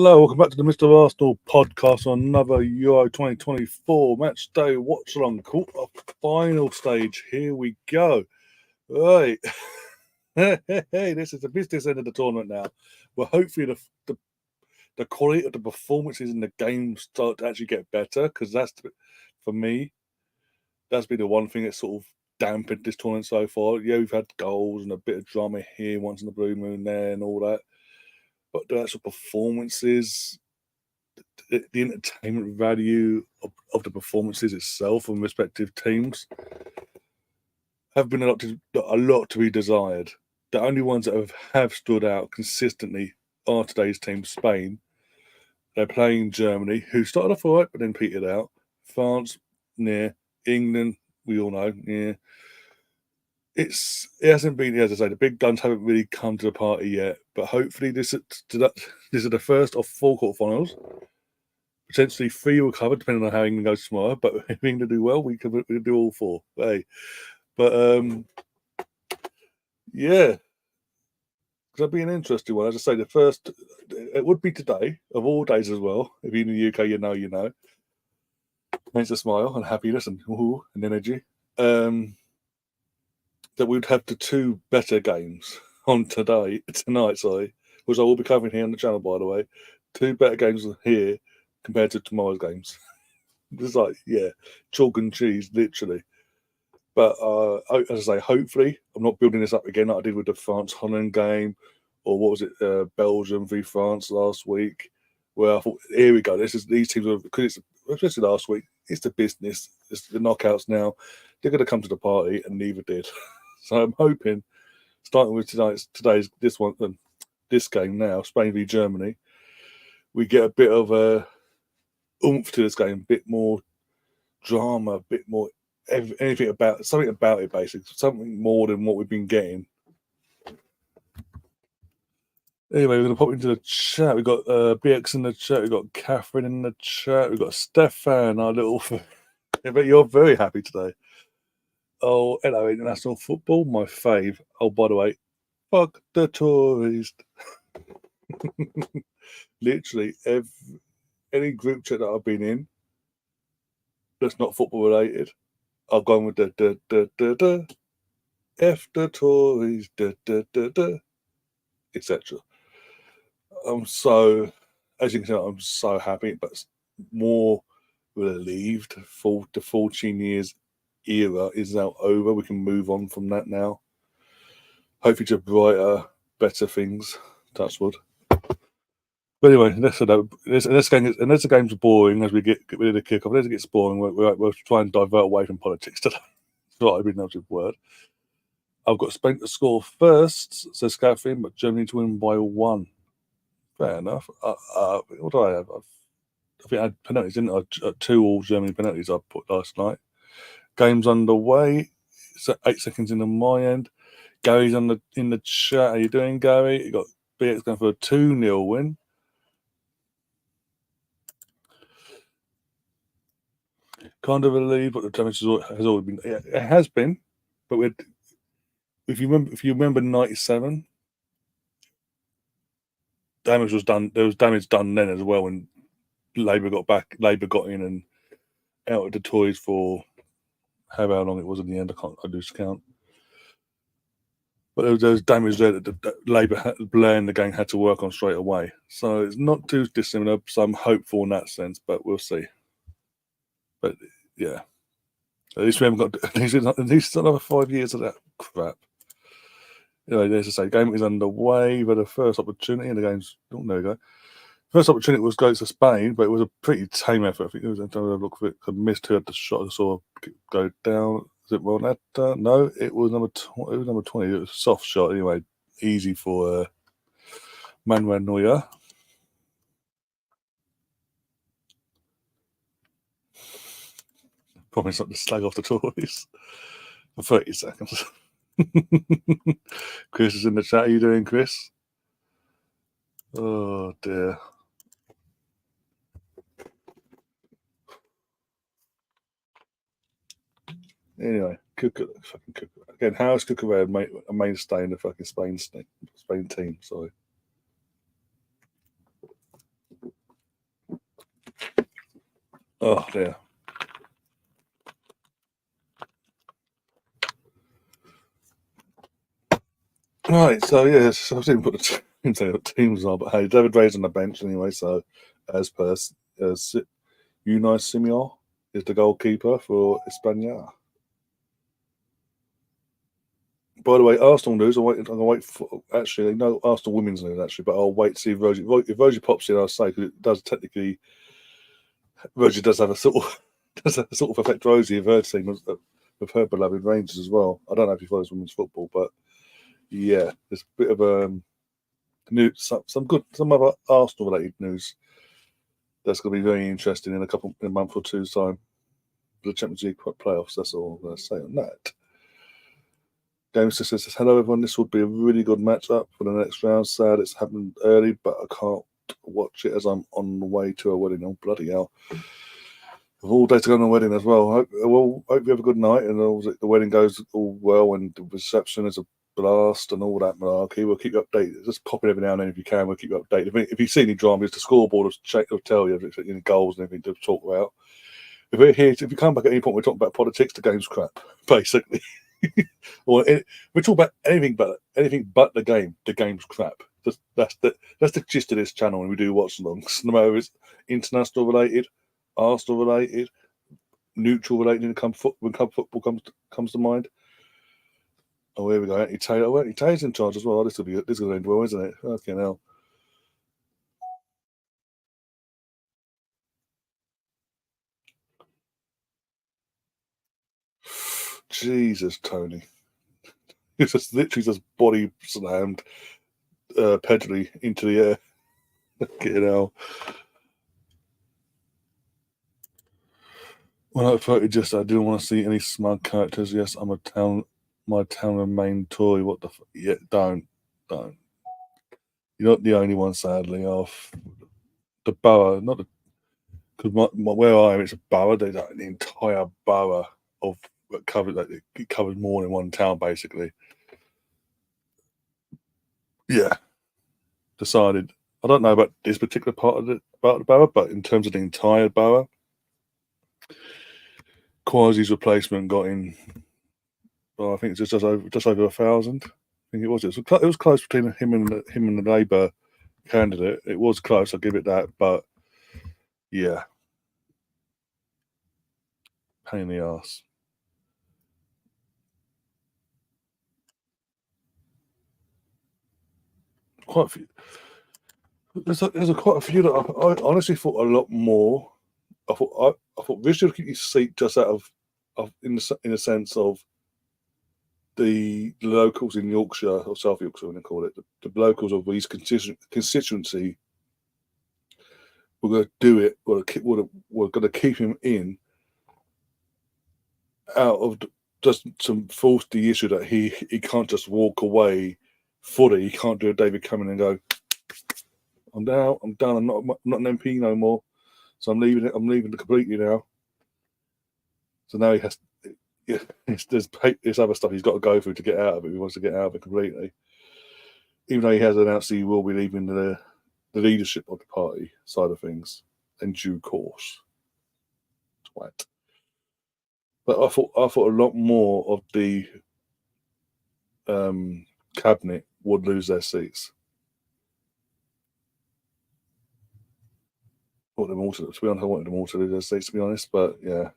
Hello, welcome back to the Mr. Arsenal podcast on another Euro 2024 match day Watchalong quarter final stage. Here we go. Right. Hey, this is the business end of the tournament now. Well, hopefully the quality of the performances in the game start to actually get better, because for me, that's been the one thing that sort of dampened this tournament so far. Yeah, we've had goals and a bit of drama here, once in the blue moon there and all that. But the actual performances, the entertainment value of the performances itself from respective teams have been a lot to be desired. The only ones that have stood out consistently are today's team, Spain. They're playing Germany, who started off all right but then petered out. France, near. England, we all know, yeah. It hasn't been, as I say, the big guns haven't really come to the party yet. But hopefully, this is the first of 4 quarterfinals. Potentially 3 will cover, depending on how England goes tomorrow. But if England do well, we can do all 4. Hey, but yeah, that'll be an interesting one. As I say, the first it would be today of all days as well. If you're in the UK, you know. Makes a smile and happiness and energy. That we'd have the 2 better games on tonight, which I will be covering here on the channel, by the way. 2 better games here compared to tomorrow's games. It's like, yeah, chalk and cheese, literally. But as I say, hopefully, I'm not building this up again like I did with the France-Holland game, or what was it, Belgium v France last week, where I thought, here we go, these teams are, because it's, especially last week, it's the business, it's the knockouts now, they're going to come to the party, and neither did. So I'm hoping, starting with this game now, Spain v Germany, we get a bit of a oomph to this game, a bit more drama, a bit more something about it, basically, something more than what we've been getting. Anyway, we're going to pop into the chat. We've got BX in the chat. We've got Catherine in the chat. We've got Stefan, our little... I bet you're very happy today. Oh, hello, international football, my fave. Oh, by the way, fuck the Tories. Literally, any group chat that I've been in that's not football related, I've gone with the F the Tories, etc. As you can tell, I'm so happy, but more relieved. The 14 years era is now over. We can move on from that now. Hopefully to brighter, better things. Touch wood. But anyway, unless the game's boring as we get rid of the kickoff, unless it gets boring, we'll try and divert away from politics today. That's what I've been able to word. I've got Spain to score first, says Catherine, but Germany to win by 1. Fair enough. What do I have? I think I had penalties, didn't I? 2 all Germany penalties I put last night. Game's underway. It's at 8 seconds in on my end. Gary's in the chat. How you doing, Gary? You got BX going for a 2-0 win. Kind of relieved, but the damage has always been. It has been, but if you remember 97, damage was done. There was damage done then as well when Labour got in and out of the Tories for however long it was in the end. I lose count. But there was damage there that Labour, Blair and the gang had to work on straight away. So it's not too dissimilar. So I'm hopeful in that sense, but we'll see. But yeah, at least we haven't got. At least another 5 years of that crap. Anyway, as I say, game is underway. We've had a first opportunity, and the game's. Oh, there we go. First opportunity was go to Spain, but it was a pretty tame effort. I think it was. I'm trying to look for it. I missed who had the shot. I saw it go down. Is it Ronetta? No, it was number 20. It was number 20. It was a soft shot anyway. Easy for Manuel Neuer. Promise not to slag off the Tories for 30 seconds. Chris is in the chat. How you doing, Chris? Oh dear. Anyway, fucking Cucurella. Again, how is Cucurella a mainstay in the fucking Spain team? Sorry. Oh dear. Right, so yes, I didn't put the teams on, but hey, David Ray's on the bench anyway. So, as per Unai Simon is the goalkeeper for Espana. By the way, Arsenal news. I'm gonna wait for actually no Arsenal women's news actually, but I'll wait to see if Rosie pops in. I'll say because it does technically Rosie does have a sort of does have a sort of affect Rosie of her team of her beloved Rangers as well. I don't know if he follows women's football, but yeah, there's a bit of news, some other Arsenal related news that's going to be very interesting in a month or two's time. The Champions League playoffs. That's all I'm going to say on that. Gamester says, "Hello everyone. This would be a really good matchup for the next round. Sad it's happened early, but I can't watch it as I'm on the way to a wedding. Oh bloody hell! I've all day to go on a wedding as well. Hope you have a good night and the wedding goes all well and the reception is a blast and all that malarkey. We'll keep you updated. Just pop in every now and then if you can. We'll keep you updated. If you see any drama, it's the scoreboard will tell you if it's any goals and anything to talk about. If we're here, if you come back at any point, we're talking about politics. The game's crap, basically. Or we talk about anything but the game. The game's crap. That's the gist of this channel when we do watch-alongs. No matter if it's international related, Arsenal related, neutral related, when club football comes to mind. Oh, here we go. Anthony Taylor. Oh, Anthony Taylor's in charge as well. This will end well, isn't it? Okay, now. Jesus, Tony. It's just literally just body slammed Pedri into the air. Get out. Well, I thought just I didn't want to see any smug characters. Yes, my town and main toy. What the yeah, don't. You're not the only one, sadly. Off the borough, not the because where I am, it's a borough. There's like the entire borough of it covers more than one town, basically. Yeah, decided. I don't know about this particular part of the borough, but in terms of the entire borough, Quasi's replacement got in. Well, I think it's just over 1,000. I think it was. It was close between him and the Labour candidate. It was close. I'll give it that. But yeah, pain in the ass. Quite a few. There's quite a few that I honestly thought a lot more. I thought Richard keep his seat just out of in the sense of the locals in Yorkshire or South Yorkshire, when they call it the locals of his constituency were going to do it. Were going to keep him in out of just to force the issue that he can't just walk away fully. He can't do a David Cameron and go, I'm out, I'm done, I'm not an MP no more. So I'm leaving it. I'm leaving it completely now. So now he has. Yeah, there's other stuff he's got to go through to get out of it. He wants to get out of it completely, even though he has announced he will be leaving the leadership of the party side of things in due course. Twat. But I thought a lot more of the cabinet would lose their seats. I want them all to be honest, I wanted them all to lose their seats, to be honest. But yeah,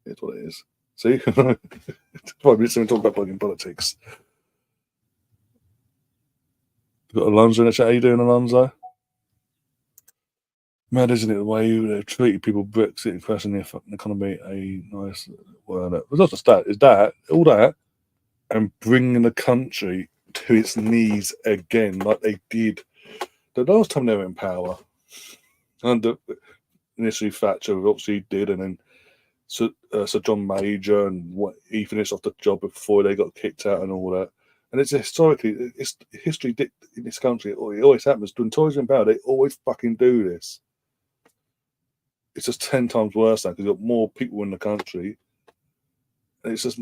it's what it is. See, 5 minutes to talk about fucking politics. We've got Alonso in the chat. How you doing, Alonso? Mad, isn't it, the way they've treated people, Brexit and crashing their fucking economy, a nice word. It's not just that, it's all that, and bringing the country to its knees again, like they did the last time they were in power. Under initially Thatcher, obviously did, and then Sir John Major, and he finished off the job before they got kicked out and all that. And it's historically, it's history in this country. It always happens. When Tories are in power, they always fucking do this. It's just 10 times worse now because you've got more people in the country, and it's just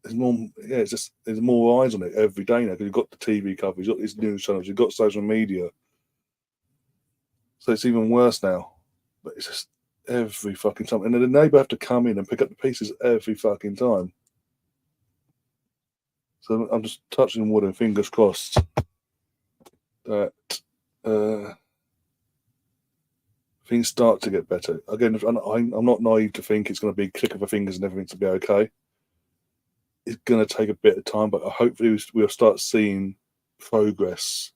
there's more. Yeah, it's just there's more eyes on it every day now because you've got the TV coverage, you've got these news channels, you've got social media, so it's even worse now. But it's just every fucking time. And then the neighbour have to come in and pick up the pieces every fucking time. So I'm just touching wood and fingers crossed that things start to get better. Again, I'm not naive to think it's going to be a click of the fingers and everything to be okay. It's going to take a bit of time, but hopefully we'll start seeing progress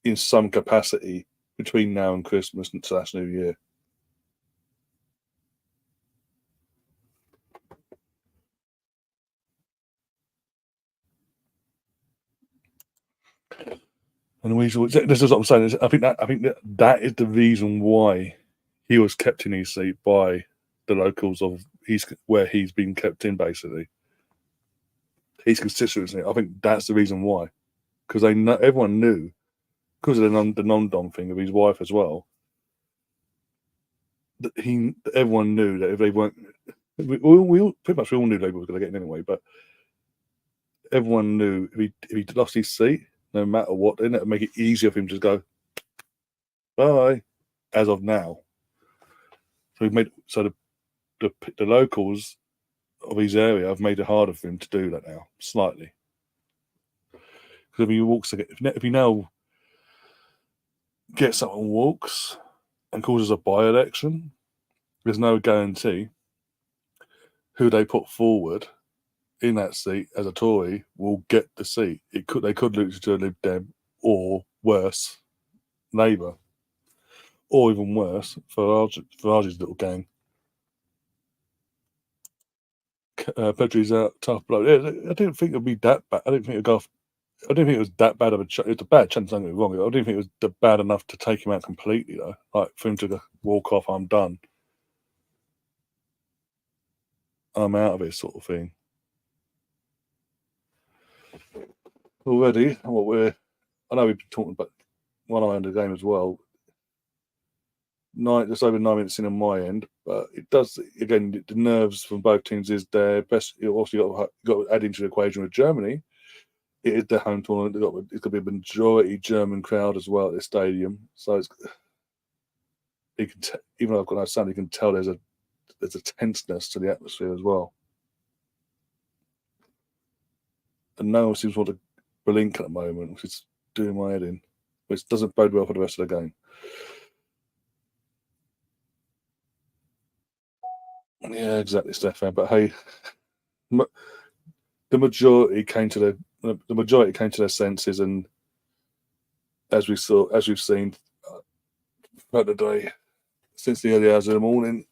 in some capacity between now and Christmas and / New Year. And this is what I'm saying. I think that is the reason why he was kept in his seat by the locals of where he's been kept in. Basically, his constituency. I think that's the reason why, because everyone knew, because of the non-dom thing of his wife as well. That everyone knew that if they weren't, we pretty much all knew Labour was going to get in anyway. But everyone knew if he lost his seat, no matter what, then it'd make it easier for him to just go bye. As of now, so the locals of his area have made it harder for him to do that now, slightly. Because if he walks, if he now gets up and walks and causes a by-election, there's no guarantee who they put forward in that seat as a Tory will get the seat. They could lose to a Lib Dem, or worse, Labour, or even worse, Farage's little gang. Pedri's out, tough blow. I didn't think it'd be that bad. I didn't think it was that bad of a chance. It's a bad chance, don't get me wrong. I didn't think it was bad enough to take him out completely, though. Like, for him to walk off, I'm done. I'm out of it, sort of thing. Already, I know we've been talking about one eye on the game as well. Just over 9 minutes in on my end, but it does, again, the nerves from both teams is there. Best, you also got to add into the equation with Germany. It is their home tournament. It's going to be a majority German crowd as well at this stadium. So even though I've got no sound, you can tell there's a tenseness to the atmosphere as well. And no one seems to want to blink at the moment, which is doing my head in, which doesn't bode well for the rest of the game. Yeah, exactly, Stefan. But hey, the majority came to their senses, and as we've seen throughout the day, since the early hours of the morning,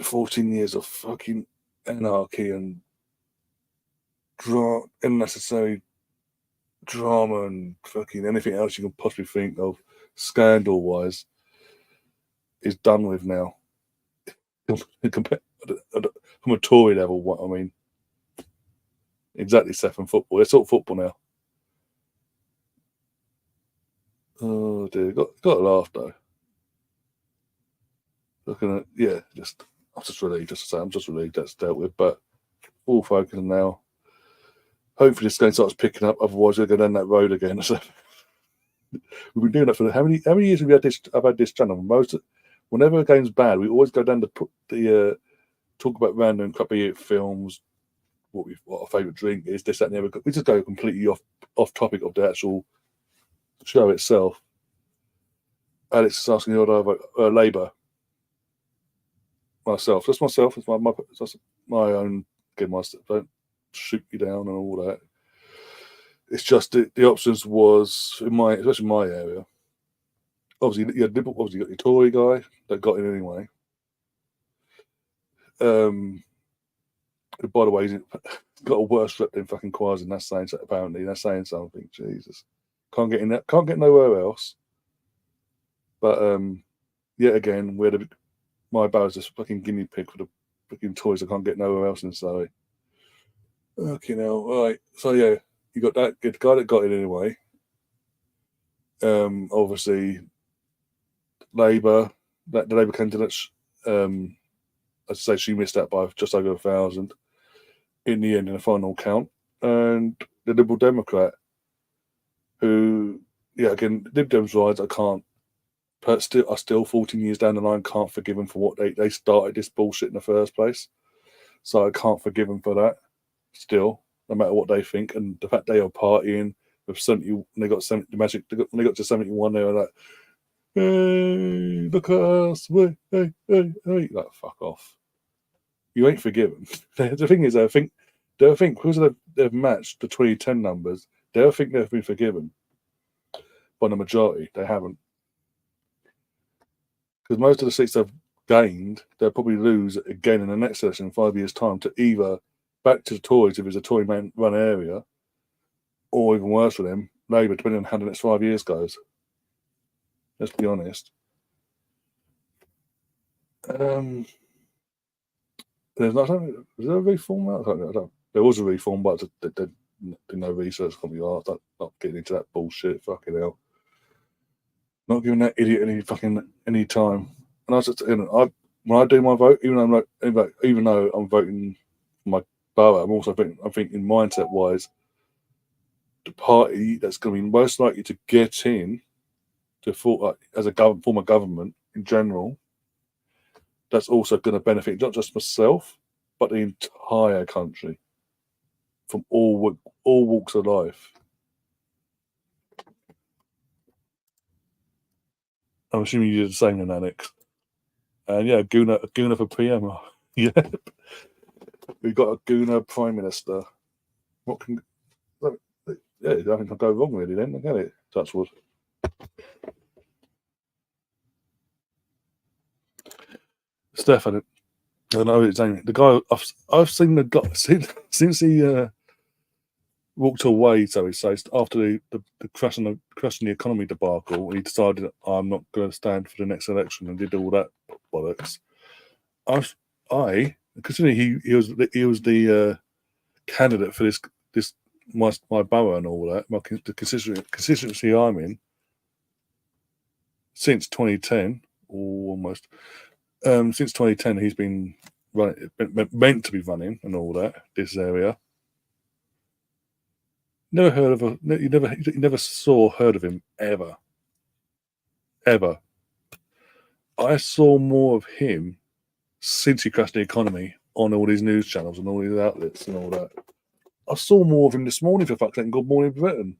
14 years of fucking anarchy and unnecessary drama and fucking anything else you can possibly think of, scandal-wise, is done with now. From a Tory level, what I mean. Exactly, Stefan. Football. It's all football now. Oh dear, got to laugh though. Looking at I'm just relieved that's dealt with. But all focus now. Hopefully this game starts picking up. Otherwise, we're going down that road again. So we've been doing that for how many years have we had this? I've had this channel. Whenever a game's bad, we always go down the talk about random couple of films, what our favourite drink is, this, that, and the other. We just go completely off topic of the actual show itself. Alex is asking the order of Labour. Myself. That's myself. It's my own. Again, myself. Don't shoot me down and all that. It's just the options was especially in my area. Obviously, you had Liberal. Obviously, you got your Tory guy that got in anyway. By the way, he's got a worse rep than fucking Quaz, and that's saying something. Jesus, can't get in that. Can't get nowhere else. But yet again, my barrow's just fucking guinea pig for the fucking Tories. I can't get nowhere else in Surrey. Okay, now, all right. So yeah, you got that good guy that got in anyway. Obviously, Labour, the Labour candidate, as I say, she missed out by just over 1,000 in the end in the final count, and the Liberal Democrat, who, again, Lib Dem's rides, I can't But still, I still 14 years down the line can't forgive them for what they started this bullshit in the first place. So I can't forgive them for that. Still, no matter what they think, and the fact they are partying with 70, when they got 70, the Magic, when they got to 71, they were like, "Hey, look at us, hey, hey," like fuck off. You ain't forgiven. The thing is, they'll think because they've matched the 2010 numbers, they'll think they've been forgiven. But the majority, they haven't. Because most of the seats they've gained, they'll probably lose again in the next election in 5 years' time to either back to the Tories if it's a Tory run area, or even worse for them, Labour, depending on how the next 5 years goes. Let's be honest. There's not something. Is there a reform? I don't. There was a reform, but there's no research can be asked. Not getting into that bullshit. Fucking hell. Not giving that idiot any time. And I was just, when I do my vote, even though I'm voting for my borough, I'm thinking mindset wise, the party that's going to be most likely to get in to as a form of government in general, that's also going to benefit not just myself but the entire country from all walks of life. I'm assuming you did the same then, Alex. And yeah, Guna for PM. Yeah, we've got a Guna Prime Minister. What can? Yeah, nothing can go wrong really. Then look at it. Touch wood. Stefan, I don't know his name. The guy I've seen the guy since he walked away, so he says, after the crash in the economy debacle, he decided I'm not going to stand for the next election and did all that bollocks. I considering he was the candidate for this my borough and all that, the constituency I'm in since 2010 or almost since 2010 he's been running, meant to be running and all that this area. Never heard of you never saw heard of him ever. I saw more of him since he crashed the economy on all these news channels and all these outlets and all that. I saw more of him this morning for fuck's sake. Good Morning Britain.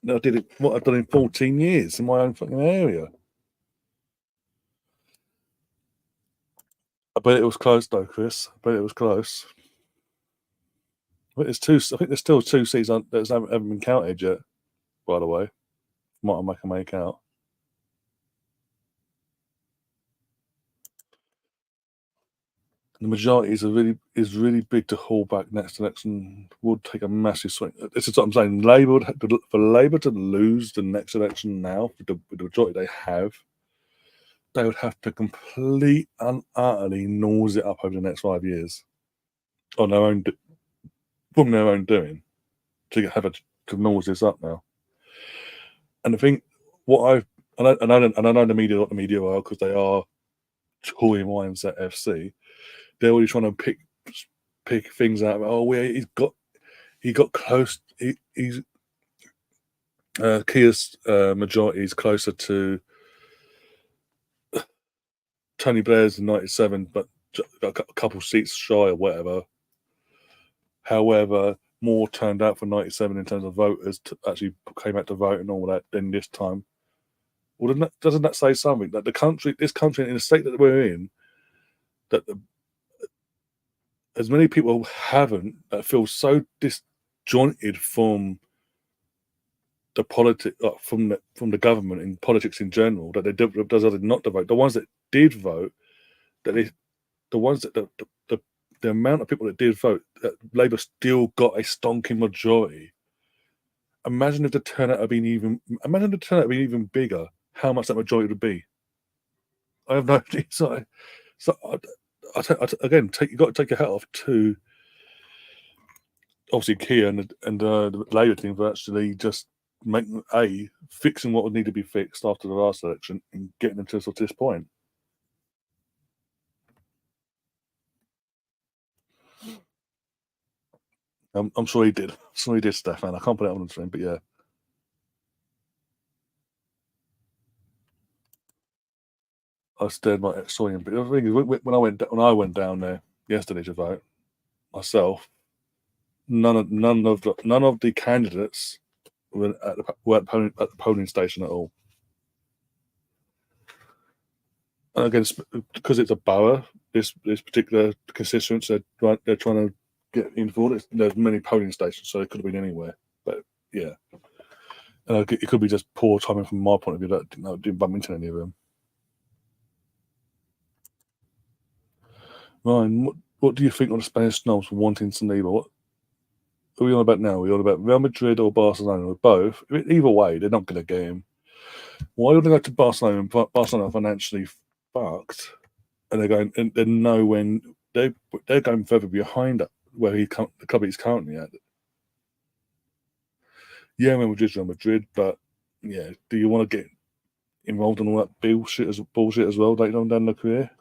I did it what I've done in 14 years in my own fucking area. I bet it was close though, Chris. I bet it was close. I think there's still two seats that haven't been counted yet. By the way, might make out. The majority is really big to haul back next election. Would take a massive swing. This is what I'm saying. For Labour to lose the next election now, with the majority they have, they would have to complete and utterly nose it up over the next 5 years on their own, from their own doing, to nose this up now. And I think I know the media, not the media are, because they are Tory mindset FC. They're already trying to pick things out. Oh, yeah, he got close. He's Keir's majority is closer to Tony Blair's in '97, but a couple seats shy or whatever. However, more turned out for '97 in terms of voters actually came out to vote and all that than this time. Well, doesn't that say something that this country, in the state that we're in, that as many people haven't that feel so disjointed from the from the government and politics in general that they decided not to vote. The ones that did vote, the ones that the amount of people that did vote, that Labour still got a stonking majority. Imagine if the turnout had been even bigger. How much that majority would be? I have no idea. So again, you got to take your hat off to obviously Keir and the Labour team for actually just fixing what would need to be fixed after the last election and getting them to this point. I'm sure he did. I'm sure he did, Stefan. I can't put it on the screen, but yeah. I stared my saw him. But the thing is, when I went down there yesterday to vote myself, none of the candidates were at the polling station at all. And again, because it's a borough, this particular constituency, they're trying to get in for it. There's many polling stations, so it could have been anywhere. But yeah, and it could be just poor timing from my point of view that didn't bump into any of them. Ryan, what do you think of the Spanish snobs wanting Saliba? What are we on about now? Are we on about Real Madrid or Barcelona? Or both? Either way, they're not going to get him. Why would they go to Barcelona? And Barcelona are financially fucked, and they're going, and they know when they're going further behind where the club he's currently at. Yeah, Real Madrid, but yeah, do you want to get involved in all that bullshit as well later on down the career?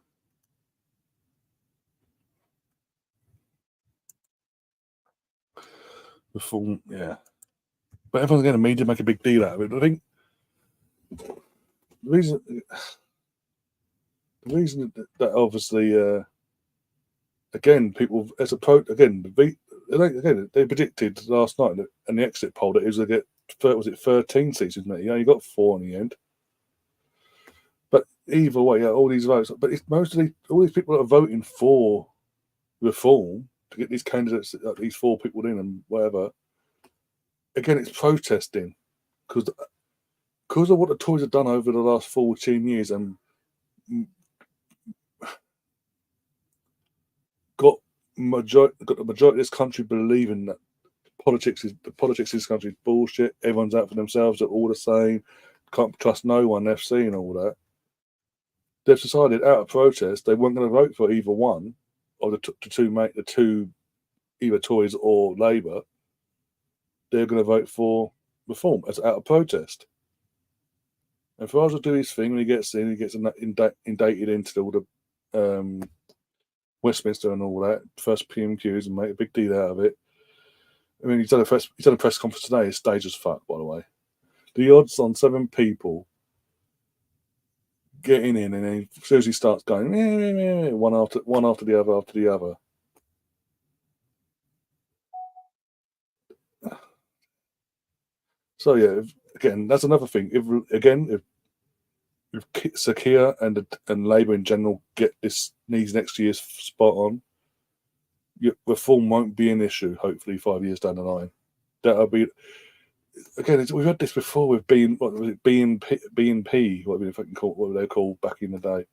Before, yeah, but everyone's going to media make a big deal out of it. But I think the reason that obviously again people as a again they predicted last night in the exit poll that it was going to get 13 seats, isn't it? You got 4 in the end. But either way, yeah, all these votes. But it's mostly all these people that are voting for reform to get these candidates, these 4 people in and whatever. Again, it's protesting because of what the Tories have done over the last 14 years and got the majority of this country believing that the politics of this country is bullshit. Everyone's out for themselves. They're all the same. Can't trust no one. FC and all that. They've decided out of protest they weren't going to vote for either one of the two either Tories or Labour. They're going to vote for reform as out of protest. And Farage will do his thing when he gets in. He gets indicted into all the Westminster and all that first PMQs and make a big deal out of it. I mean, he's done a press conference today. His stage is fucked, by the way. The odds on 7 people getting in, and then as soon as he starts going, one after the other. So yeah, again, that's another thing. If Sakia and Labour in general get these next year's spot on, reform won't be an issue. Hopefully, 5 years down the line, that'll be. Again, we've had this before with BNP, what were they called back in the day,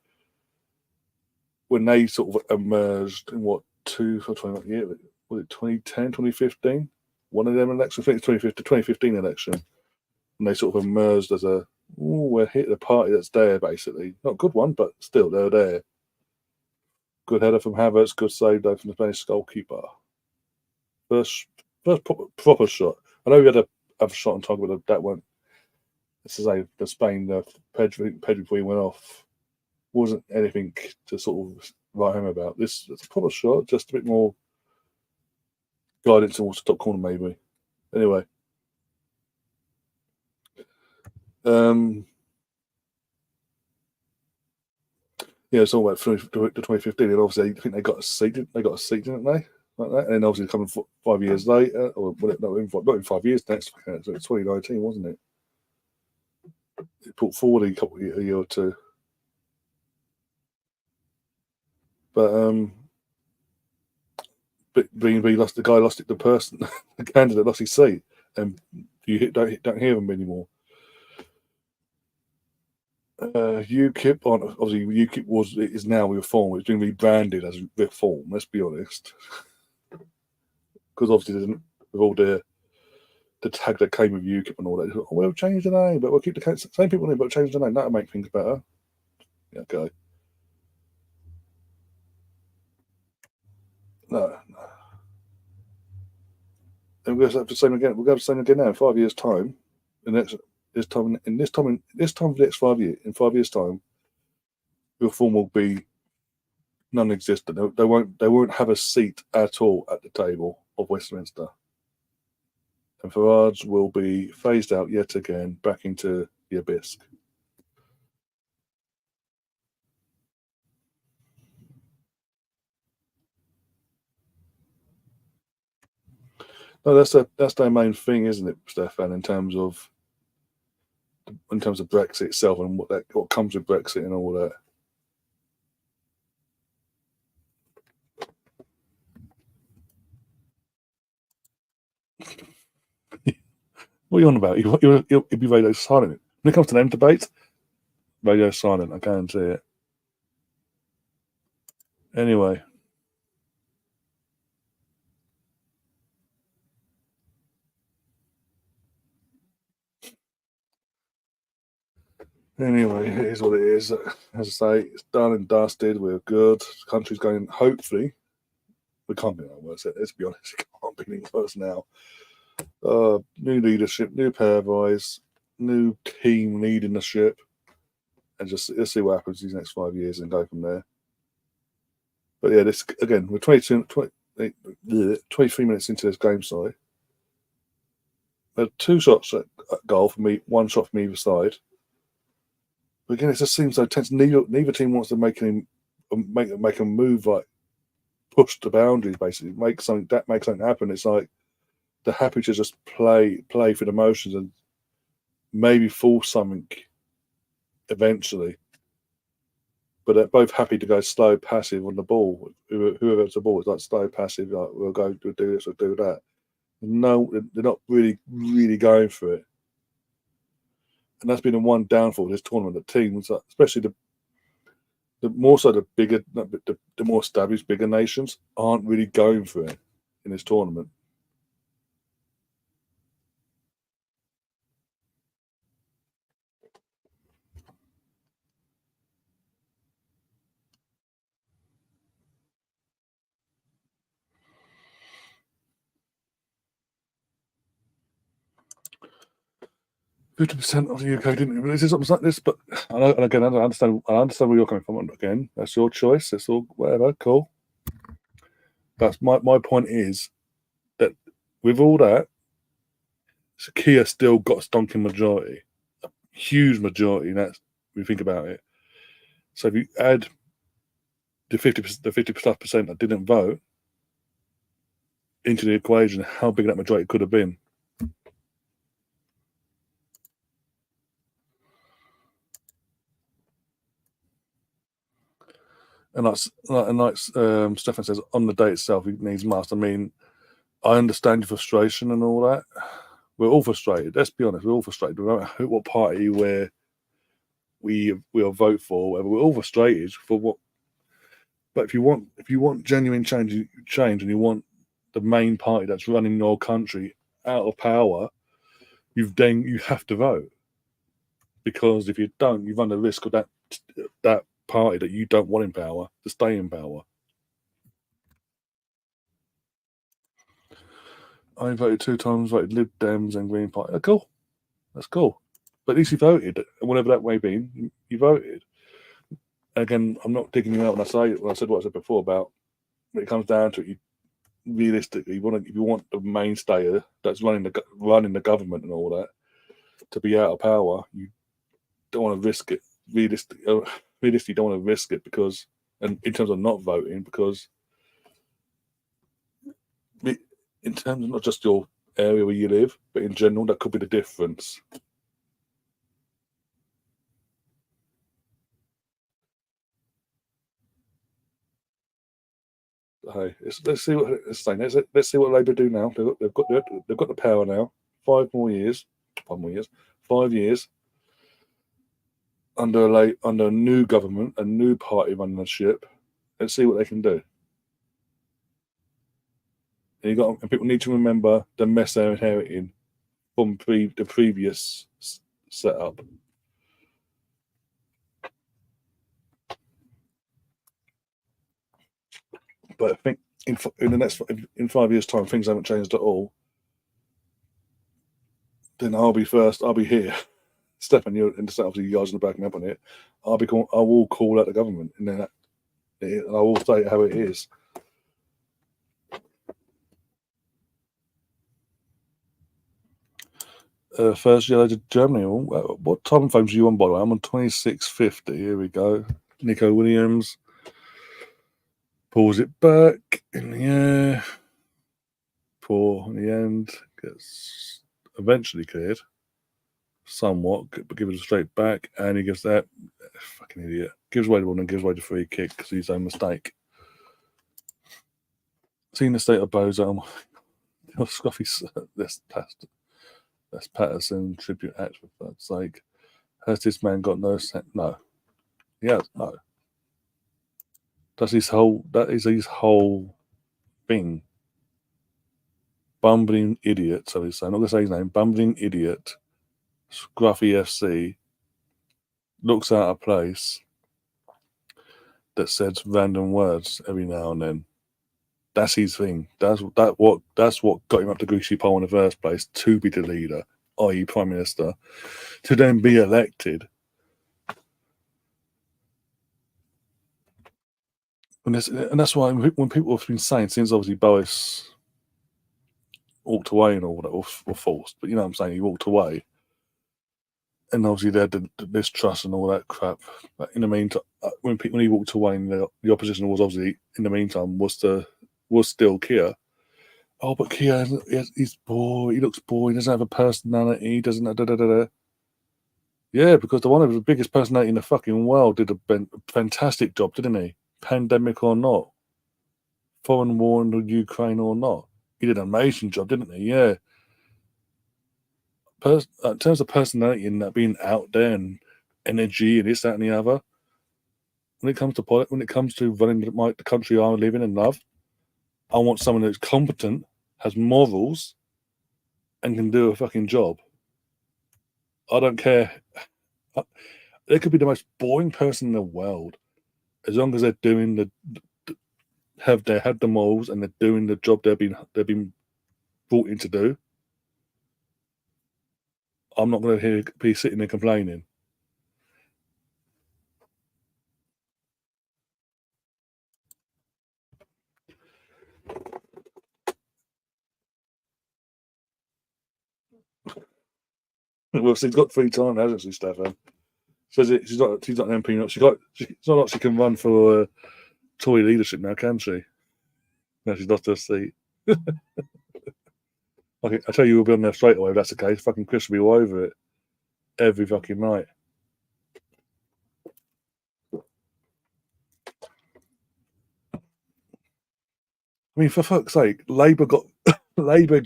when they sort of emerged in what year was it 2010, 2015? One of them elections, I think it's 2015 election, and they sort of emerged as we're hitting the party that's there basically. Not a good one, but still they're there. Good header from Havertz, good save though from the Spanish goalkeeper. First proper shot. I know we had a shot on target, but that went. This is the Spain, Pedri before he went off, wasn't anything to sort of write home about. It's a proper shot, just a bit more guidance towards the top corner, maybe. Anyway, yeah, it's all about the 2015, and obviously I think they got a seat, didn't they? Like that, and then obviously coming 5 years later, or not in 5 years next, so it's 2019, wasn't it? It put forward a year or two, but B&B lost the candidate lost his seat, and you don't hear them anymore. UKIP obviously UKIP is now Reform. It's been rebranded as Reform. Let's be honest, because obviously with all the tag that came with UKIP and all that. We'll change the name, but we'll keep the same people in, but change the name. That'll make things better. Yeah, okay. No. And we'll have the same again. We'll have the same again now in 5 years' time. This time for the next 5 years. In 5 years' time, Reform will be non-existent. They won't have a seat at all at the table of Westminster. And Farage will be phased out yet again back into the abyss. No, that's their main thing, isn't it, Stefan? In terms of Brexit itself and what comes with Brexit and all that. What are you on about? You'll be radio silent. When it comes to them debates, radio silent. I guarantee it. Anyway. Anyway, it is what it is. As I say, it's done and dusted. We're good. The country's going, hopefully, we can't be any worse. Let's be honest, it can't be any worse now. New leadership, new pair of eyes, new team leading the ship, and just let's see what happens these next 5 years and go from there. But yeah, this again, we're 23 minutes into this game, sorry. There are 2 shots at goal for me, 1 shot from either side. But again, it just seems so tense. Neither team wants to make a move, like push the boundaries, basically make something happen. It's like they're happy to just play for the motions and maybe force something eventually. But they're both happy to go slow, passive on the ball. Whoever has the ball is like slow, passive. Like we'll do this, we'll do that. No, they're not really going for it. And that's been the one downfall of this tournament. The teams, especially the more so the bigger, the more established, bigger nations, aren't really going for it in this tournament. %50 of the UK didn't release something like this, but I understand where you're coming from. Again, that's your choice. It's all whatever, cool. That's my point is that with all that, Kia still got a stonking majority, a huge majority. And that's when you think about it. So if you add the 50% that didn't vote into the equation, how big that majority could have been. And like Stefan says, on the day itself, it needs must. I mean, I understand your frustration and all that. We're all frustrated. Let's be honest, we're all frustrated. No matter what party we'll vote for, whatever, we're all frustrated for what. But if you want genuine change, and you want the main party that's running your country out of power, you have to vote, because if you don't, you run the risk of that party that you don't want in power to stay in power. I voted 2 times, voted Lib Dems and Green Party. Cool. That's cool. But at least you voted, whatever that may be, you voted. Again, I'm not digging you out when I said what I said before about when it comes down to it, realistically, if you want the mainstay that's running the government and all that to be out of power, you don't want to risk it. Realistically, you don't want to risk it because, and in terms of not voting, because in terms of not just your area where you live, but in general, that could be the difference. Hey, let's see what Labour do now. They've got the power now. 5 more years, 5 years under a new government, a new party running the ship. Let's see what they can do. And people need to remember the mess they're inheriting from the previous setup. But I think in 5 years' time, things haven't changed at all. Then I'll be first. I'll be here. Stefan, you're in the set. Obviously, you guys are backing up on it. I will call out the government, and then I will say how it is. First yellow to Germany. What time frames are you on, by the way? I'm on 26:50. Here we go. Nico Williams pulls it back in the air. poor in the end. Gets eventually cleared, somewhat, but gives it a straight back, and he gives that fucking idiot. Gives away the ball and gives away the free kick because he's own mistake. Seeing the state of Bozo, Scruffy, this Patterson tribute act for fuck's sake. Has this man got no sense? No. He has no. That is his whole thing. Bumbling idiot, so he's saying, I'm not gonna say his name, bumbling idiot, Scruffy FC, looks out of place that says random words every now and then. That's his thing. That's what got him up the greasy pole in the first place, to be the leader, i.e. Prime Minister, to then be elected. And that's why when people have been saying, since obviously Boris walked away and all that, or forced, but you know what I'm saying, he walked away. And obviously they had the mistrust and all that crap. But in the meantime, when he walked away, and the opposition was obviously, in the meantime, was still Keir. Oh, but Keir, he's bored. He looks bored. He doesn't have a personality. He doesn't. Yeah, because the one of the biggest personality in the fucking world did a fantastic job, didn't he? Pandemic or not, foreign war in the Ukraine or not, he did an amazing job, didn't he? Yeah. In terms of personality and that being out there and energy and this, that, and the other, when it comes to running the country I live in and love, I want someone who's competent, has morals, and can do a fucking job. I don't care. They could be the most boring person in the world, as long as they're doing have the morals and they're doing the job they've been brought in to do. I'm not going to be sitting there complaining. Well, she's got free time, hasn't she, Stefan? She's not an MP. It's not like she can run for Tory leadership now, can she? No, she's lost her seat. Okay, I tell you, we'll be on there straight away if that's the case. Fucking Chris will be all over it every fucking night. I mean, for fuck's sake, Labour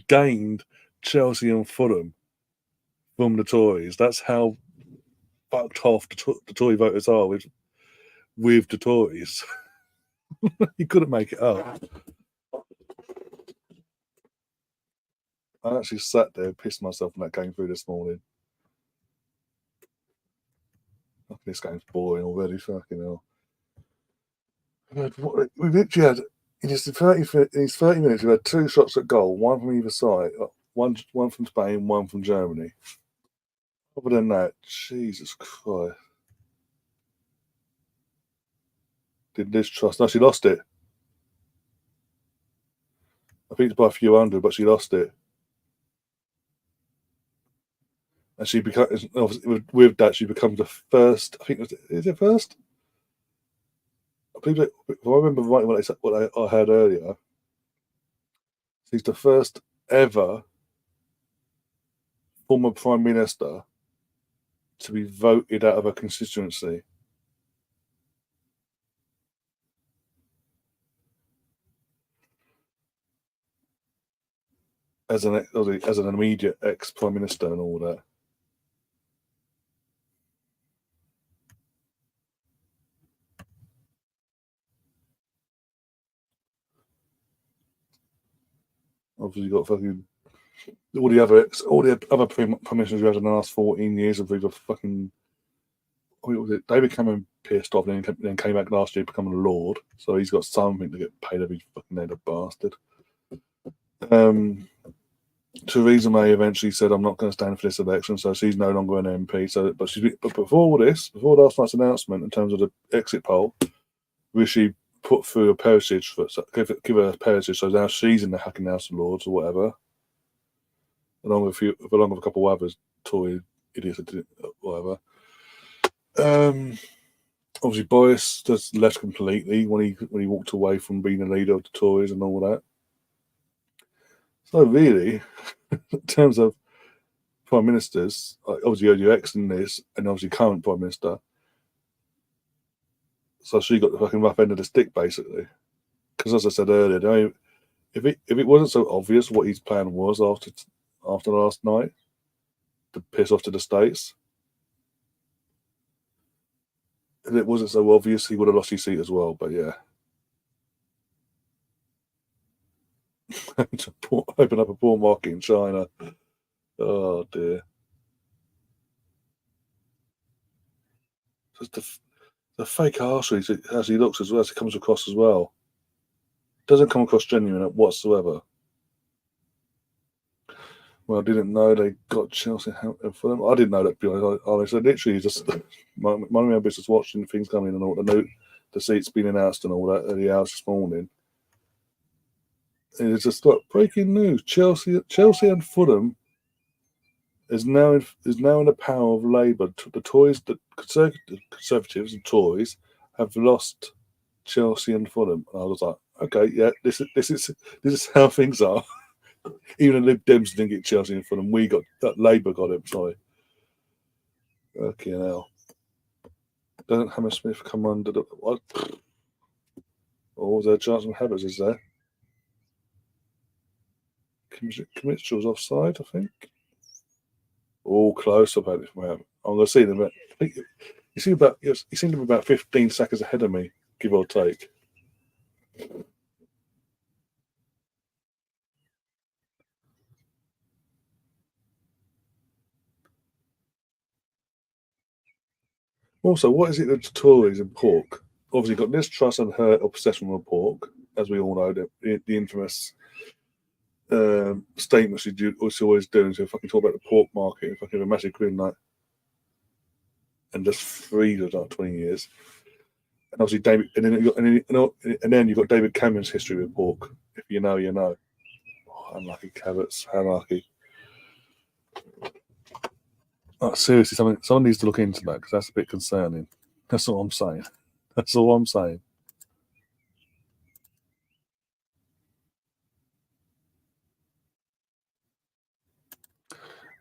gained Chelsea and Fulham from the Tories. That's how fucked off the Tory voters are with the Tories. You couldn't make it up. I actually sat there and pissed myself when that came through this morning. This game's boring already, fucking hell. We've literally had, in his 30 minutes, we've had 2 shots at goal, one from either side, one from Spain, one from Germany. Other than that, Jesus Christ. Did Liz Truss? No, she lost it. I think it's by a few hundred, but she lost it. And she becomes, with that, she becomes the first, I think, is it first? I believe that, if I remember right what I heard earlier, she's the first ever former Prime Minister to be voted out of a constituency. As an immediate ex-Prime Minister and all that. Obviously, you got fucking all the other prime ministers we had in the last 14 years of either fucking. What was it? David Cameron pissed off, and then came back last year becoming a lord. So he's got something to get paid every fucking day, the bastard. Theresa May eventually said, "I'm not going to stand for this election," so she's no longer an MP. But before last night's announcement in terms of the exit poll, Rishi put through a passage give her a passage, so now she's in the hacking House of Lords or whatever, along with a couple of others, Tory idiots, whatever. Obviously, Boris just left completely when he walked away from being a leader of the Tories and all that. So really, in terms of prime ministers, like obviously you had your ex in this, and obviously current prime minister. So she got the fucking rough end of the stick, basically. Because as I said earlier, I mean, if it wasn't so obvious what his plan was after last night to piss off to the states, if it wasn't so obvious, he would have lost his seat as well. But yeah, to open up a poor market in China. Oh dear. Just the fake arsery as he looks as well as he comes across as well. Doesn't come across genuine whatsoever. Well, I didn't know they got Chelsea for them. I didn't know that. To be honest, I literally just my my business watching things coming and all the seats being announced and all that at the hours this morning. And it's just like breaking news: Chelsea and Fulham is now in the power of Labour. The Tories, the Conservatives and Tories have lost Chelsea and Fulham. And I was like, okay, yeah, this is how things are. Even the Lib Dems didn't get Chelsea and Fulham. We got that. Labour got it. Sorry. Okay, now doesn't Hammersmith come under the what? Or was there a chance from Havertz? Is there? Mitchell's offside, I think. All close about it. I'm going to see them. You seem to be about 15 seconds ahead of me, give or take. Also, what is it that the Tories and pork? Obviously, got Liz Truss and her obsession with pork, as we all know, the infamous statements she always doing. So fucking talk about the pork market and fucking a massive grin like, and just freeze it like 20 years. And obviously David, and then you've got David Cameron's history with pork. If you know, you know. Oh, unlucky Cabots, unlucky. Oh, seriously, someone needs to look into that because that's a bit concerning. That's all I'm saying. That's all I'm saying.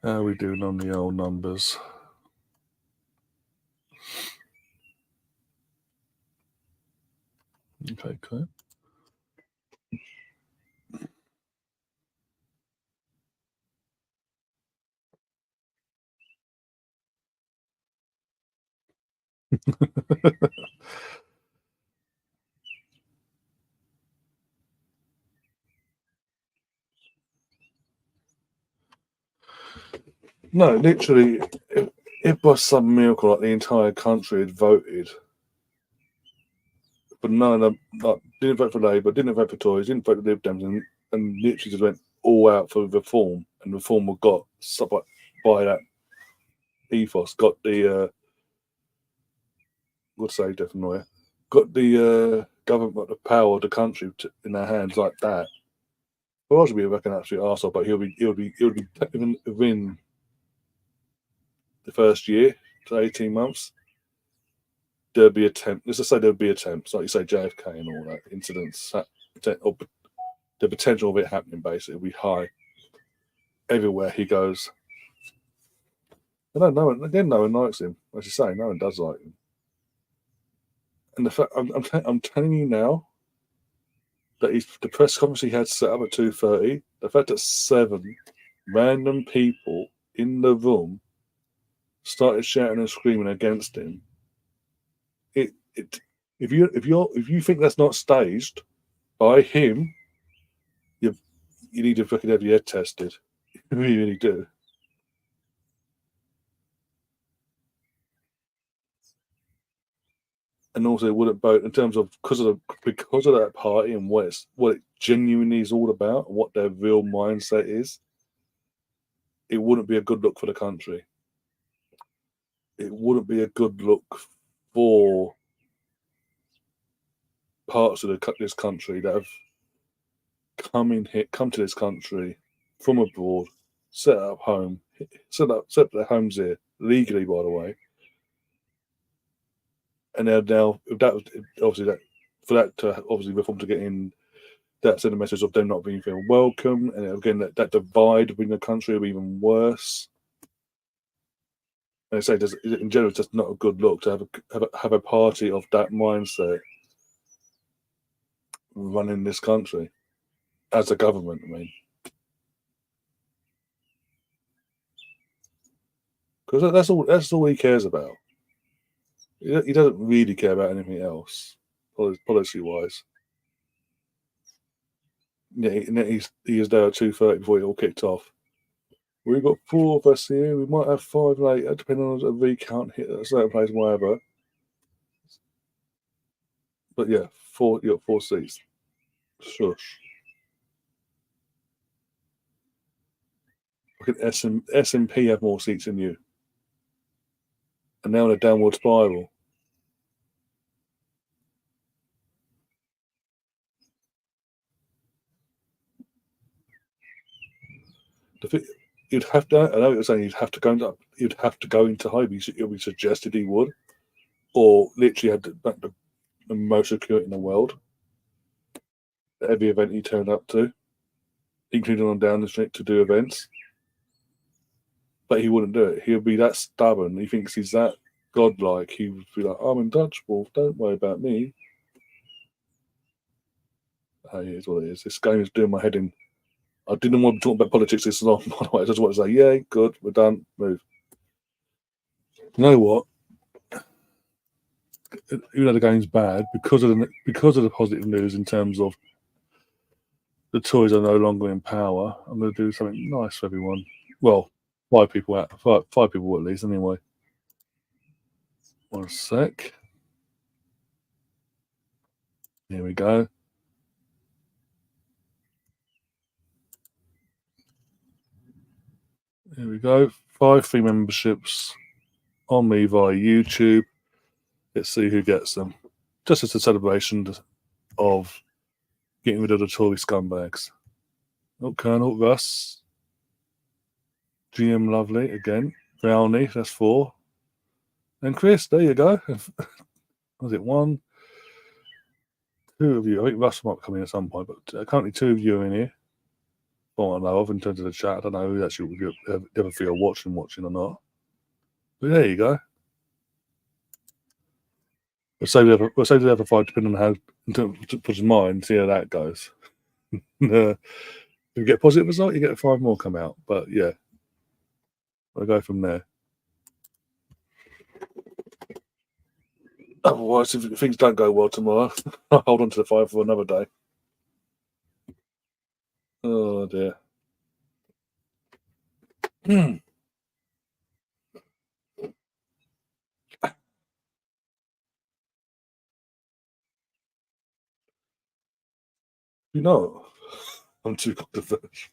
How are we doing on the old numbers? Okay, cool. No, literally, if by some miracle, like the entire country had voted, but none of them didn't vote for Labour, didn't vote for Tories, didn't vote for the Lib Dems, and literally just went all out for reform, and reform got by that ethos, got the would say definitely got the government, the power of the country in their hands like that. Well, I be a fucking absolute arsehole, but he'll be even within the first year to 18 months. There'll be attempts. Let's just say there'll be attempts, like you say, JFK and all that incidents, or the potential of it happening. Basically, will be high everywhere he goes. But no one again, no one likes him. As you say, no one does like him. And the fact I'm telling you now that the press conference he had set up at 2:30. The fact that 7 random people in the room started shouting and screaming against him. It if you think that's not staged by him, you need to fucking have your head tested. You really do. And also, it wouldn't vote in terms of because of that party and what it genuinely is all about, and what their real mindset is. It wouldn't be a good look for the country. It wouldn't be a good look for parts of this country that have come to this country from abroad, set up their homes here legally, by the way, and they're now that obviously that for that to obviously reform to get in that sent a message of them not being feel welcome, and again that divide within the country will be even worse. And I say, in general, it's just not a good look to have a party of that mindset running this country as a government. I mean, because that's all he cares about. He doesn't really care about anything else, policy wise. Yeah, he is there at 2:30 before it all kicked off. We've got 4 of us here. We might have 5 later, depending on a recount hit at a certain place, whatever. But yeah, 4. You got 4 seats. Shush. Look at S&P have more seats than you, and now in a downward spiral. You'd have to. I know you're saying you'd have to go into. You'd have to go into high. You'll be suggested he would, or literally had the most security in the world. Every event he turned up to, including on down the street to do events. But he wouldn't do it. He'll be that stubborn. He thinks he's that godlike. He would be like, "I'm untouchable. Don't worry about me." It is what it is. This game is doing my head in. I didn't want to talk about politics this long, by the way. I just want to say, yeah, good, we're done, move. You know what? Even though the game's bad, because of the positive news in terms of the Tories are no longer in power, I'm going to do something nice for everyone. Well, 5 people out, 5 people at least, anyway. 1 sec. Here we go. Here we go. 5 free memberships on me via YouTube. Let's see who gets them. Just as a celebration of getting rid of the Tory scumbags. Oh, Colonel Russ. GM Lovely again. Brownie, that's 4. And Chris, there you go. Was it 1? 2 of you. I think Russ might come in at some point, but currently 2 of you are in here. I know of in terms of the chat. I don't know who actually would ever feel watching or not. But there you go. We'll save the other 5 depending on how to put his mind, see how that goes. If you get a positive result, you get 5 more come out. But yeah, we'll go from there. Otherwise, if things don't go well tomorrow, I'll hold on to the 5 for another day. Oh dear. You know, I'm too controversial.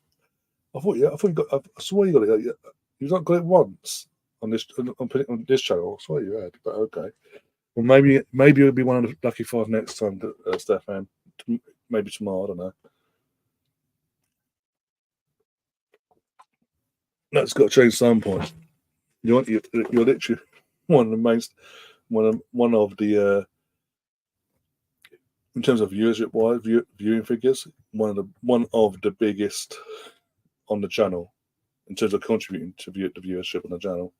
I thought you got. I swear you got it. You've not got it once on this channel. I swear you had. But okay. Well, maybe it'll be one of the lucky 5 next time, Stefan. Maybe tomorrow. I don't know. That's got to change some point. You're literally one of the most one of the in terms of viewership wise viewing figures, one of the biggest on the channel in terms of contributing to the viewership on the channel.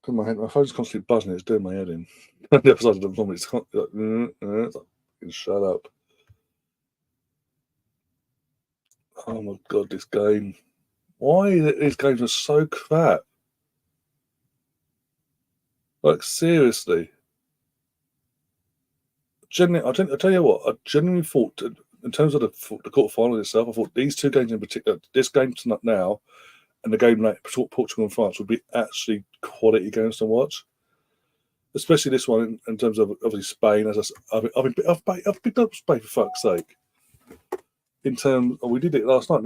My phone's constantly buzzing. It's doing my head in. The other side of the phone, it's like, shut up. Oh my god, this game. Why these games are so crap? Like, seriously. I'll tell you what, I genuinely thought, in terms of the quarterfinal itself, I thought these 2 games in particular, this game tonight now, and the game like Portugal and France would be actually quality games to watch. Especially this one in terms of obviously Spain. As I've picked up Spain for fuck's sake. In terms, we did it last night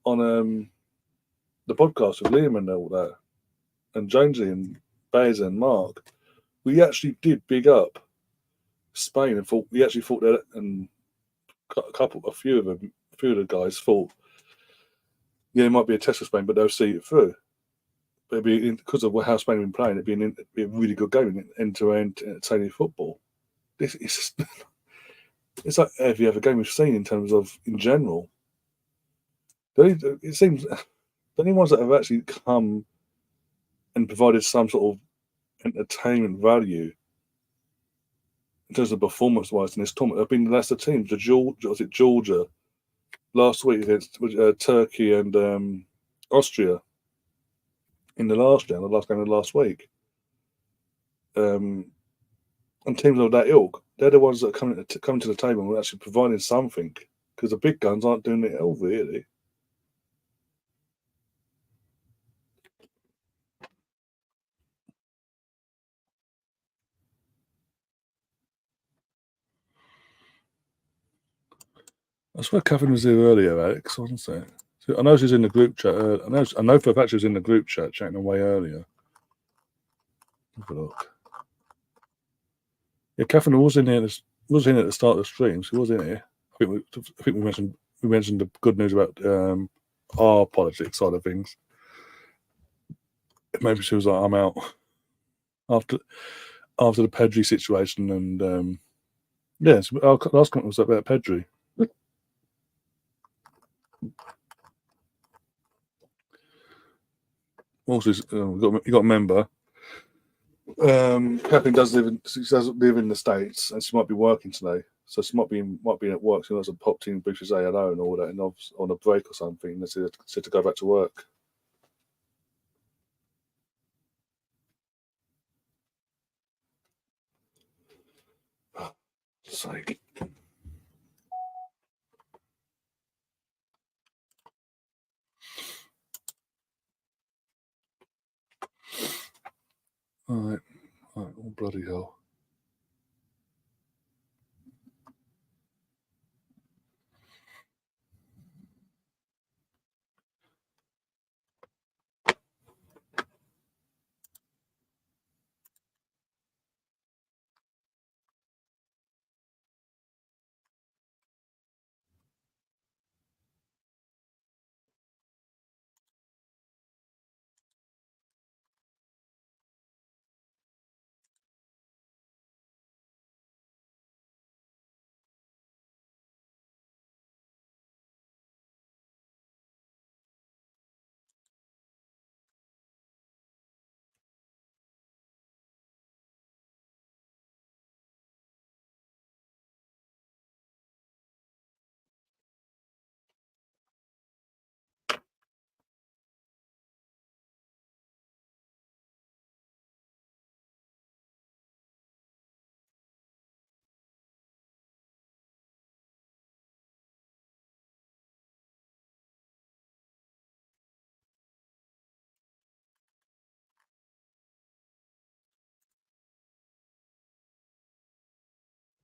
on the podcast with Liam and all that, and Jonesy and Bez and Mark. We actually did big up Spain and we actually thought that and a few of them, a few of the guys thought, yeah, it might be a test for Spain, but they'll see it through. But because of how Spain have been playing, it'd be a really good game, end-to-end entertaining football. It's it's like every other game we've seen in general. It seems the only ones that have actually come and provided some sort of entertainment value in terms of performance-wise in this tournament have been the lesser teams. Georgia last week against Turkey and Austria in the last game of last week. And teams of that ilk, they're the ones that are coming to the table and actually providing something, because the big guns aren't doing it all, really. I swear Catherine was there earlier, Alex, wasn't it? So I know she's in the group chat. I know for a fact she was in the group chat chatting away earlier. Have a look. Yeah, Catherine was in here. Was in at the start of the stream. She was in here. I think we mentioned the good news about our politics side of things. Maybe she was like, I'm out after the Pedri situation, and yes, our last comment was about Pedri. Also, you got a member. Catherine does live in the States, and she might be working today, so she might be at work. She also popped in, briefly say hello and all that, and on a break or something, and said to go back to work. Sake. All right. Oh, bloody hell.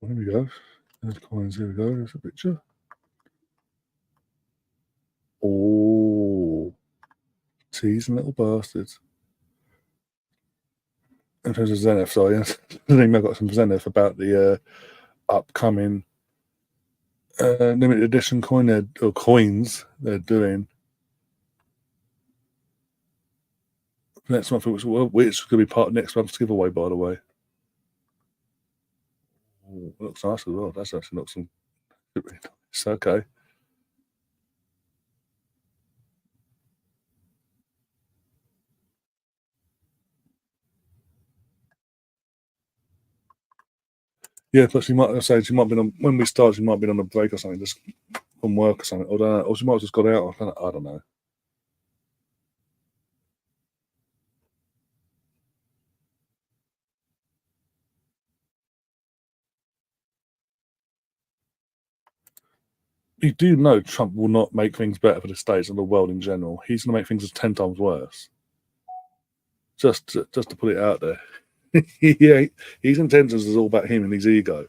There we go. There's the coins. Here we go. There's a picture. Oh, teasing little bastards. In terms of Zenith, sorry, I think I've got some Zenith about the upcoming limited edition coins they're doing next month, which going to be part of next month's giveaway, by the way. Ooh, looks nice as well. That's actually not some. It's okay. Yeah, plus she might have been on when we started. She might have been on a break or something, just from work or something. Or she might have just got out. I don't know. You do know Trump will not make things better for the states and the world in general. He's going to make things 10 times worse. Just to put it out there. Yeah, his intentions is all about him and his ego.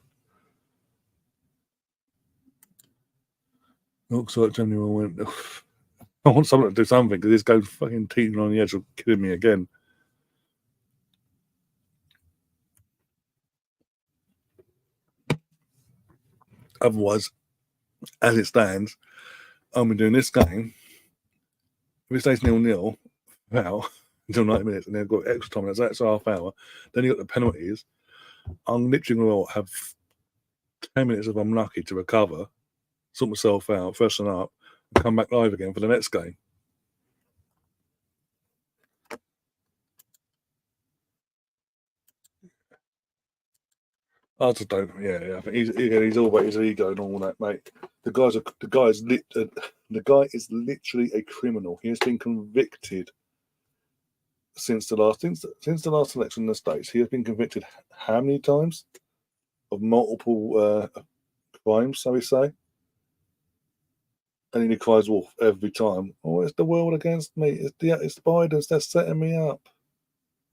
Looks like genuine went. I want someone to do something because this guy's fucking teetering on the edge of killing me again. Otherwise, as it stands, I'm doing this game. If it stays 0-0, well, until 90 minutes, and then I've got extra time, that's half hour. Then you got the penalties. I'm literally going to have 10 minutes if I'm lucky to recover, sort myself out, freshen up, and come back live again for the next game. I just don't. Yeah. I think he's all about his ego and all that, mate. The guy is literally a criminal. He has been convicted since the last election in the States. He has been convicted how many times of multiple crimes, so we say, and he cries wolf every time. Oh, it's the world against me. It's Biden's. They're setting me up.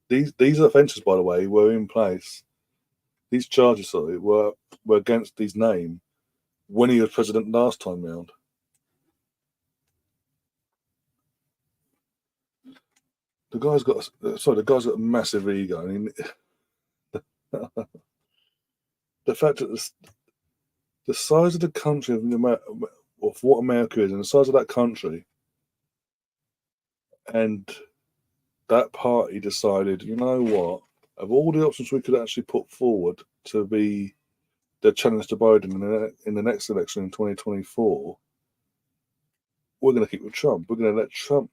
These offences, by the way, were in place. These charges, sorry, were against his name when he was president last time round. The guy's got a massive ego. I mean, the fact that the size of the country of what America is, and the size of that country, and that party decided, you know what, of all the options we could actually put forward to be the challenge to Biden in the next election in 2024, we're going to keep with Trump. We're going to let Trump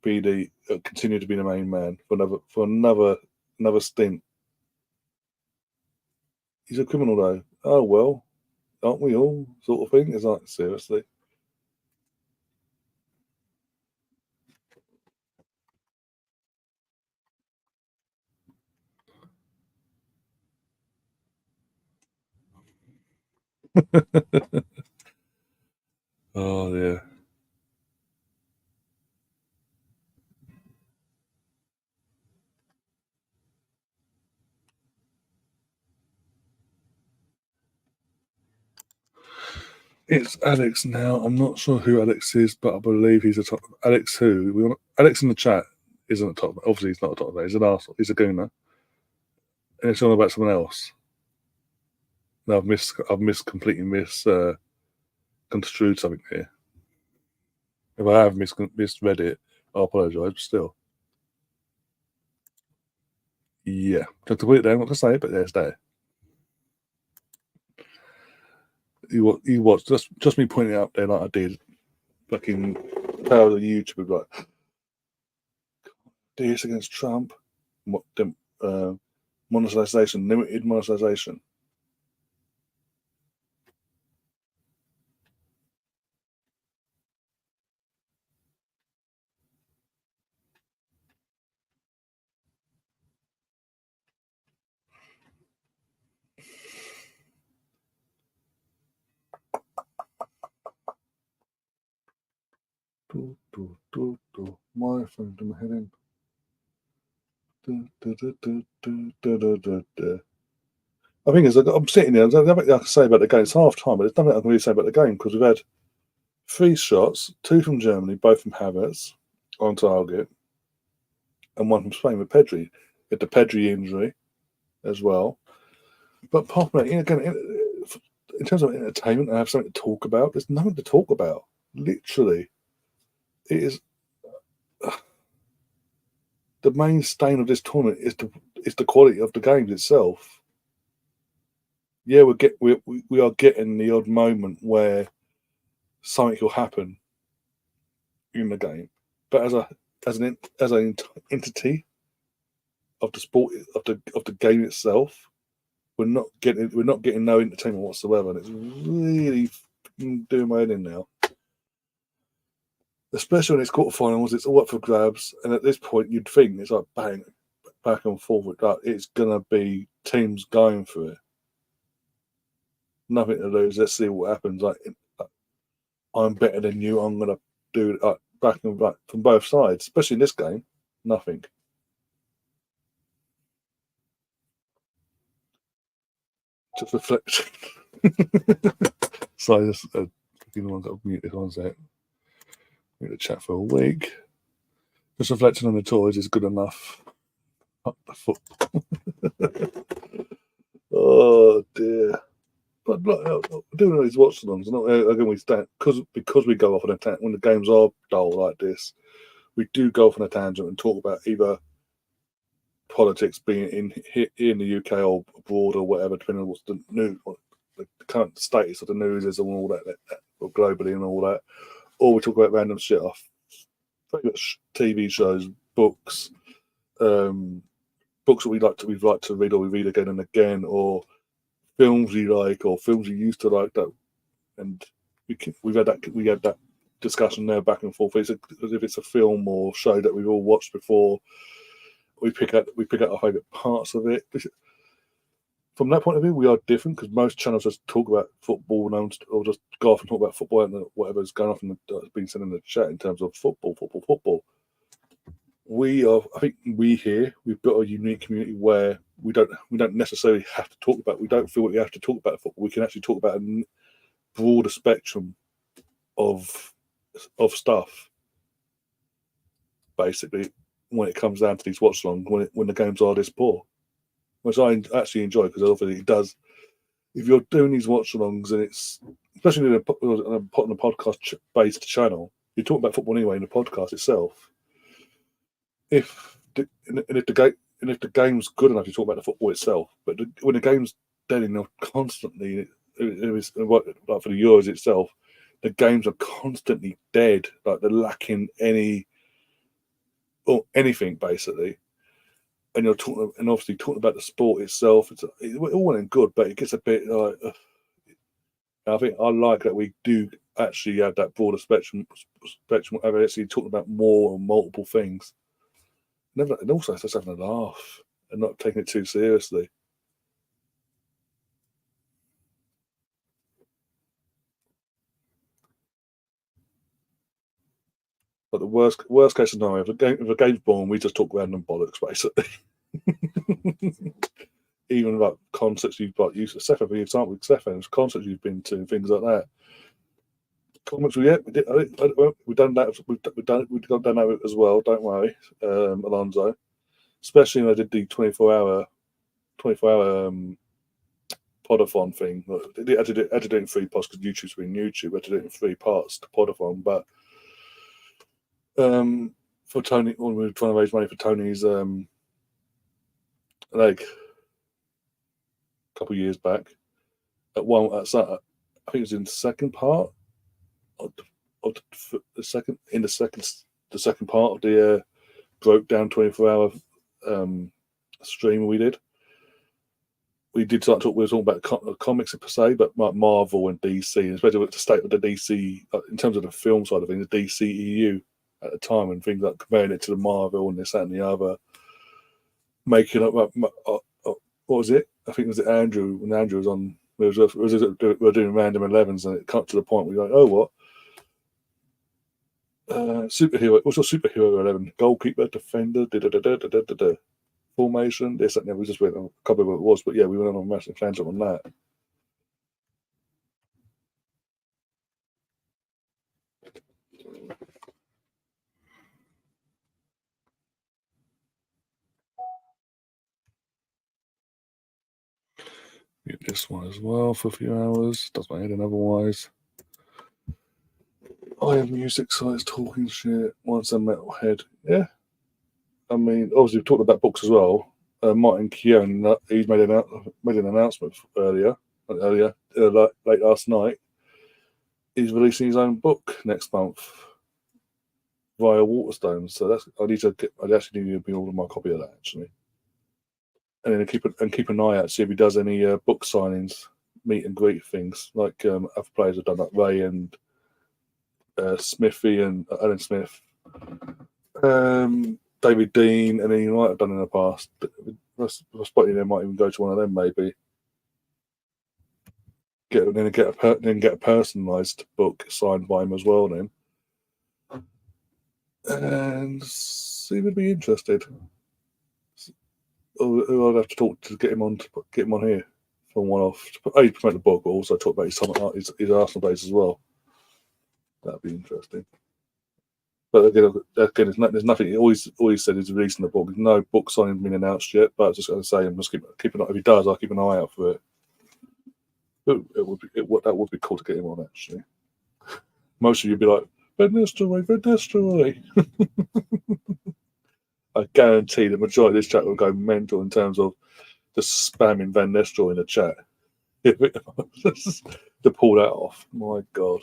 be continue to be the main man for another stint. He's a criminal, though. Oh well, aren't we all? Sort of thing. It's like, seriously. Oh yeah. It's Alex now. I'm not sure who Alex is, but I believe he's a top. Alex who? Alex in the chat isn't a top. Obviously, he's not a top. He's an arsehole. He's a gooner. And it's all about someone else. No, I've completely misconstrued something here. If I have misread it, I apologise. But still, yeah. Just to put it down, not to say it, but there's there. You watch just me pointing it out there like I did. Fucking power of the YouTube, like this against Trump. Monetization, limited monetization. My phone to my head in. I think I'm sitting there. There's nothing I can say about the game. It's half time, but there's nothing I can really say about the game because we've had 3 shots, 2 from Germany, both from Havertz on target, and 1 from Spain with Pedri. With the Pedri injury as well. But apart from that, again, in terms of entertainment, I have something to talk about. There's nothing to talk about. Literally, it is the main stain of this tournament is the quality of the games itself. Yeah, we are getting the odd moment where something will happen in the game, but as an entity of the sport of the game itself, we're not getting no entertainment whatsoever, and it's really doing my head in now. Especially when it's quarterfinals, it's all up for grabs, and at this point, you'd think it's like bang, back and forth. It's gonna be teams going for it. Nothing to lose. Let's see what happens. I'm better than you. I'm gonna do it back and back from both sides. Especially in this game, nothing. Just reflection. So this fucking one got muted. One sec. I'm gonna chat for a week. Just reflecting on the toys is good enough. Up the foot. Oh dear. But doing these watch-alongs, again, we stand because we go off on a tangent when the games are dull like this. We do go off on a tangent and talk about either politics being in the UK or abroad or whatever, depending on what's the news, what the current status of the news is, and all that, or globally and all that. Or we talk about random shit off favorite TV shows, books, books that we'd like to read or we read again and again, or films we like or films we used to like. That, and we had that discussion there back and forth. If it's a film or show that we've all watched before, we pick out our favourite parts of it. From that point of view, we are different because most channels just talk about football or just go off and talk about football and whatever's going off and that's been said in the chat in terms of football. I think we've got a unique community where we don't necessarily have to talk about. We don't feel we have to talk about football. We can actually talk about a broader spectrum of stuff. Basically, when it comes down to these watch-alongs, when the games are this poor, which I actually enjoy because obviously it does. If you're doing these watch-alongs and it's especially on a podcast-based channel, you talk about football anyway in the podcast itself. If the game's good enough, you talk about the football itself. But when the game's dead enough constantly, it was like for the Euros itself, the games are constantly dead. Like they're lacking anything basically. And you're obviously talking about the sport itself. It's all well and good, but it gets a bit like. I think I like that we do actually have that broader spectrum. Of actually talking about more and multiple things. And also just having a laugh and not taking it too seriously. But the worst case scenario, if a game's born, we just talk random bollocks basically. Even like concerts you've got used to, Stefan, for example, concerts you've been to, things like that. Comments we did. We've done that. We've done that as well. Don't worry, Alonso. Especially when I did the 24-hour podathon thing. I had to do it in 3 parts because YouTube's been YouTube. I had to do it in 3 parts, the podathon. But for Tony, when we were trying to raise money for Tony's leg a couple of years back, I think it was in the second part of the second part of the broke down 24-hour stream we did. We did start talk. We were talking about comics per se, but like Marvel and DC, especially with the state of the DC in terms of the film side of things, the DCEU at the time, and things like comparing it to the Marvel and this, that, and the other. Making up, what was it? I think it was Andrew. When Andrew was on, we were doing random 11s, and it cut to the point where you're like, oh, what? Superhero. What's your superhero 11? Goalkeeper, defender, formation. This, that, and we just went on a couple of what it was, but yeah, we went on a massive tangent on that. Get this one as well for a few hours. Does my head in otherwise. I have music sites talking shit. Once a metalhead. Yeah. I mean, obviously we've talked about books as well. Martin Keown, he's made an announcement late last night. He's releasing his own book next month via Waterstones. So I actually need to be ordering my copy of that actually. And then keep an eye out, see if he does any book signings, meet and greet things like other players have done, like Ray and Smithy and Alan Smith, David Dean, and then he might have done in the past. I spotted they might even go to one of them maybe. Get a personalised book signed by him as well then, and see if he'd be interested. Who I'd have to talk to get him on here for one off. Promote the book, but also talk about his Arsenal days as well. That'd be interesting. But again, there's nothing. He always said he's releasing the book. There's no book signing been announced yet. But I was just going to say, I'm just keeping. If he does, I'll keep an eye out for it. That would be cool to get him on, actually. Most of you'd be like, Van Nistelrooy. I guarantee the majority of this chat will go mental in terms of just spamming Van Nistelrooy in the chat. To pull that off. My God.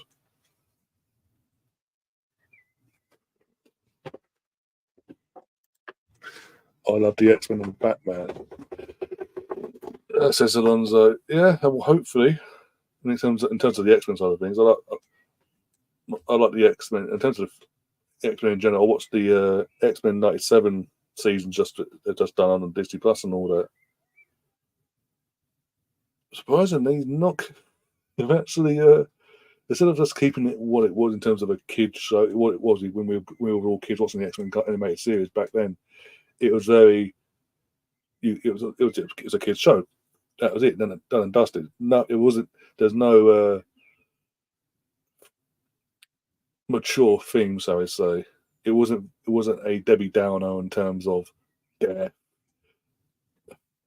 I love the X-Men and Batman. Says Alonso. Yeah, well, hopefully. In terms of the X-Men side of things, I like the X-Men. In terms of X-Men in general, I watched the X-Men 97 season just done on Disney Plus and all that. Surprisingly, they've actually instead of just keeping it what it was in terms of a kid show, what it was when we were all kids watching the X-Men animated series back then, it was very it was a kid's show. That was it. Done and dusted. No, it wasn't. There's no mature themes, I would say. It wasn't a Debbie Downer in terms of death,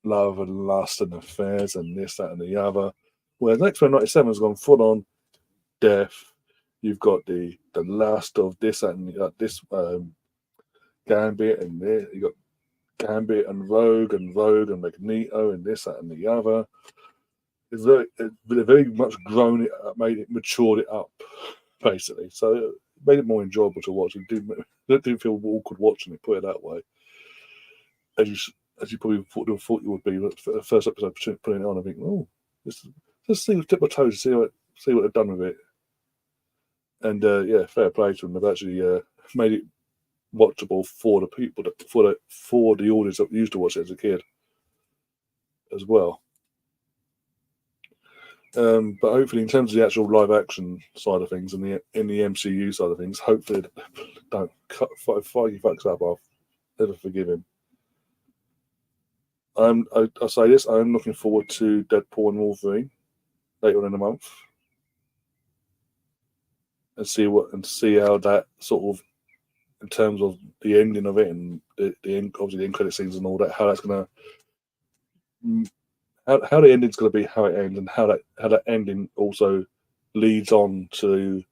love and lust and affairs and this, that, and the other. Whereas X-Men 97 has gone full on death. You've got the last of this, that, and this Gambit, and there you got Gambit and Rogue and Magneto and this, that, and the other. They're very much grown it up, matured it up, basically. So it made it more enjoyable to watch. It didn't feel awkward watching it, put it that way. As you probably thought you would be for the first episode putting it on. I think, just see, tip my toes, see what they've done with it. And yeah, fair play to them. They've actually made it watchable for the people for the audience that used to watch it as a kid as well. But hopefully, in terms of the actual live action side of things and in the MCU side of things, hopefully don't Feige fucks up. I'll never forgive him. I say this. I'm looking forward to Deadpool and Wolverine later on in the month, and see how that sort of, in terms of the ending of it and obviously the end credit scenes and all that, how that's gonna how the ending's gonna be, how it ends, and how that ending also leads on to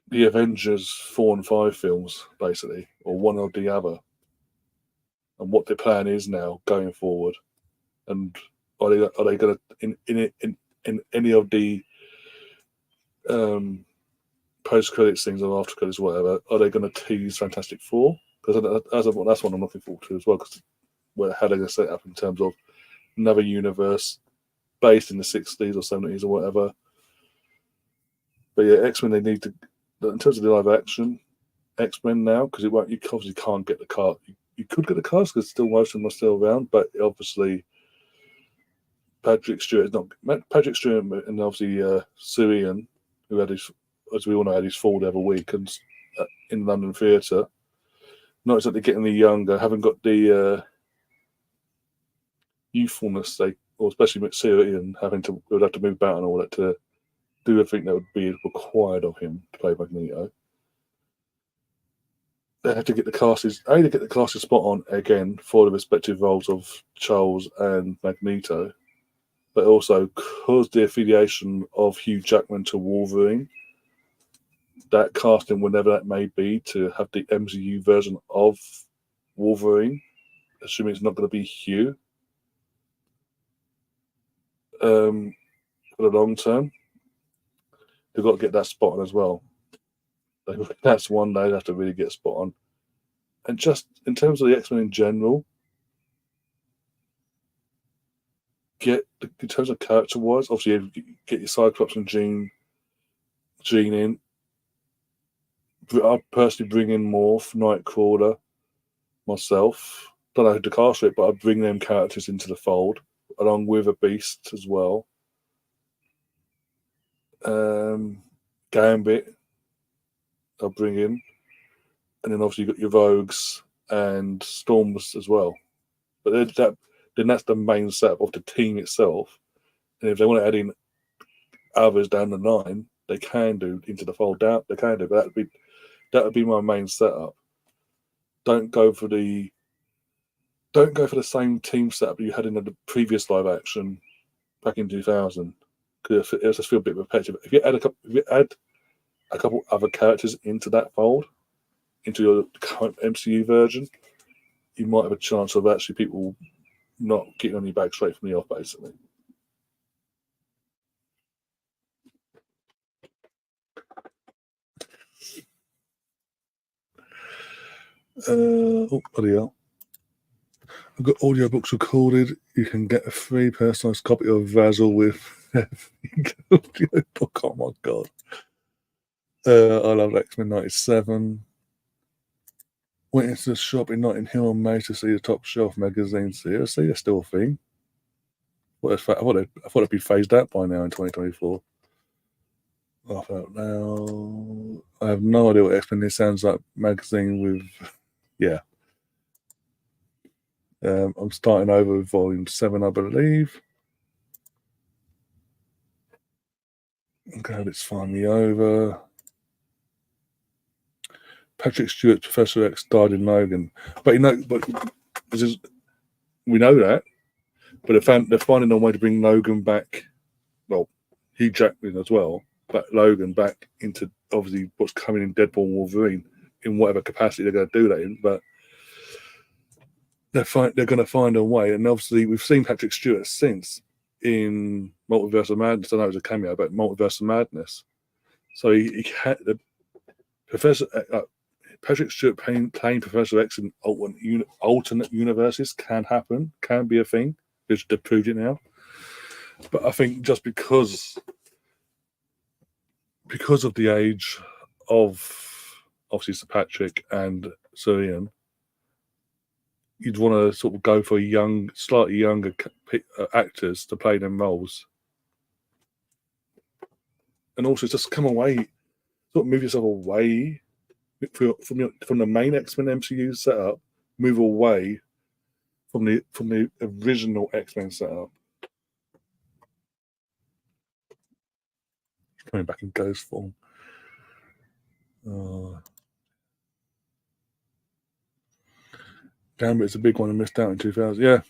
the Avengers 4 and 5 films, basically, or one or the other, and what their plan is now going forward, and are they going to in any of the post credits things or after credits, whatever, are they going to tease Fantastic Four? Because that's what I'm looking forward to as well. Because how they're going to set it up in terms of another universe based in the 60s or 70s or whatever. But yeah, X-Men, they need to, in terms of the live action X-Men now, because you obviously can't get the cast. You could get the cast because still most of them are still around, but obviously Patrick Stewart and obviously Sue Ian, who had his, as we all know, had his fall the other week and in London Theatre. Not exactly getting any younger, haven't got the youthfulness or especially with Sue Ian would have to move about and all that to do everything that would be required of him to play Magneto. They have to get the casters spot on again for the respective roles of Charles and Magneto, but also because the affiliation of Hugh Jackman to Wolverine, that casting, whenever that may be, to have the MCU version of Wolverine, assuming it's not going to be Hugh, for the long term, they've got to get that spot on as well. That's one they have to really get spot on. And just in terms of the X-Men in general, in terms of character-wise, obviously get your Cyclops and Jean in. I'd personally bring in Morph, Nightcrawler, myself. Don't know who to cast it, but I'd bring them characters into the fold, along with a Beast as well. Gambit, I'll bring in. And then obviously you've got your Rogues and Storms as well. But then that's the main setup of the team itself. And if they want to add in others down the line, they can do into the fold down. They can do, but that would be my main setup. Don't go for the same team setup you had in the previous live action back in 2000, because it just feel a bit repetitive. If you add a couple other characters into that fold, into your current MCU version, you might have a chance of actually people not getting on your back straight from the off, basically. Oh, bloody hell. I've got audiobooks recorded. You can get a free personalised copy of Vazzle with audiobook. Oh my god. I love X-Men 97. Went into the shop in Notting Hill in May to see the top shelf magazine. Seriously, that's still a thing. I thought it'd be phased out by now in 2024. Laugh out now. I have no idea what X-Men is. Sounds like magazine with, yeah. I'm starting over with volume 7, I believe. Okay, let's find me over. Patrick Stewart, Professor X, died in Logan, but this is, we know that, but they're finding a way to bring Logan back. Well, Hugh Jackman as well, but Logan back into obviously what's coming in Deadpool and Wolverine in whatever capacity they're going to do that in. But they're going to find a way, and obviously we've seen Patrick Stewart since in Multiverse of Madness. I know it was a cameo, but Multiverse of Madness. So he had the Professor. Patrick Stewart playing Professor X in alternate universes can happen, can be a thing. They've proved it now. But I think just because of the age of obviously Sir Patrick and Sir Ian, you'd want to sort of go for slightly younger actors to play them roles. And also just come away, sort of move yourself away from the main X-Men MCU setup, move away from the original X-Men setup. Coming back in ghost form. Gambit's a big one and missed out in 2000. Yeah,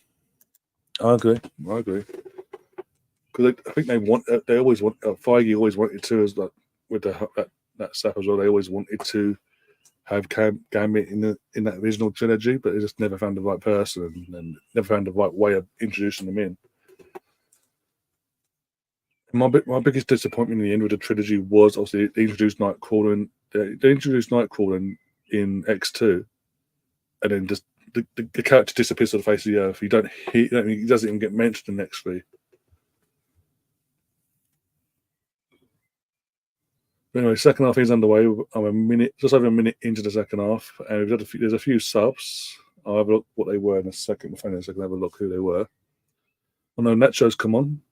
I agree. Because I think they always want. Feige always wanted to, as like with that stuff as well. They always wanted to have Gambit in that original trilogy, but they just never found the right person and never found the right way of introducing them in. My biggest disappointment in the end with the trilogy was obviously they introduced Nightcrawler in X2, and then just the character disappears off the face of the earth. He doesn't even get mentioned in X3. Anyway, second half is underway. I'm just over a minute into the second half, and there's a few subs. I'll have a look what they were in a second. We'll find in a second. Have a look who they were. I know Nacho's come on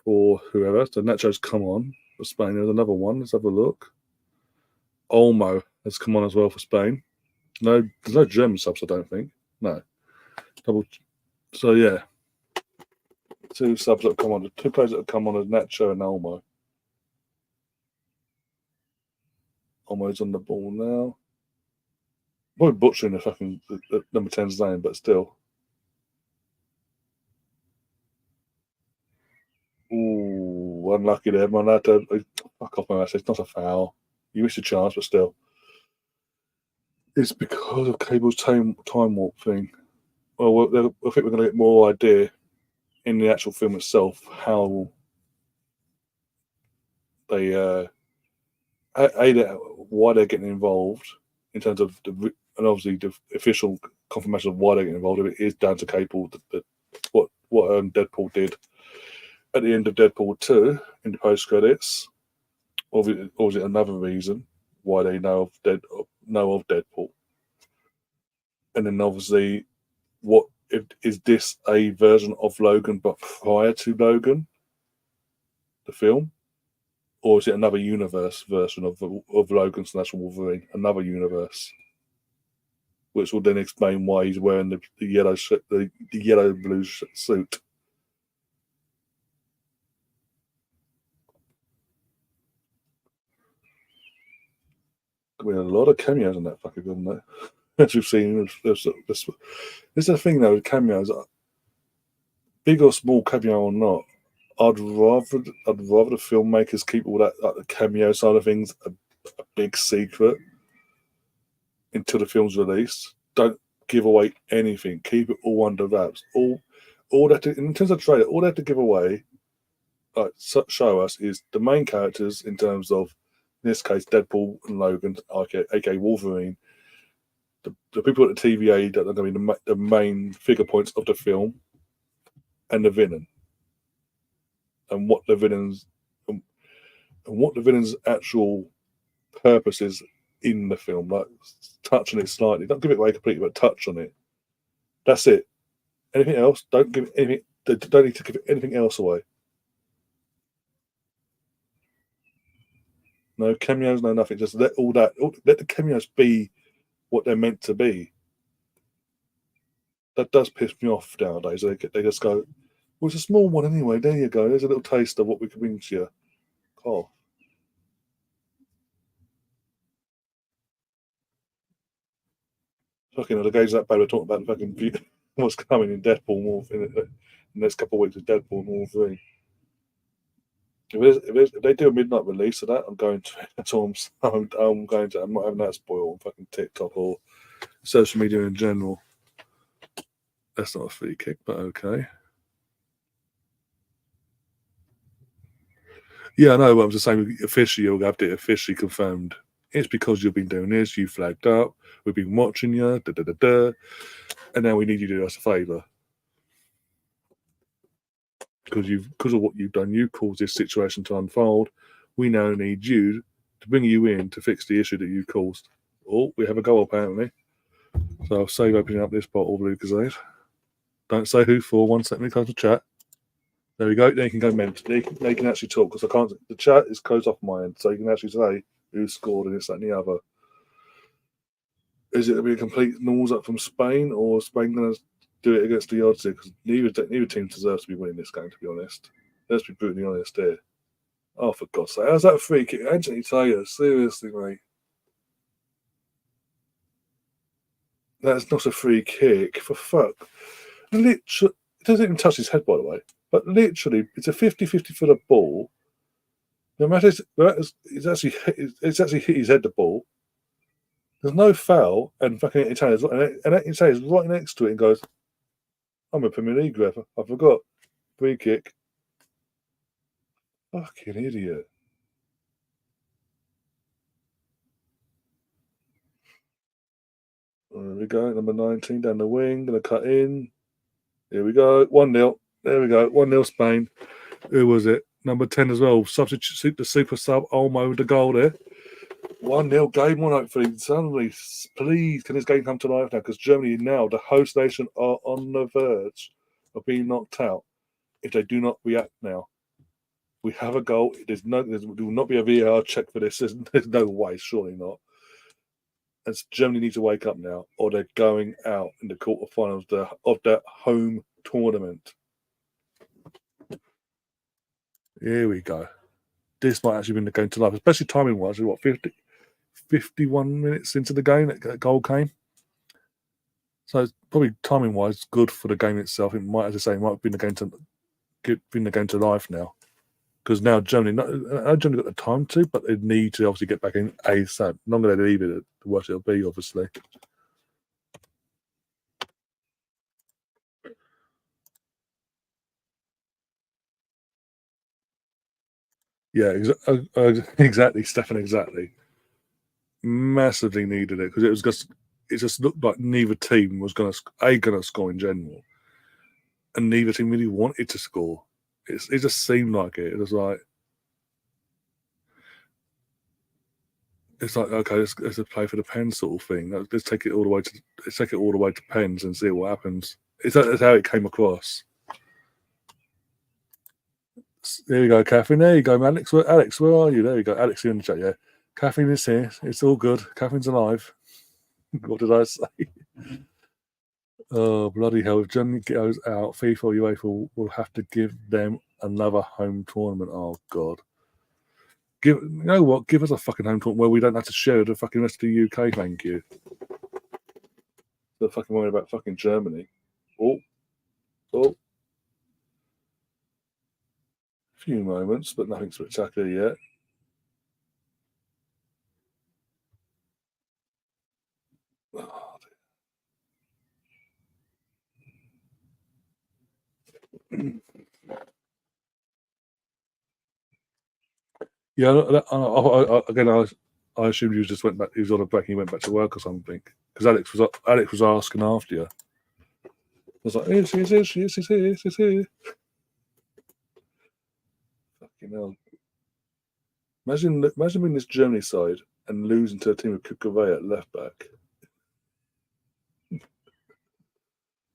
for whoever. So Nacho's come on for Spain. There's another one. Let's have a look. Olmo has come on as well for Spain. No, there's no German subs, I don't think. No. So yeah, 2 subs that have come on. The 2 players that have come on are Nacho and Olmo. Olmo's on the ball now. Probably butchering the number 10's name, but still. Ooh, unlucky there, man. Fuck off, man. It's not a foul. You missed a chance, but still. It's because of Cable's time warp thing. Well, I think we're going to get more idea in the actual film itself how they why they're getting involved in terms of and obviously the official confirmation of why they're getting involved. It is down to Cable what Deadpool did at the end of Deadpool 2 in the post credits, or was it another reason why they know of Deadpool? And then obviously, is this a version of Logan but prior to Logan, the film? Or is it another universe version of Logan / Wolverine? Another universe, which will then explain why he's wearing the yellow blue suit. I mean, a lot of cameos in that fucking film, though. As we've seen, this is the thing though with cameos, big or small cameo or not. I'd rather the filmmakers keep all that, like the cameo side of things, a big secret until the film's released. Don't give away anything. Keep it all under wraps. All that in terms of trailer, all they have to give away, like show us, is the main characters in terms of, in this case, Deadpool and Logan, aka Wolverine. The people at the TVA that are going to be the main figure points of the film, and the villain, and what the villain's and what the villain's actual purpose is in the film. Like, touch on it slightly. Don't give it away completely, but touch on it. That's it. Anything else? Don't give anything. They don't need to give anything else away. No cameos, no nothing. Just let let the cameos be what they're meant to be. That does piss me off nowadays. They just go, well, it's a small one anyway. There you go. There's a little taste of what we can bring to you. Oh, fucking the guys that bad. We're talking about the fucking what's coming in Deadpool more in the next couple of weeks with Deadpool more 3. If they do a midnight release of that, I'm going to. That's all I'm going to. I'm not having that spoiled on fucking TikTok or social media in general. That's not a free kick, but okay. Yeah, I know. But I'm just saying, officially, you'll have it officially confirmed. It's because you've been doing this. You flagged up. We've been watching you. Da da da da. And now we need you to do us a favour because of what you've done. You caused this situation to unfold. We now need you to bring you in to fix the issue that you caused. Oh, we have a goal apparently. So I'll save opening up this bottle, Lucasade. Don't say who for. 1 second, it comes to chat. There we go. Then you can go mentally. Now you can actually talk because I can't. The chat is closed off my end, so you can actually say who scored and this, that, and the other. Is it going to be a complete nose up from Spain, or Spain going to do it against the odds here? Because neither team deserves to be winning this game, to be honest. Let's be brutally honest here. Oh, for God's sake. How's that a free kick? Anthony Taylor, seriously, mate. That's not a free kick, for fuck. Literally, it doesn't even touch his head, by the way. But literally, it's a 50-50 for the ball. No matter, it's actually hit his head, the ball. There's no foul, and fucking Italian's right next to it and goes, I'm a Premier League ref. I forgot. Free kick. Fucking idiot. There we go. Number 19 down the wing. Going to cut in. Here we go. 1-0. There we go. 1-0 Spain. Who was it? Number 10 as well. Substitute the super sub Olmo with the goal there. 1-0 game on, hopefully. Suddenly, please, can this game come to life now? Because Germany now, the host nation, are on the verge of being knocked out if they do not react now. We have a goal. There will not be a VAR check for this. There's no way, surely not. And Germany need to wake up now, or they're going out in the quarterfinals of that home tournament. Here we go. This might actually be the game to life, especially timing wise. What, 51 minutes into the game that goal came? So it's probably timing wise good for the game itself. It might, as I say, might have been the game to life now. Because now Germany, Germany got the time to, but they need to obviously get back in ASAP. The longer they leave it, the worse it'll be, obviously. Yeah, exactly, Stefan, exactly. Massively needed it because it just looked like neither team was going to score in general, and neither team really wanted to score. It just seemed like it. It was like okay, let's play for the pen sort of thing. Let's take it all the way to pens and see what happens. That's how it came across. There you go, Catherine. There you go, Alex. Alex, where are you? There you go, Alex. You're in the chat. Yeah, Catherine is here. It's all good. Catherine's alive. What did I say? Oh, bloody hell. If Germany goes out, FIFA or UEFA will have to give them another home tournament. Oh, God. You know what? Give us a fucking home tournament where we don't have to share the fucking rest of the UK, thank you. They're fucking worried about fucking Germany. Oh. few moments, but nothing spectacular yet. Oh, yeah, again, I assumed you just went back. He was on a break. And he went back to work or something because Alex was asking after you. I was like, yes, he's here. Fucking hell! Imagine being this Germany side and losing to a team of Kukurve at left back.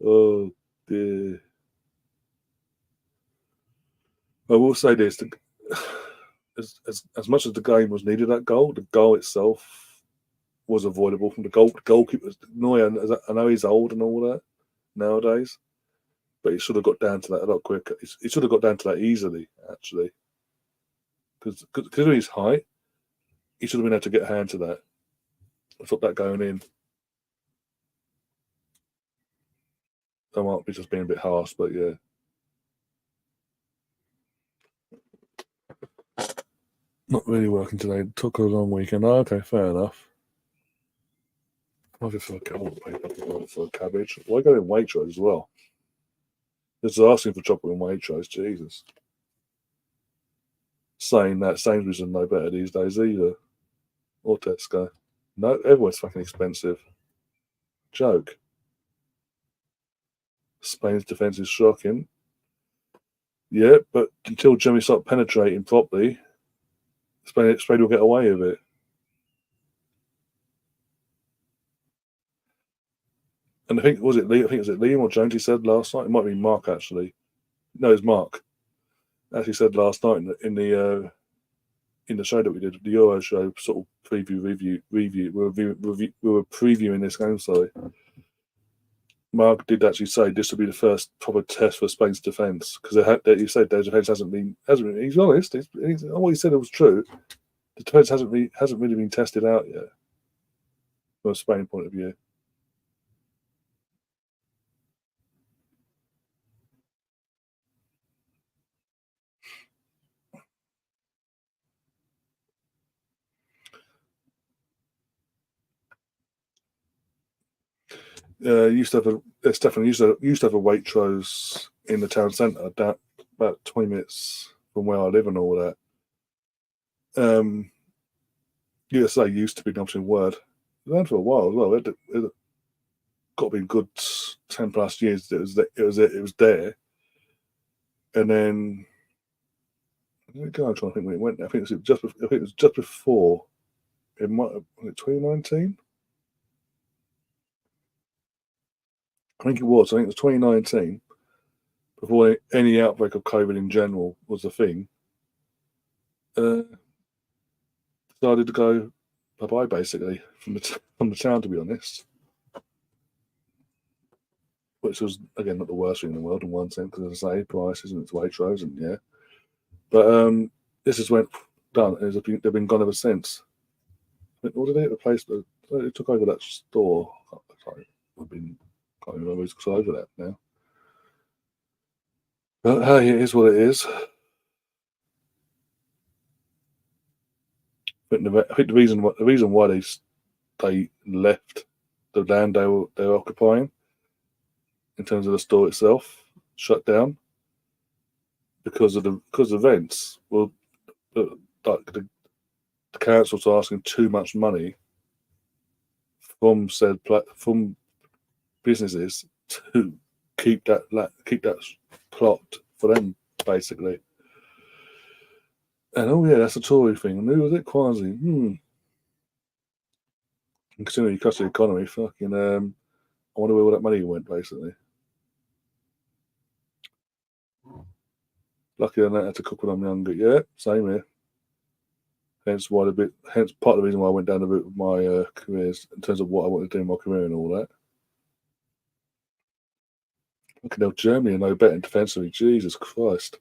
Oh dear. I will say this: as much as the game was needed, that goal, the goal itself was avoidable from the goalkeeper. Neuer, I know he's old and all that nowadays, but he should have got down to that a lot quicker. He should have got down to that easily, actually, because of his height, he should have been able to get a hand to that. I thought that going in, I might be just being a bit harsh, but yeah. Not really working today. Took a long weekend. Oh, okay, fair enough. I'll just for a cabbage. Why go in Waitrose as well? Just asking for chocolate in Waitrose, Jesus. Saying that Sainsbury's are no better these days either. Or Tesco. No, everyone's fucking expensive. Joke. Spain's defence is shocking. Yeah, but until Germany start penetrating properly, Spain will get away with it. And I think was it Liam or Jones he said last night? It might be Mark actually. No, it's Mark. Actually said last night in the show that we did, the Euro show, sort of review. We were previewing this game. Sorry, Mark did actually say this will be the first proper test for Spain's defence because he said their defence hasn't been. He's honest. What he said it was true. The defence hasn't really been tested out yet from a Spain point of view. Stefan used to have a Waitrose in the town centre, down about 20 minutes from where I live and all that. USA used to be an option word. It was around for a while as well. It got to be good 10 plus years. It was there, and then I'm trying to think when it went. I think it was just before. It might have been 2019. I think it was. I think it was 2019 before any outbreak of COVID in general was a thing. Decided to go bye bye basically from the town, to be honest. Which was again not the worst thing in the world in one sense because as I say, prices and it's Waitrose and yeah. But this just went done. They've been gone ever since. What did they replace? They took over that store. Can't remember who's over that now. But hey, it is what it is. I think the reason why they left the land they were occupying in terms of the store itself shut down because of the rents. Well, the council's asking too much money from from businesses to keep that plot for them basically. And oh yeah, that's a Tory thing. And who was it? Quasi. Considering you cost the economy, fucking I wonder where all that money went basically. Lucky I don't have to cook when I'm younger. Yeah, same here. Hence part of the reason why I went down the route of my careers in terms of what I want to do in my career and all that. Fucking hell, Germany are no better defensively. Jesus Christ.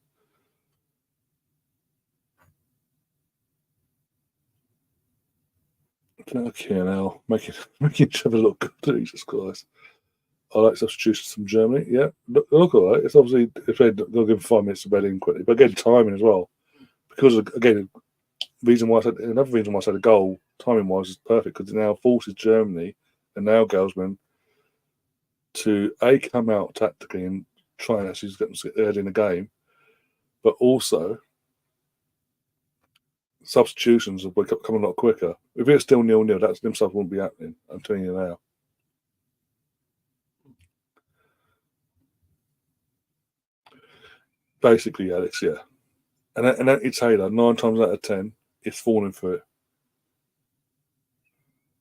Okay, now making each other look good. Jesus Christ. I like substitutions from Germany. Yeah, look all right. It's obviously if they'll give 5 minutes to bed in quickly, but again, timing as well. Because again, another reason why I said a goal timing wise is perfect because it now forces Germany and now Gelsman to come out tactically and try and actually get their head in the game, but also substitutions will come a lot quicker. If it's still 0-0, them stuff won't be happening. I'm telling you now. Basically, Alex, yeah. And Anthony Taylor, 9 times out of 10, is falling for it.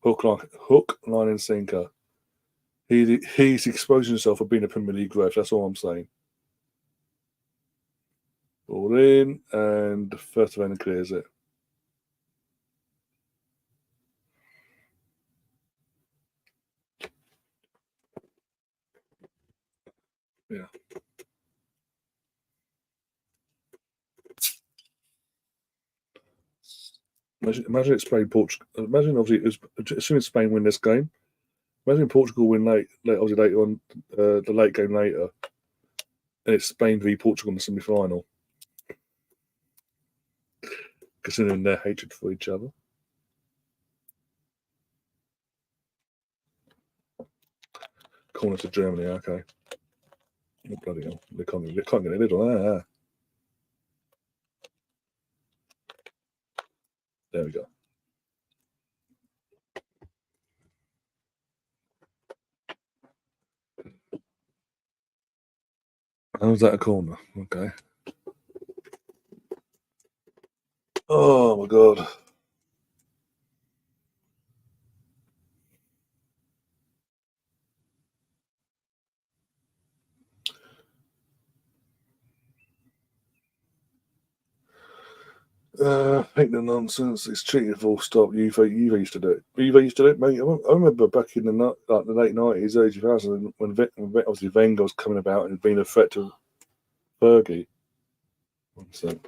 Hook, line, and sinker. He's exposing himself for being a Premier League ref. That's all I'm saying. All in, and the first defender clears it. Yeah. Imagine it's Spain, Portugal. Imagine obviously, assuming Spain win this game. Imagine Portugal win obviously later on, the late game later, and it's Spain v Portugal in the semi-final. Considering their hatred for each other. Corner to Germany, okay. Oh, bloody hell. They can't get a little. There we go. How's that a corner? Okay. Oh my god. I think the nonsense. It's cheating full stop. Uefa used to do it. Uefa used to do it, mate. I remember back in the late 90s, early 2000s, when obviously Wenger was coming about and being a threat to Fergie. So,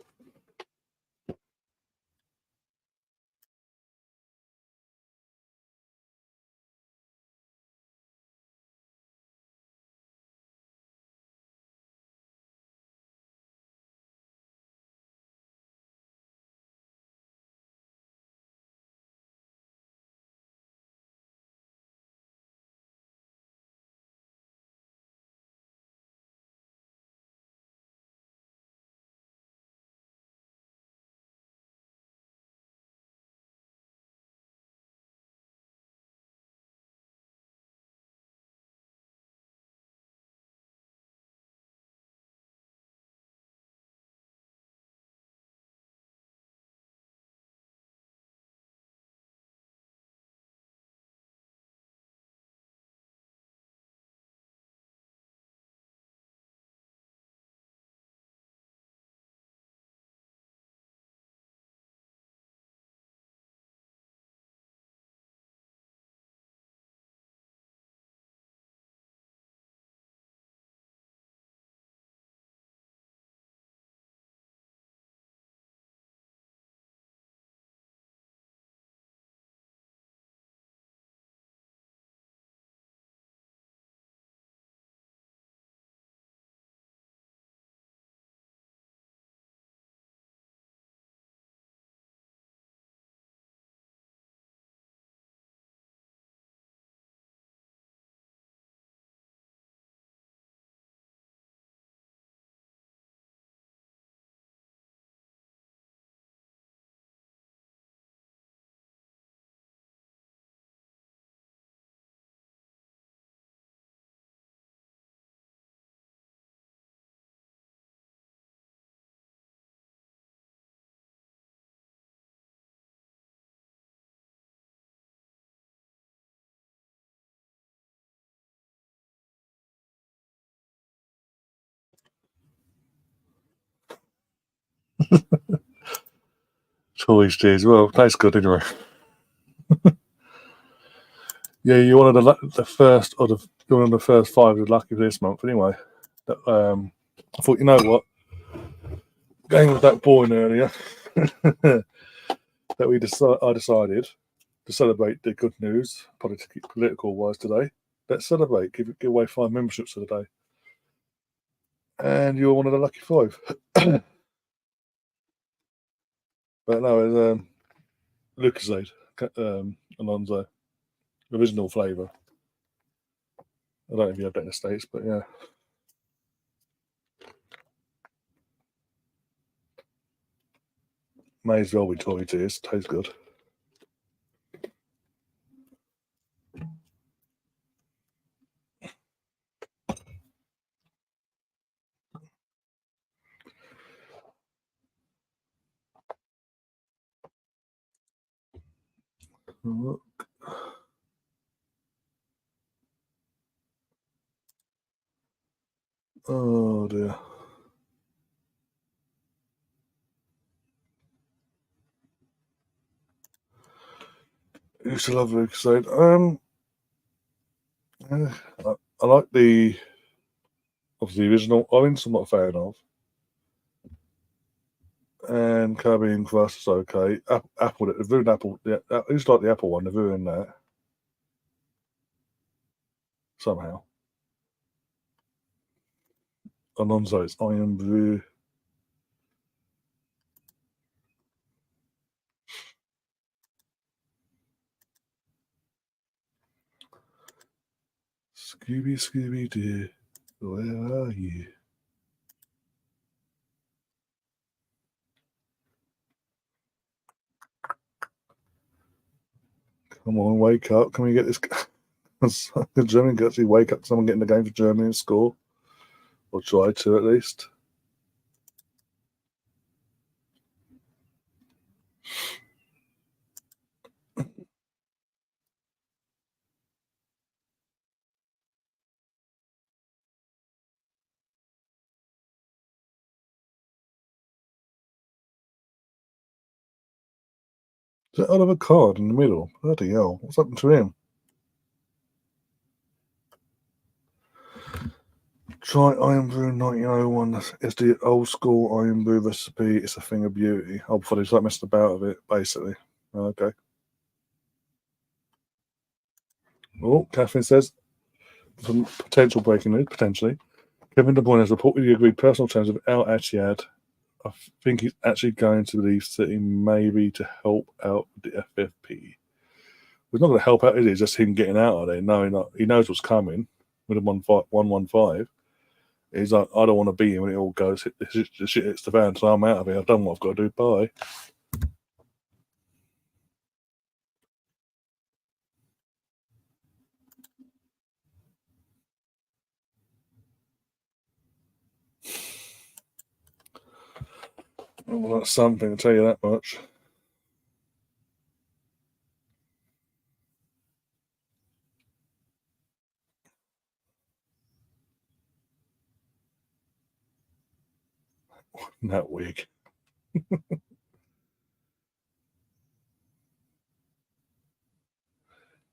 always do as well. That's good, anyway. Yeah, you're one of the first, or you're one of the first 5 of lucky this month, anyway. I thought, you know what? Game was that boring earlier that I decided to celebrate the good news, political wise, today. Let's celebrate. Give away 5 memberships for the day. And you're one of the lucky 5. But no, it's Lucozade, Alonso, original flavour. I don't know if you have that in the States, but yeah. May as well be Tory Tears. Tastes good. Look. Oh dear. I used to love Lucozade. I like the obviously the original orange. I'm not a fan of. And Caribbean Crust is okay. Apple, the ruined apple. Yeah, I used to like the apple one. They've ruined that somehow. Alonso, it's Iron Brew. Scooby Doo, where are you? Come on, wake up. Can we get this? Can Germany actually wake up? Someone get in the game for Germany and score? Or try to at least. Is that Oliver Card in the middle? Bloody hell. What's happened to him? Try Iron Brew 1901. It's the old school Iron Brew recipe. It's a thing of beauty. Oh, before they start messing about with it, basically. Okay. Oh, Catherine says, some potential breaking news, potentially. Kevin De Bruyne has reportedly agreed personal terms with Al Ittihad. I think he's actually going to leave City maybe to help out the FFP. It's not going to help out, is it? It's just him getting out of there. No, he knows what's coming with a 115. He's like, I don't want to be here when it all goes. The shit hits the fan, so I'm out of here. I've done what I've got to do. Bye. Well, that's something, I'll tell you that much. That wig.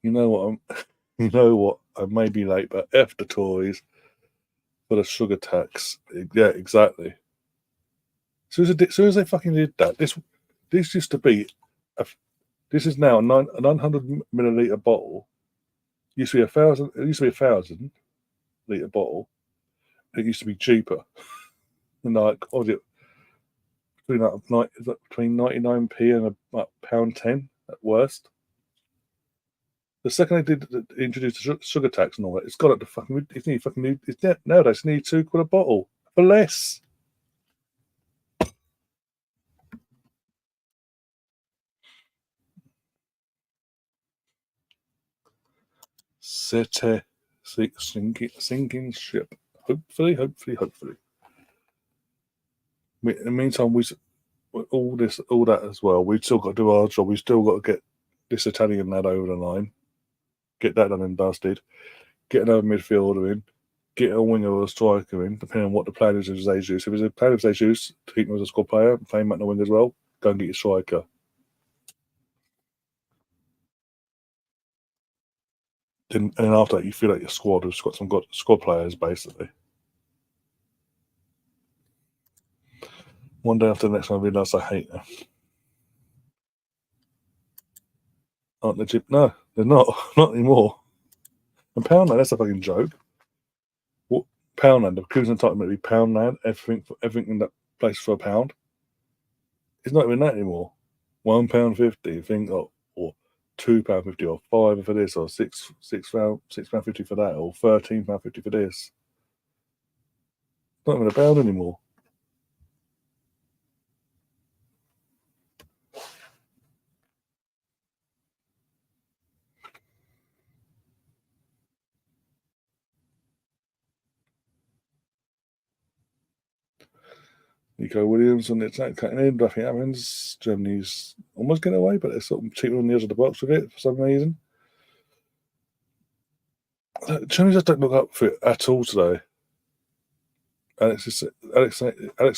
You know what? You know what? I may be late, but F the Tories for the sugar tax. Yeah, exactly. As soon as they fucking did that, this used to be, this is now a 900 milliliter bottle. Used to be 1,000. It used to be 1,000 liter bottle. It used to be cheaper, and like what was it between 99p and a pound 10 at worst. The second they did introduce the sugar tax and all that, it's got up to fucking. It's nearly fucking. It's nowadays it's nearly £2 a bottle for less. City sinking ship. Hopefully. In the meantime, all that as well. We've still got to do our job. We've still got to get this Italian lad over the line. Get that done and dusted. Get another midfielder in. Get a winger or a striker in, depending on what the plan is of Jesus. If it's a plan of Jesus to keep him as a squad player, play him at the wing as well, go and get your striker. And after that, you feel like your squad has got some good squad players, basically. One day after the next one, I realise I hate them. Aren't legit? No, they're not. Not anymore. And Poundland, that's a fucking joke. What Poundland? The cruising entitlement to be Poundland. Everything in that place for £1. It's not even that anymore. £1.50. You think, or £2.50, or £5 for this, or £6.50 for that, or £13.50 for this. It's not even a pound anymore. Nico Williams and it's that cutting in. Nothing happens. Germany's almost getting away, but they're sort of cheating on the edge of the box with it for some reason. Germany just don't look up for it at all today. Alex is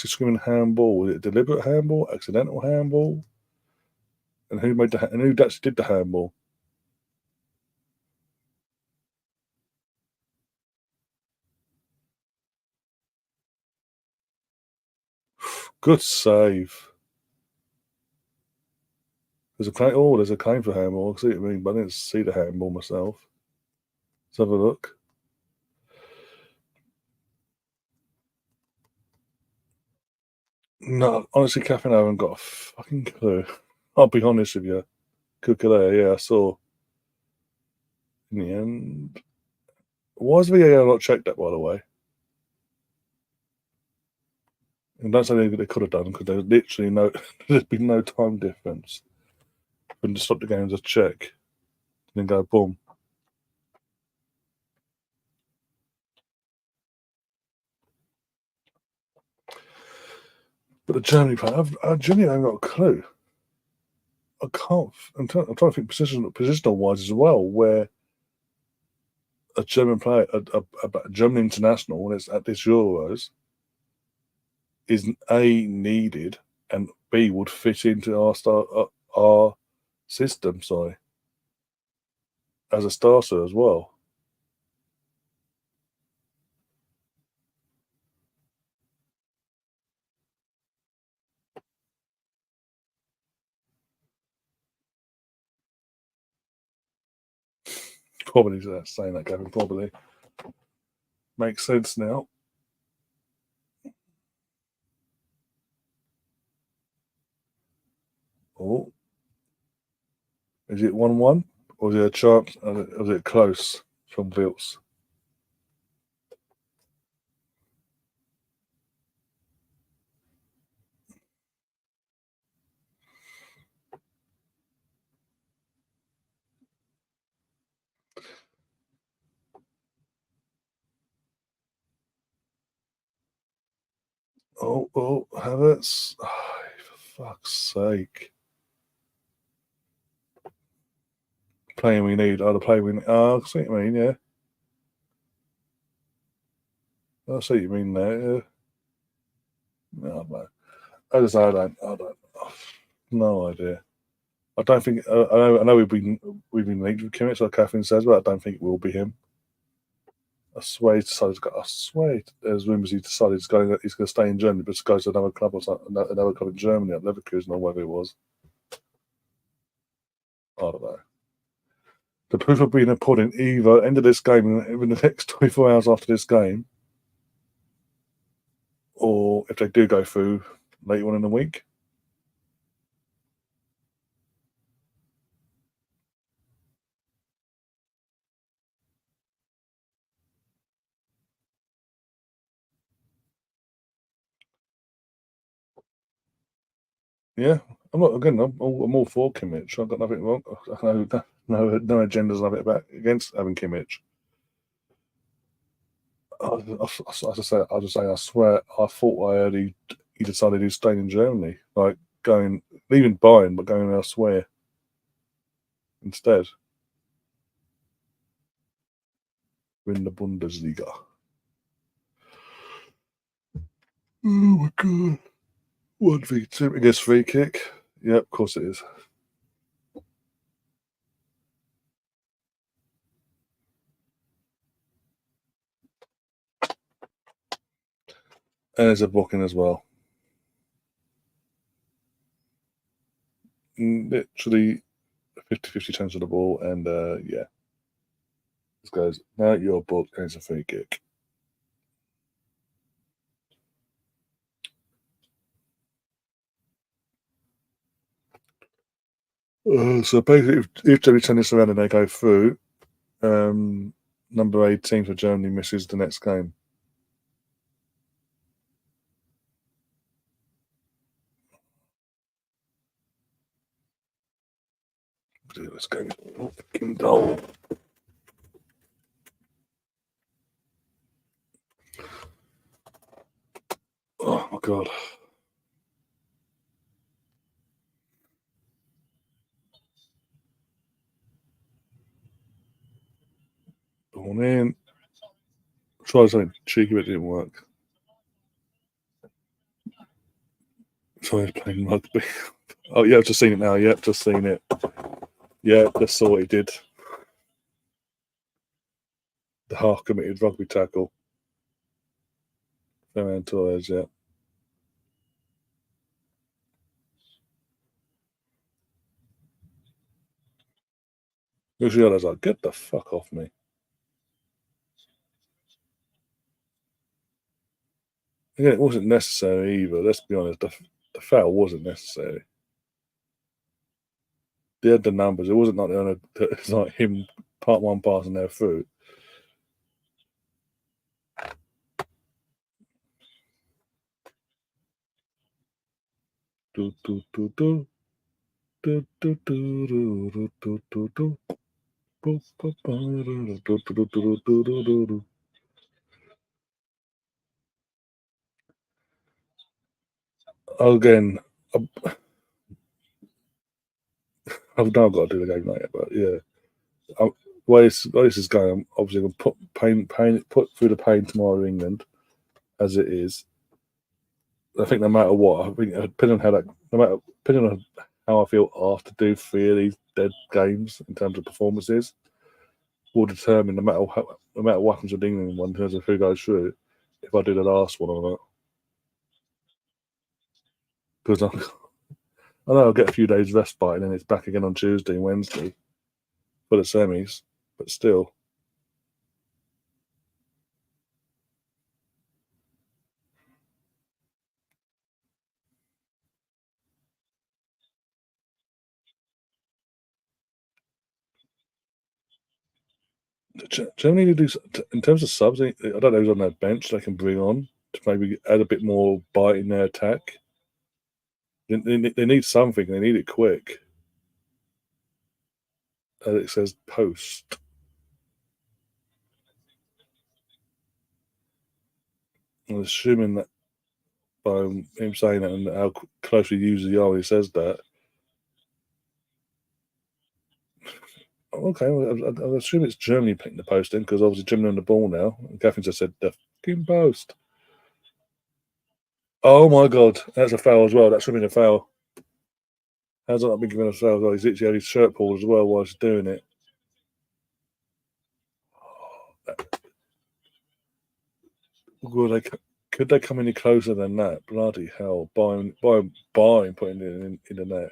screaming handball. Was it deliberate handball, accidental handball? And who actually did the handball? Good save. There's a claim. Oh, there's a claim for handball. I see what you mean, but I didn't see the handball myself. Let's have a look. No, honestly, Catherine, I haven't got a fucking clue. I'll be honest with you. Kukulea, yeah, I saw. In the end, why has VAR not checked that, by the way? And that's something that they could have done because there's literally there's been no time difference. When to stop the game and just check, and then go boom. But the Germany player, I genuinely haven't got a clue. I can't. I'm trying to think positional wise as well, where a German player, a German international, when it's at this Euros, is A, needed, and B, would fit into our system. Sorry, as a starter as well. Probably saying that, Gavin. Probably makes sense now. Oh, is it 1-1? Or is it a chance? Was it close from Wiltz? Oh, Havertz. Oh, for fuck's sake. Playing we need. Oh, the play we need. Oh, I see what you mean, yeah. I see what you mean there, yeah. No. I don't. No idea. I don't think. I know we've been linked with Kimmich, like Catherine says, but I don't think it will be him. I swear I swear there's rumours he's decided he's going to stay in Germany, but goes to another club or something, another club in Germany, at Leverkusen or whatever it was. I don't know. The proof will be in the pudding either end of this game in the next 24 hours after this game, or if they do go through later on in the week. Yeah, I'm all for Kimmich. I've got nothing wrong. No agendas, nothing about against having Kimmich. As I say, I'll just say, I swear, I thought I heard he decided he's staying in Germany, like leaving Bayern, but going elsewhere instead. In the Bundesliga. Oh my god. 1v2 against free kick. Yeah, of course it is. And there's a booking as well. Literally 50-50 chance of the ball, and yeah. This goes, now your book, and it's a free kick. So basically, if they turn this around and they go through, number 18 for Germany misses the next game. Let's go. Fucking goal. Oh my god. Born in. Try something cheeky, but it didn't work. So he's playing rugby. Oh, yeah, I've just seen it now. Yep, just seen it. Yeah, just saw what he did. The half committed rugby tackle. Ferran Torres, yeah. Usually I was like, get the fuck off me. Again, it wasn't necessary either. Let's be honest, the foul wasn't necessary. They had the numbers. It wasn't like it's like him part one passing there through. Do, do, do, do. Do, do, do, do, do, do, do. Again, I've now got to do the game later, but yeah, the way this is going, I'm obviously going to put through the pain tomorrow, England, as it is. I think no matter what, I think depending on how that, no matter depending on how I feel after do 3 of these dead games in terms of performances, will determine no matter what happens with England one in terms of who goes through, if I do the last one or not. Because I know I'll get a few days respite and then it's back again on Tuesday and Wednesday for the semis, but still. Germany need to do in terms of subs. I don't know who's on their bench they can bring on to maybe add a bit more bite in their attack. They need something. They need it quick. It says post. I'm assuming that by him saying that and how closely used the are, he says that. Okay, well, I assume it's Germany picking the post in because obviously Germany on the ball now. And Catherine just said the fucking post. Oh my god, that's a foul as well. That should have been a foul. How's that not been given a foul as well? He's literally had his shirt pulled as well while he's doing it. Could they come any closer than that? Bloody hell! By putting it in the net.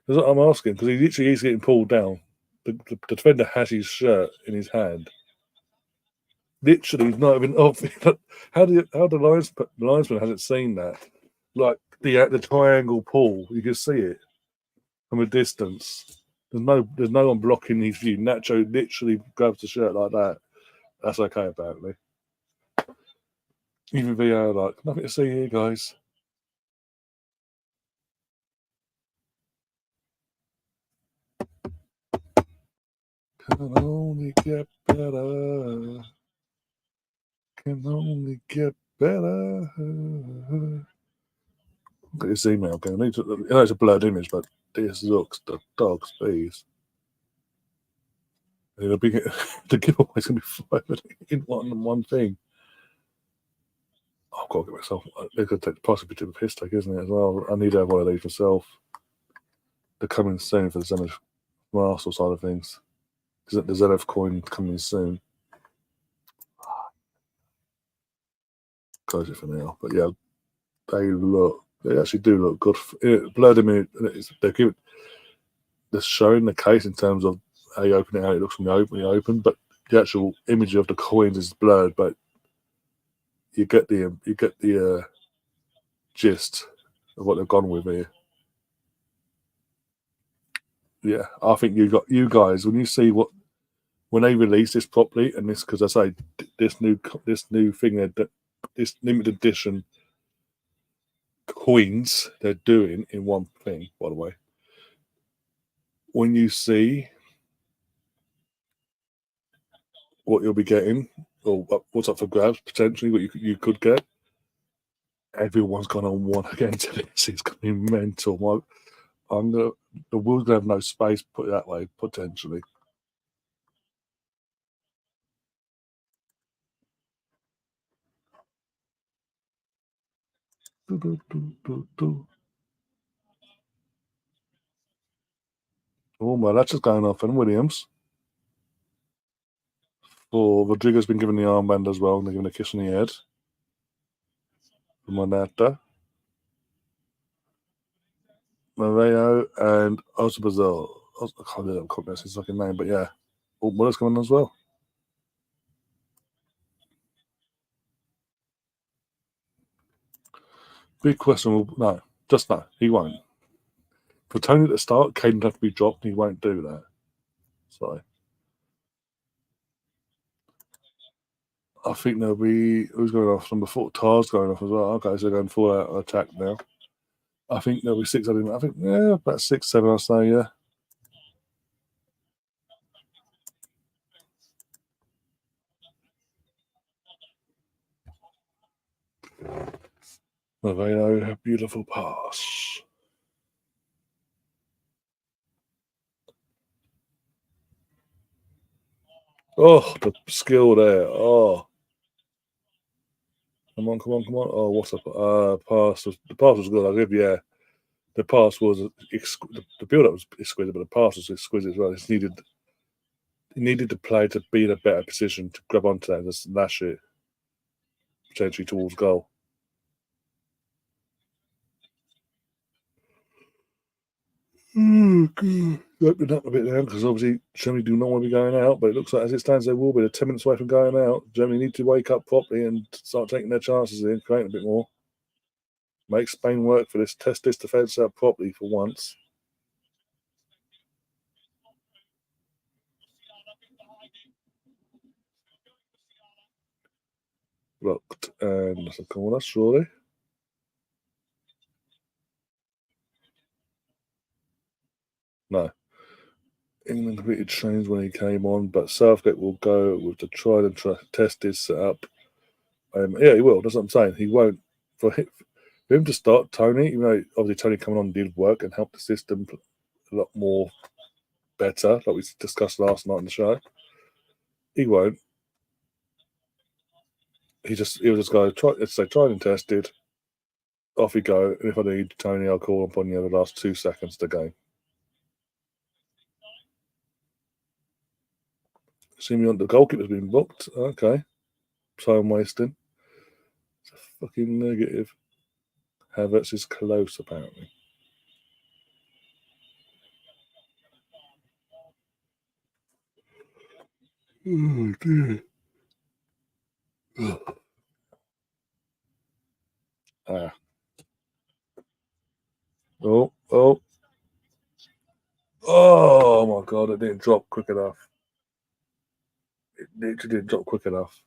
That's what I'm asking because he literally is getting pulled down. The defender has his shirt in his hand. Literally, he's not even off. How the linesman hasn't seen that? Like the triangle pull, you can see it from a distance. There's no one blocking his view. Nacho literally grabs the shirt like that. That's okay, apparently. Even VAR like nothing to see here, guys. Can only get better. Can only get better. Look at this email going. I know it's a blurred image, but this looks the dog's please. It'll be the giveaway's gonna be 5 in one thing. I've got to get myself. It's gonna take possibly to the piss take, isn't it? As well, I need to have one of these myself. They're coming soon for the Zenith Arsenal side of things. The Zenith coin coming soon. Close it for now, but yeah, they actually do look good. Blurred image. They're showing the case in terms of how you open it, how it looks when you open, but the actual image of the coins is blurred. But you get the gist of what they've gone with here. Yeah, I think you guys when you see when they release this properly and this, because I say this new thing this limited edition coins they're doing in one thing. By the way, when you see what you'll be getting or what's up for grabs potentially, what you could get, everyone's gone on one against this. It's gonna be mental. I'm gonna the world's gonna have no space. Put it that way, potentially. Do, do, do, do, do. Oh my, that's just going off. And Williams for Rodrigo's been given the armband as well, and they're giving a kiss on the head. Monata, Moreno, and Osbazal. I can't pronounce his fucking name, but yeah. Oh, Muller's coming as well. Big question. No, just no. He won't. For Tony to start, Caden would have to be dropped, and he won't do that. So I think there'll be who's going off. Number 4, Tar's going off as well. Okay, so they're going full out attack now. I think there'll be 6. I think about 6, 7. I'll say yeah. Moreno, beautiful pass. Oh, the skill there. Oh, come on, come on, come on. Oh, what's up? Pass the pass was good. I'll give you. Yeah, the pass was the build up was exquisite, but the pass was exquisite as well. He needed the player to be in a better position to grab onto that and just lash it potentially towards goal. Oh, God. Open up a bit now because obviously Germany do not want to be going out, but it looks like as it stands they will be. They're 10 minutes away from going out. Germany need to wake up properly and start taking their chances in, creating a bit more. Make Spain work for this. Test this defence out properly for once. Blocked and that's a corner, surely. No. England completely changed when he came on, but Southgate will go with the tried and tested setup. Yeah, he will. That's what I'm saying. He won't. For him to start, Tony, even though obviously Tony coming on did work and helped the system a lot more better, like we discussed last night on the show, he won't. He'll just go, let's say, tried and tested, off you go. And if I need Tony, I'll call upon you the last 2 seconds of the game. Simeon, the goalkeeper's been booked. Okay. Time wasting. It's a fucking negative. Havertz is close, apparently. Oh, dear. Ah. Oh, oh. Oh, my God. It didn't drop quick enough. It literally didn't drop quick enough.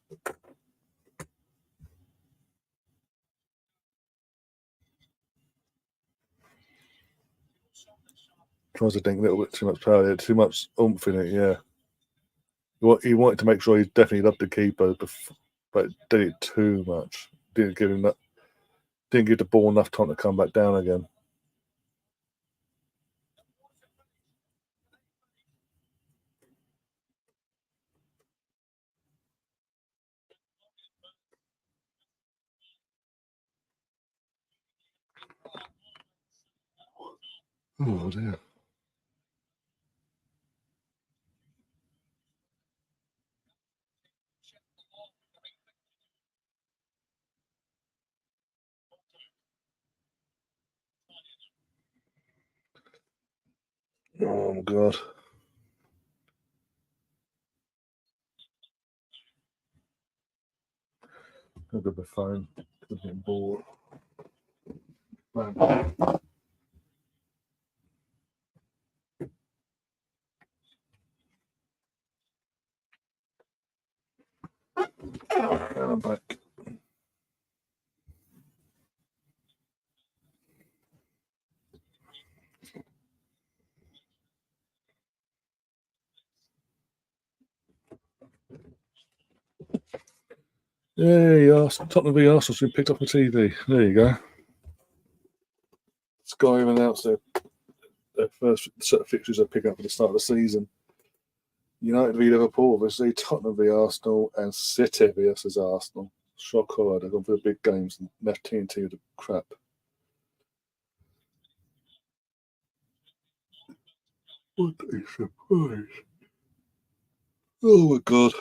Tries to think a little bit too much power, too much oomph in it, yeah. He wanted to make sure he definitely loved the keeper, but did it too much. Didn't give him that. Didn't give the ball enough time to come back down again. Oh dear. Oh my God. Look at the phone. I'm getting bored. Man. And I'm back. Yeah, Tottenham v Arsenal's been picked up on TV. There you go. Sky have announced their first set of fixtures they're picking up at the start of the season. United v Liverpool, obviously, Tottenham v Arsenal, and City versus Arsenal. Shock horror, they've gone for the big games and left TNT with the crap. What a surprise. Oh my god.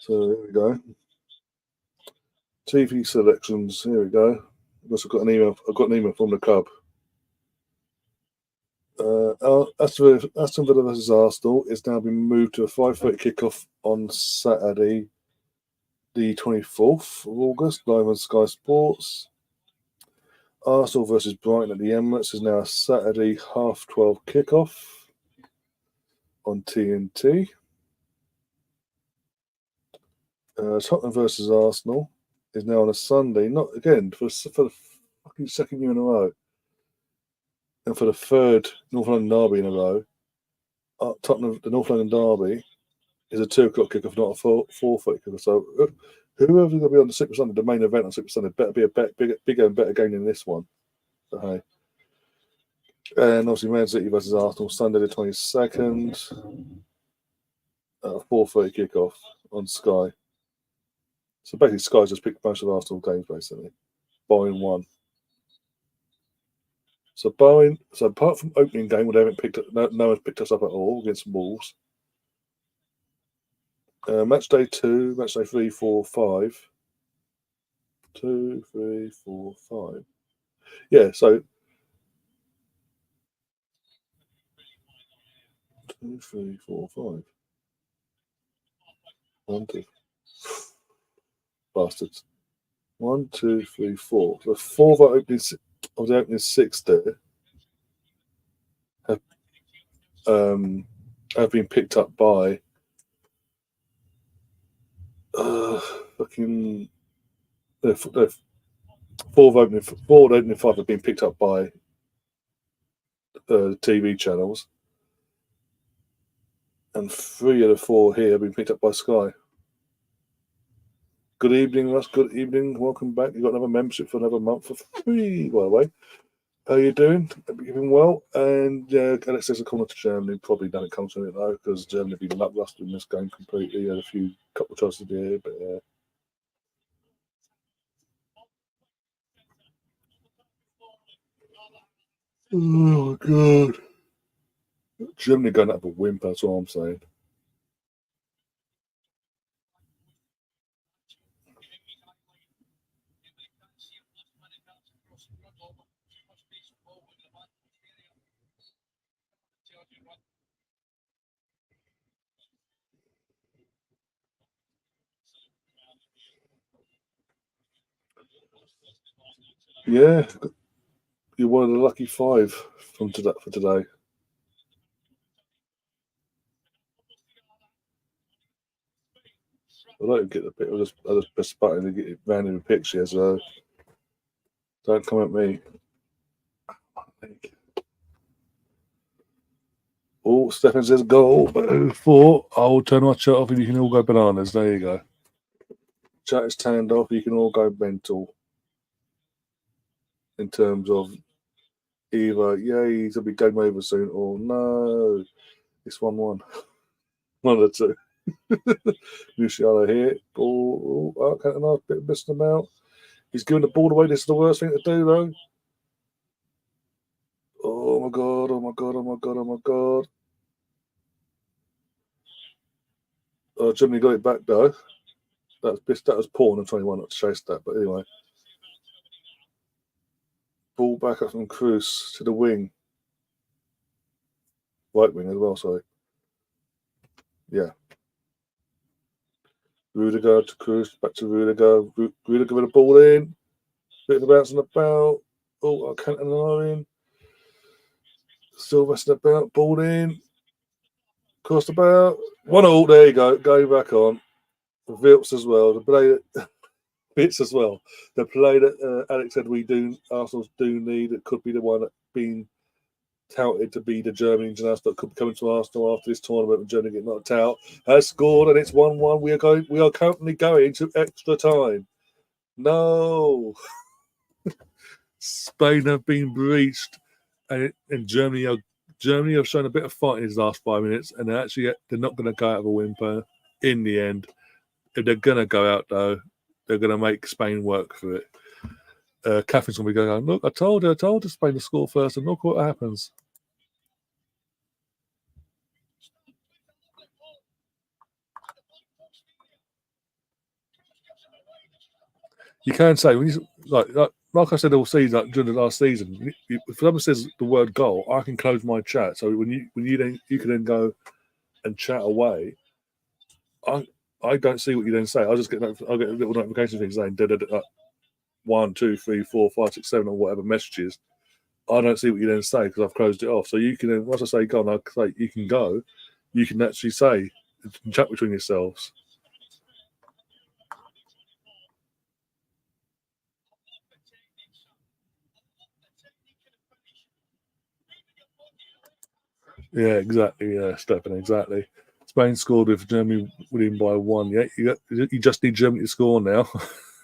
So here we go. TV selections. Here we go. I've got an email from the club. Aston Villa versus Arsenal is now been moved to a 5:30 kickoff on Saturday, the 24th of August, live on Sky Sports. Arsenal versus Brighton at the Emirates is now a Saturday 12:30 kickoff on TNT. Tottenham versus Arsenal is now on a Sunday, not again for the fucking second year in a row, and for the third North London derby in a row. The North London derby is a 2 o'clock kickoff, not a 4:30 kickoff. So whoever's going to be on the Super Sunday, the main event on Super Sunday, better be a bigger and better game than this one. But hey. And obviously Man City versus Arsenal, Sunday the 22nd, 4:30 kickoff on Sky. So basically Sky just picked a bunch of Arsenal games basically, barring one. So apart from opening game where they haven't picked up, no one's picked us up at all against Wolves. Match day 2, match day 3, 4, 5. 2, 3, 4, 5. Yeah, so 2, 3, 4, 5. 1, 2. Bastards. 1, 2, 3, 4. The 4 of the opening 6 there have been picked up by fucking the 4 of opening 5 have been picked up by TV channels, and 3 of the 4 here have been picked up by Sky. Good evening, Russ. Good evening. Welcome back. You've got another membership for another month for free, by the way. How are you doing? Hope you're doing well. And Alex says a corner to Germany. Probably don't come to it though, because Germany have been lacklustre in this game completely. Had a couple of chances here, but oh my god. Germany going up a wimp, that's all I'm saying. Yeah, you're one of the lucky 5 from today for today. I don't get the bit. I just press the button and get it random picture, so don't come at me. Oh, Stefan says goal, but 4. I'll turn my chat off and you can all go bananas. There you go. Chat is turned off. You can all go mental. In terms of either, yay, he's going to be game over soon, or no, it's 1-1. One of the two. Luciano here. Ball. Oh, can't a nice bit of missing him out. He's giving the ball away. This is the worst thing to do, though. Oh my god, oh my god, oh my god, oh my god. Germany got it back, though. That was poor on the 21 not to chase that, but anyway. Ball back up from Cruz to the wing. Right wing as well, sorry. Yeah. Rudiger to Cruz, back to Rudiger. Rudiger with the ball in. Bit of bouncing about. Oh, Cantona in. Still messing about. Ball in. Crossed about. 1-1. There you go. Going back on. Vilts as well. The play that Bits as well. The play that Alex said Arsenal do need. It could be the one that being touted to be the German international that could be coming to Arsenal after this tournament and Germany get knocked out. Has scored and it's 1-1. We are currently going to extra time. No. Spain have been breached, and Germany have shown a bit of fight in these last 5 minutes, and they're not going to go out of a whimper in the end. If they're going to go out though, they're going to make Spain work for it. Catherine's going to be going, look, I told you Spain to score first, and look what happens. You can say when you like I said all season during the last season. If someone says the word goal, I can close my chat. So when you can then go and chat away. I don't see what you then say. I get a little notification thing saying 1, 2, 3, 4, 5, 6, 7 or whatever messages. I don't see what you then say because I've closed it off. So you can then once I say go on, I say you can go. You can actually say chat between yourselves. Yeah, exactly. Yeah, Stefan, exactly. Spain scored with Germany winning by 1. Yeah, you just need Germany to score now,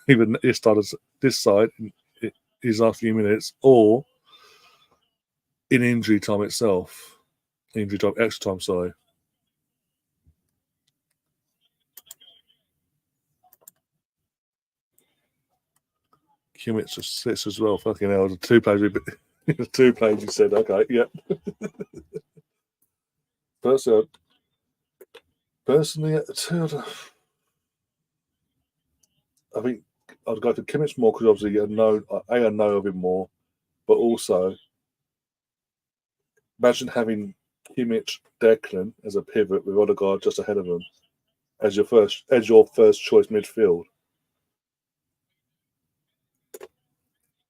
even this side in these last few minutes, or in injury time itself. Injury time, extra time, sorry. Kimmich just sits as well. Fucking hell, the two plays you said, okay, yep. Personally, I think I'd go for Kimmich more because obviously I know of him more, but also imagine having Kimmich, Declan as a pivot with Odegaard just ahead of him as your first choice midfield.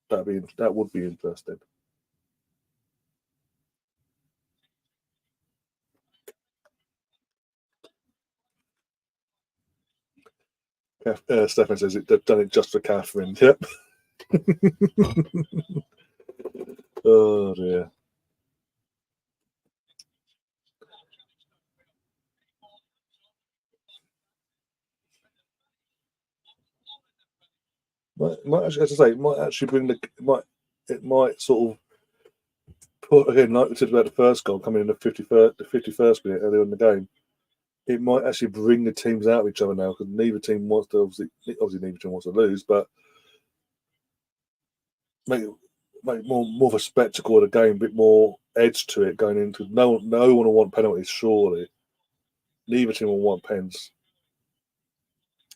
That would be interesting. Stefan says they've done it just for Catherine. Yep. Oh dear. Might actually, as I say, it might actually bring it might sort of put again like we said about the first goal coming in the 51st minute earlier in the game. It might actually bring the teams out of each other now because neither team wants to obviously neither team wants to lose, but make more of a spectacle of the game, a bit more edge to it going into. No one will want penalties. Surely, neither team will want pens.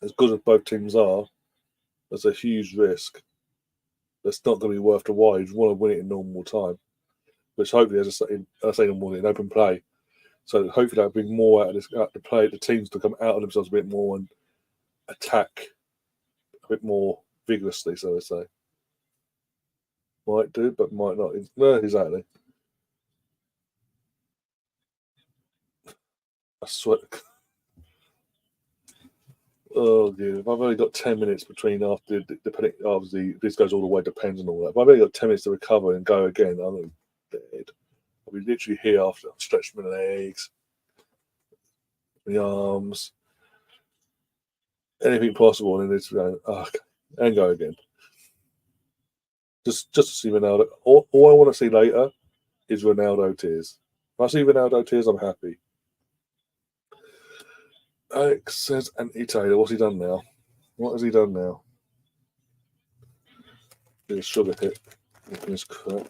As good as both teams are, there's a huge risk. That's not going to be worth the while. You want to win it in normal time, which hopefully, as I say, normal in open play. So hopefully that'll bring more out of the teams to come out of themselves a bit more and attack a bit more vigorously. So to say, might do, but might not. No, exactly. I swear. Oh, yeah. If I've only got 10 minutes between after, depending, obviously, this goes all the way, depends on all that. If I've only got 10 minutes to recover and go again, I'm dead. I'll be literally here after I've stretched my legs, my arms, anything possible, and then it's going, okay, and go again. Just to see Ronaldo. All I want to see later is Ronaldo tears. If I see Ronaldo tears, I'm happy. Alex says Anthony Taylor. What's he done now? What has he done now? Did a sugar hit. His crap.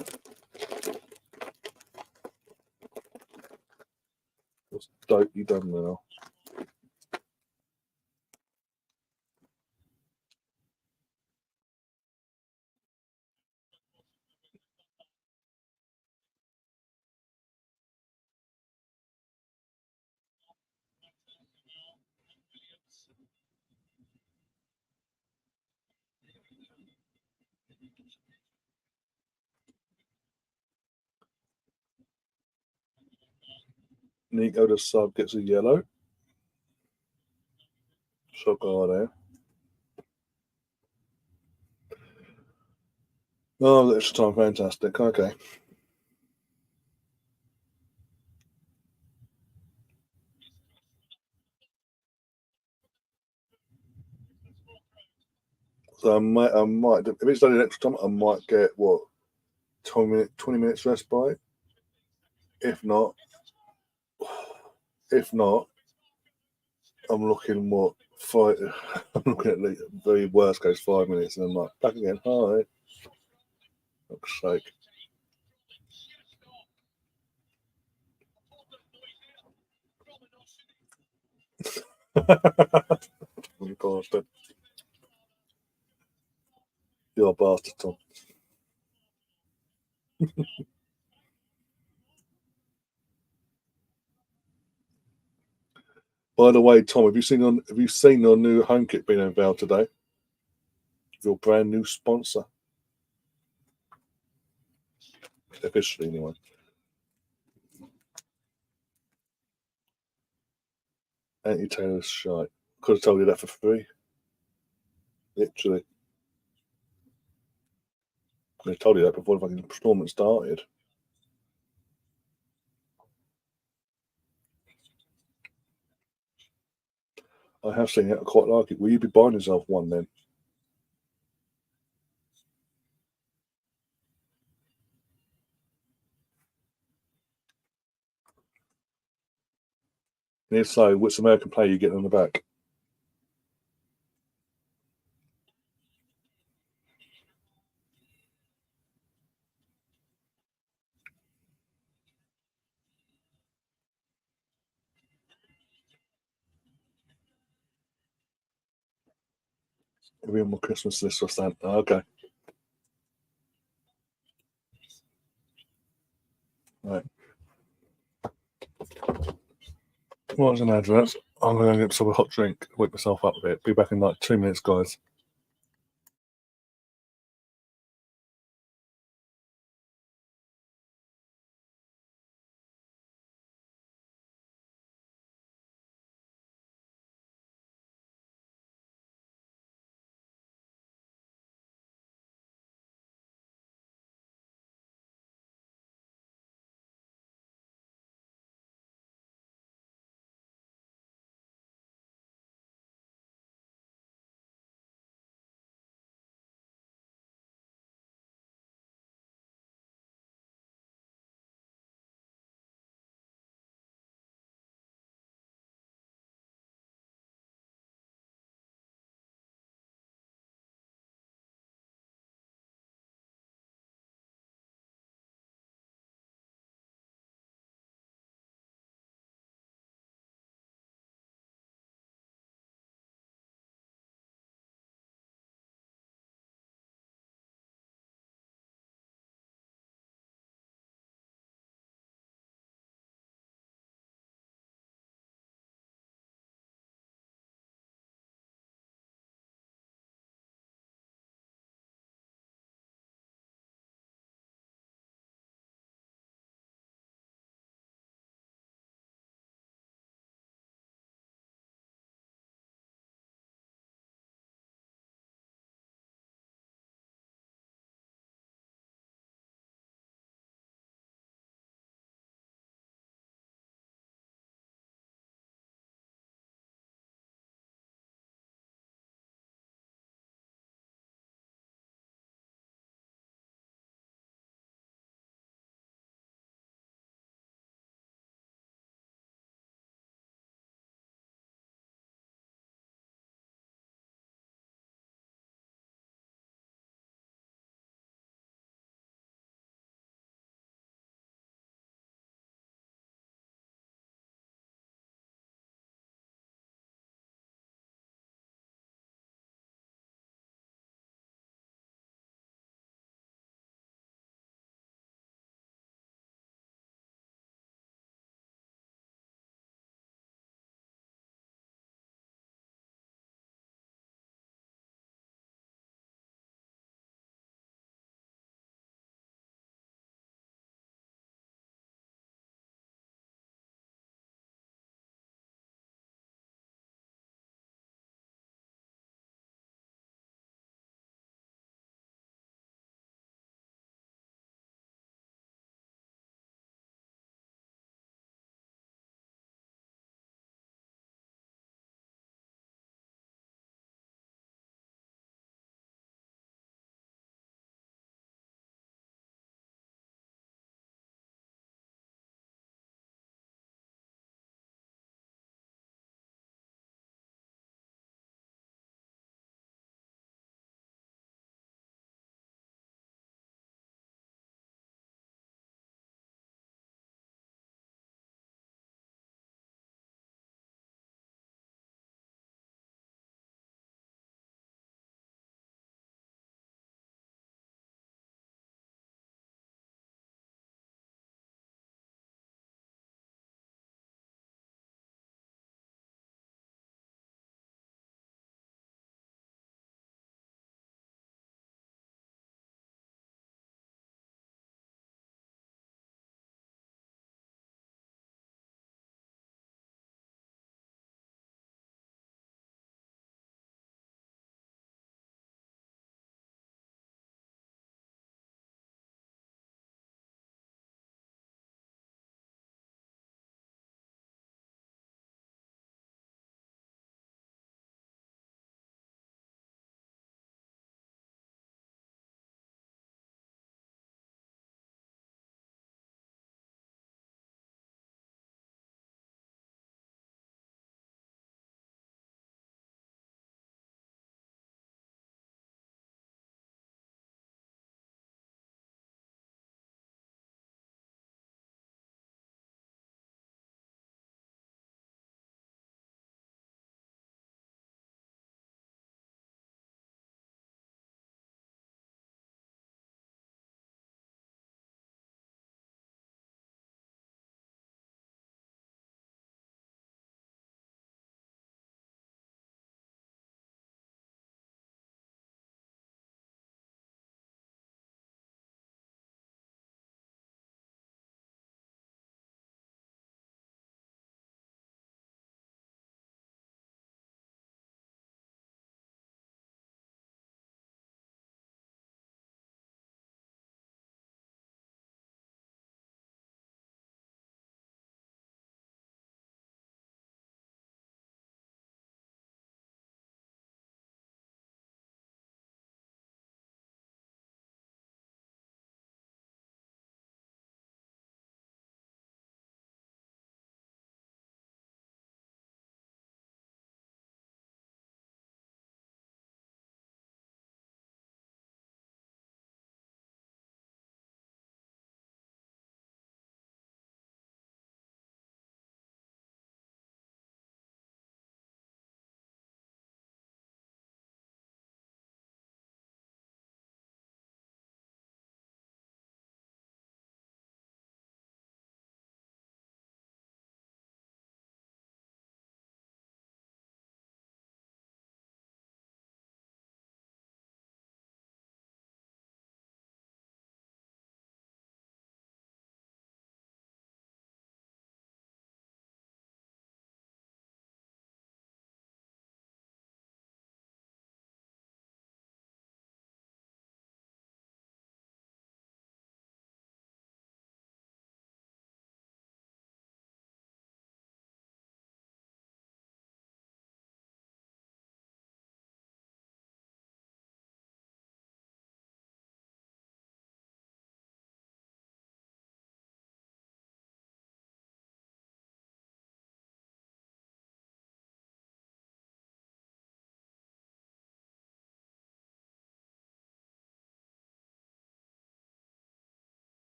What's dope he done now? Nico the sub gets a yellow. Shocker there. Oh, extra time, fantastic. Okay. So I might, if it's done in extra time, I might get what 20 minutes rest by. If not, if not, I'm looking what five. I'm looking at the very worst case 5 minutes, and I'm like back again. Hi, fuck's sake. You bastard. You're a bastard, Tom. By the way, Tom, have you seen your new home kit being unveiled today? Your brand new sponsor, officially anyway. Anti Taylor's shite. Could have told you that for free. Literally, could have told you that before the fucking tournament started. I have seen it. I quite like it. Will you be buying yourself one then? And if so, which American player you getting on the back? It'll be on my Christmas list or something. Oh, okay. Right. Well, it's an advert. I'm going to get myself a hot drink, wake myself up a bit. Be back in like 2 minutes, guys.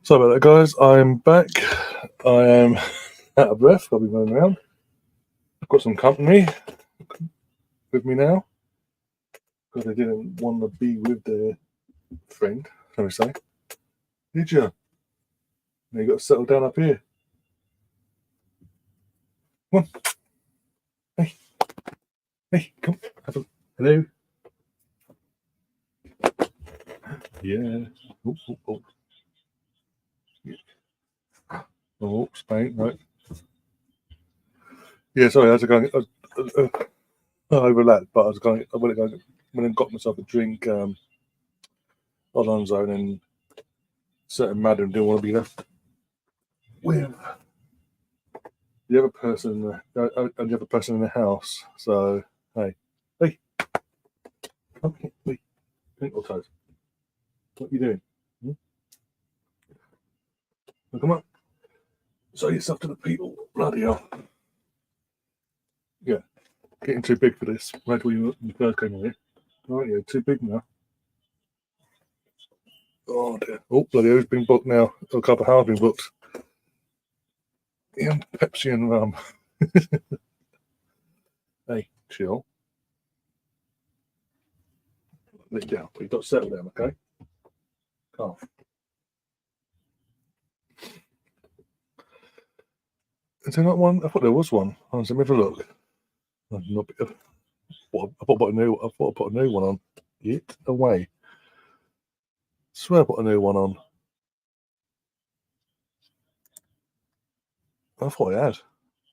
Sorry about that, guys. I'm back. I am out of breath. I'll be running around. I've got some company with me now because they didn't want to be with their friend, shall we say. Did you? Now you got to settle down up here. Come on. Hey, come on. Hello. Yeah. Oh. Oh, Spain, right. Yeah, sorry, I was going. I overlapped, but I was going. I went and got myself a drink. Alonso, and then certain madam didn't want to be left with the other person, and the other person in the house. So hey, come here, wait, twinkle toes. What are you doing? Well, come on, show yourself to the people. Bloody hell! Yeah, getting too big for this. Right when you first came in here, aren't you? Too big now. Oh dear. Oh bloody hell, it's been booked now. A couple of hours been booked. Yeah, Pepsi and rum. Hey, chill. Let it down. You've got to settle down, okay? Calm. Is there not one? I thought there was one. Let me have a look. I'm not, I thought I put a new one on. Get away. Swear I put a new one on. I thought I had.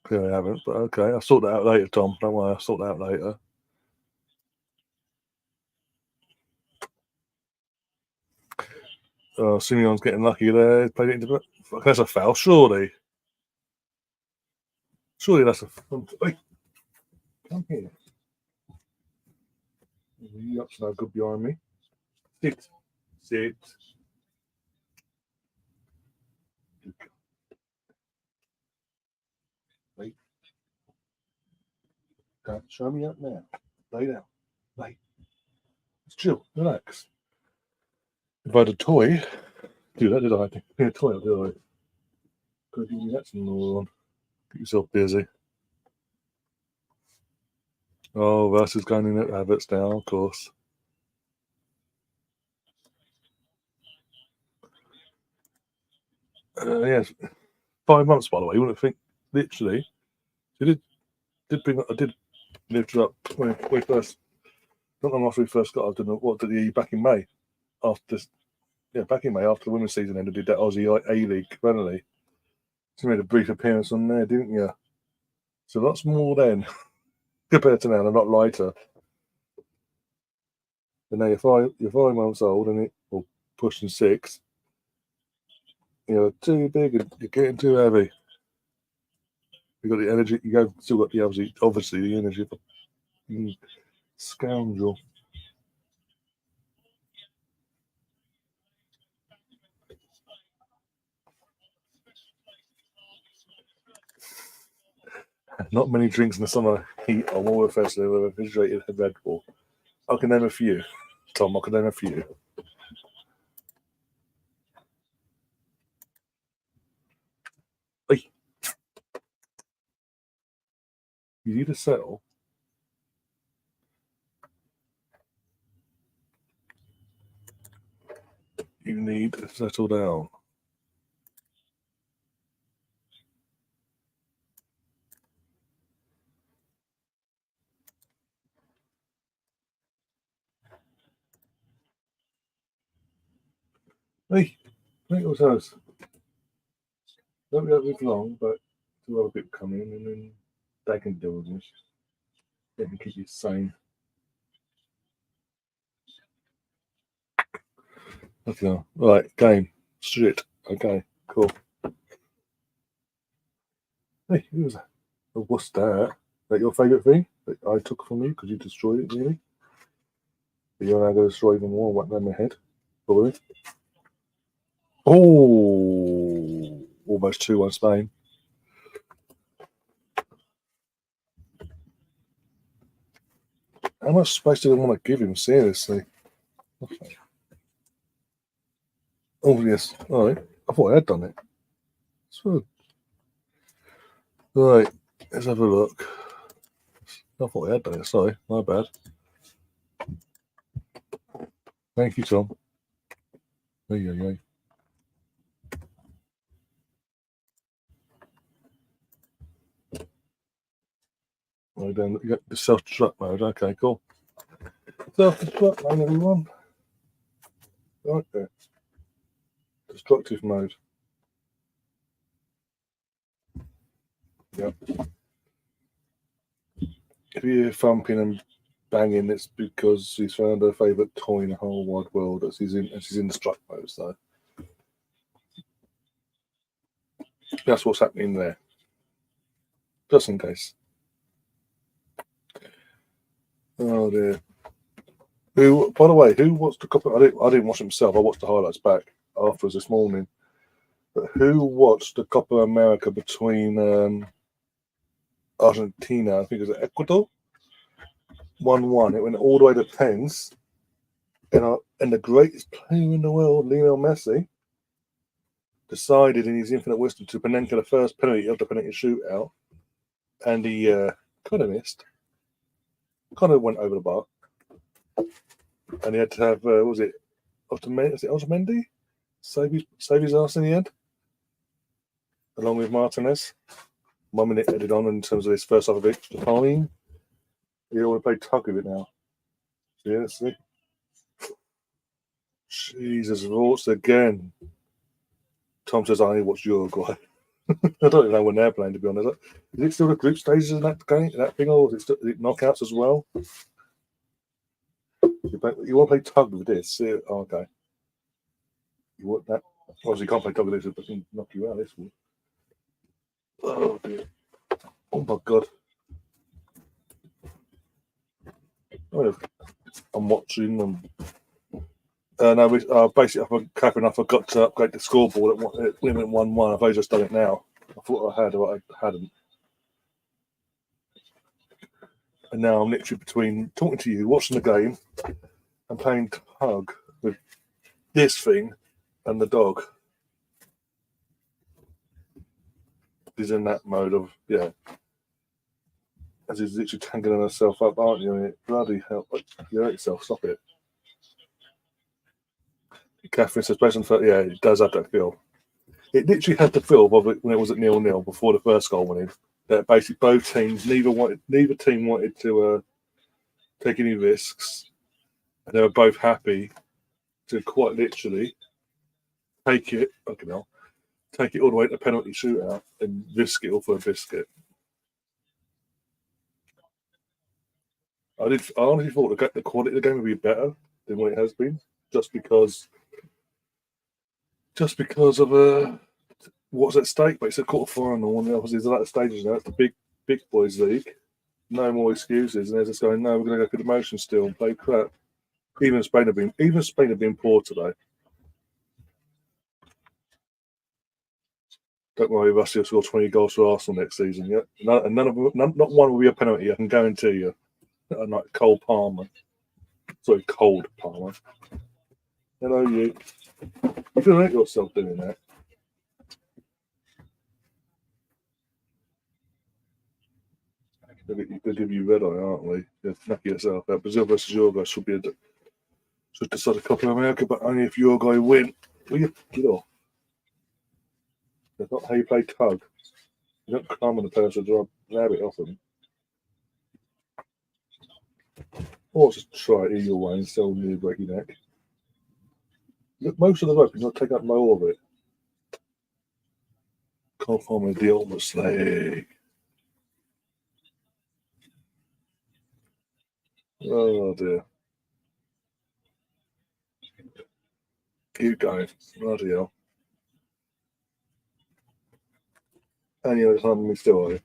Clearly I haven't, but okay. I'll sort that out later, Tom. Don't worry, I'll sort that out later. Simeon's getting lucky there. Played it into that's a foul, surely. Surely that's a. Hey, come here. You up so good behind me. Sit. Sit. Wait. Don't show me up now. Lay down. Lay. It's chill. Relax. If I had a toy, do that, did I? Yeah, toy, did I? Could you that's another one. Get yourself busy. Oh, versus going in at rabbits now, of course. Yes, 5 months by the way. You wouldn't think literally. She did bring. I did lift her up when we first. Not long after we first got. I don't know what did he back in May after this. Yeah, back in May after the women's season ended. Did that Aussie A League finally? She made a brief appearance on there, didn't you? So lots more then compared to now. They're not lighter. And now you're 5 months old and or pushing 6. You're too big and you're getting too heavy. You got the energy. Still got the obviously the energy of a scoundrel. Not many drinks in the summer heat are more refreshing than a refrigerated Red Bull. I can name a few. Tom, I can name a few. Hey, you need to settle. You need to settle down. Hey, make your toast. Don't be up with long, but two other people come in and then they can deal with this. They can keep you sane. Okay, right, game. Shit. Okay, cool. Hey, who was that? Oh, what's that? That your favourite thing that I took from you because you destroyed it nearly? But you're now going to destroy even more and whack them in the head? Probably. Oh, almost 2-1 Spain. How much space do they want to give him? Seriously. Oh, yes. All right. I thought I had done it. So, right, let's have a look. I thought I had done it. Sorry, my bad. Thank you, Tom. There you go. Right, then you got the self-destruct mode. Okay, cool. Self-destruct mode, everyone. Right there. Destructive mode. Yep. If you hear thumping and banging, it's because he's found her favourite toy in the whole wide world. As she's in destruct mode, so that's what's happening there. Just in case. Oh dear. Who, by the way, who watched the copy? I didn't watch it myself. I watched the highlights back afterwards this morning. But who watched the Copa America between Argentina? I think it was Ecuador. 1-1. It went all the way to pens, and the greatest player in the world, Lionel Messi, decided in his infinite wisdom to Panenka the first penalty of the penalty shootout, and he kind of missed. Kind of went over the bar, and he had to have was it Otamendi save his ass in the end, along with Martinez. 1 minute added on in terms of his first half of extra time. He already played tug of it now. Yeah, see. Jesus, Rorts again. Tom says, I only watched Uruguay. I don't even know when they're playing, to be honest. Is it still the group stages in that game, that thing, or is it knockouts as well? You want to play tug with this? Oh, okay. You want that? Obviously, you can't play tug with this, but it can knock you out. This one. Oh, dear. Oh, my God. I'm watching. No, basically, Catherine, I forgot to upgrade the scoreboard. It went 1-1. I've only just done it now. I thought I had, but I hadn't. And now I'm literally between talking to you, watching the game, and playing tug with this thing and the dog. He's in that mode of, yeah. As he's literally tangling herself up, aren't you? And it bloody hell. You hurt yourself, stop it. Catherine says, yeah, it does have that feel. It literally had the feel of it when it was at 0-0 before the first goal went in. That basically both teams, neither team wanted to take any risks. And they were both happy to quite literally take it all the way to penalty shootout and risk it all for a biscuit. I honestly thought the quality of the game would be better than what it has been, just because of what's at stake. But it's a quarterfinal, and obviously it's like the stages now. It's the big boys league. No more excuses, and they're just going, no, we're going to go through the motion still and play crap. Even Spain have been poor today. Don't worry, Rusty will score 20 goals for Arsenal next season. Yeah, not one will be a penalty. I can guarantee you. Like Cole Palmer. Sorry, Cold Palmer. Hello, you. You can hate yourself doing that. They'll give you red eye, aren't we? You're lucky yourself. Brazil versus Uruguay should decide a Copa America, but only if Uruguay win. Will you get off? That's not how you play tug. You don't climb on the person to grab it off them. Or just try it either way and sell new breaking neck. Look, most of the rope, you're not taking up more of it. Can't find the ultimate slag. Oh dear. Keep going. Bloody hell. And you're having me still, are you?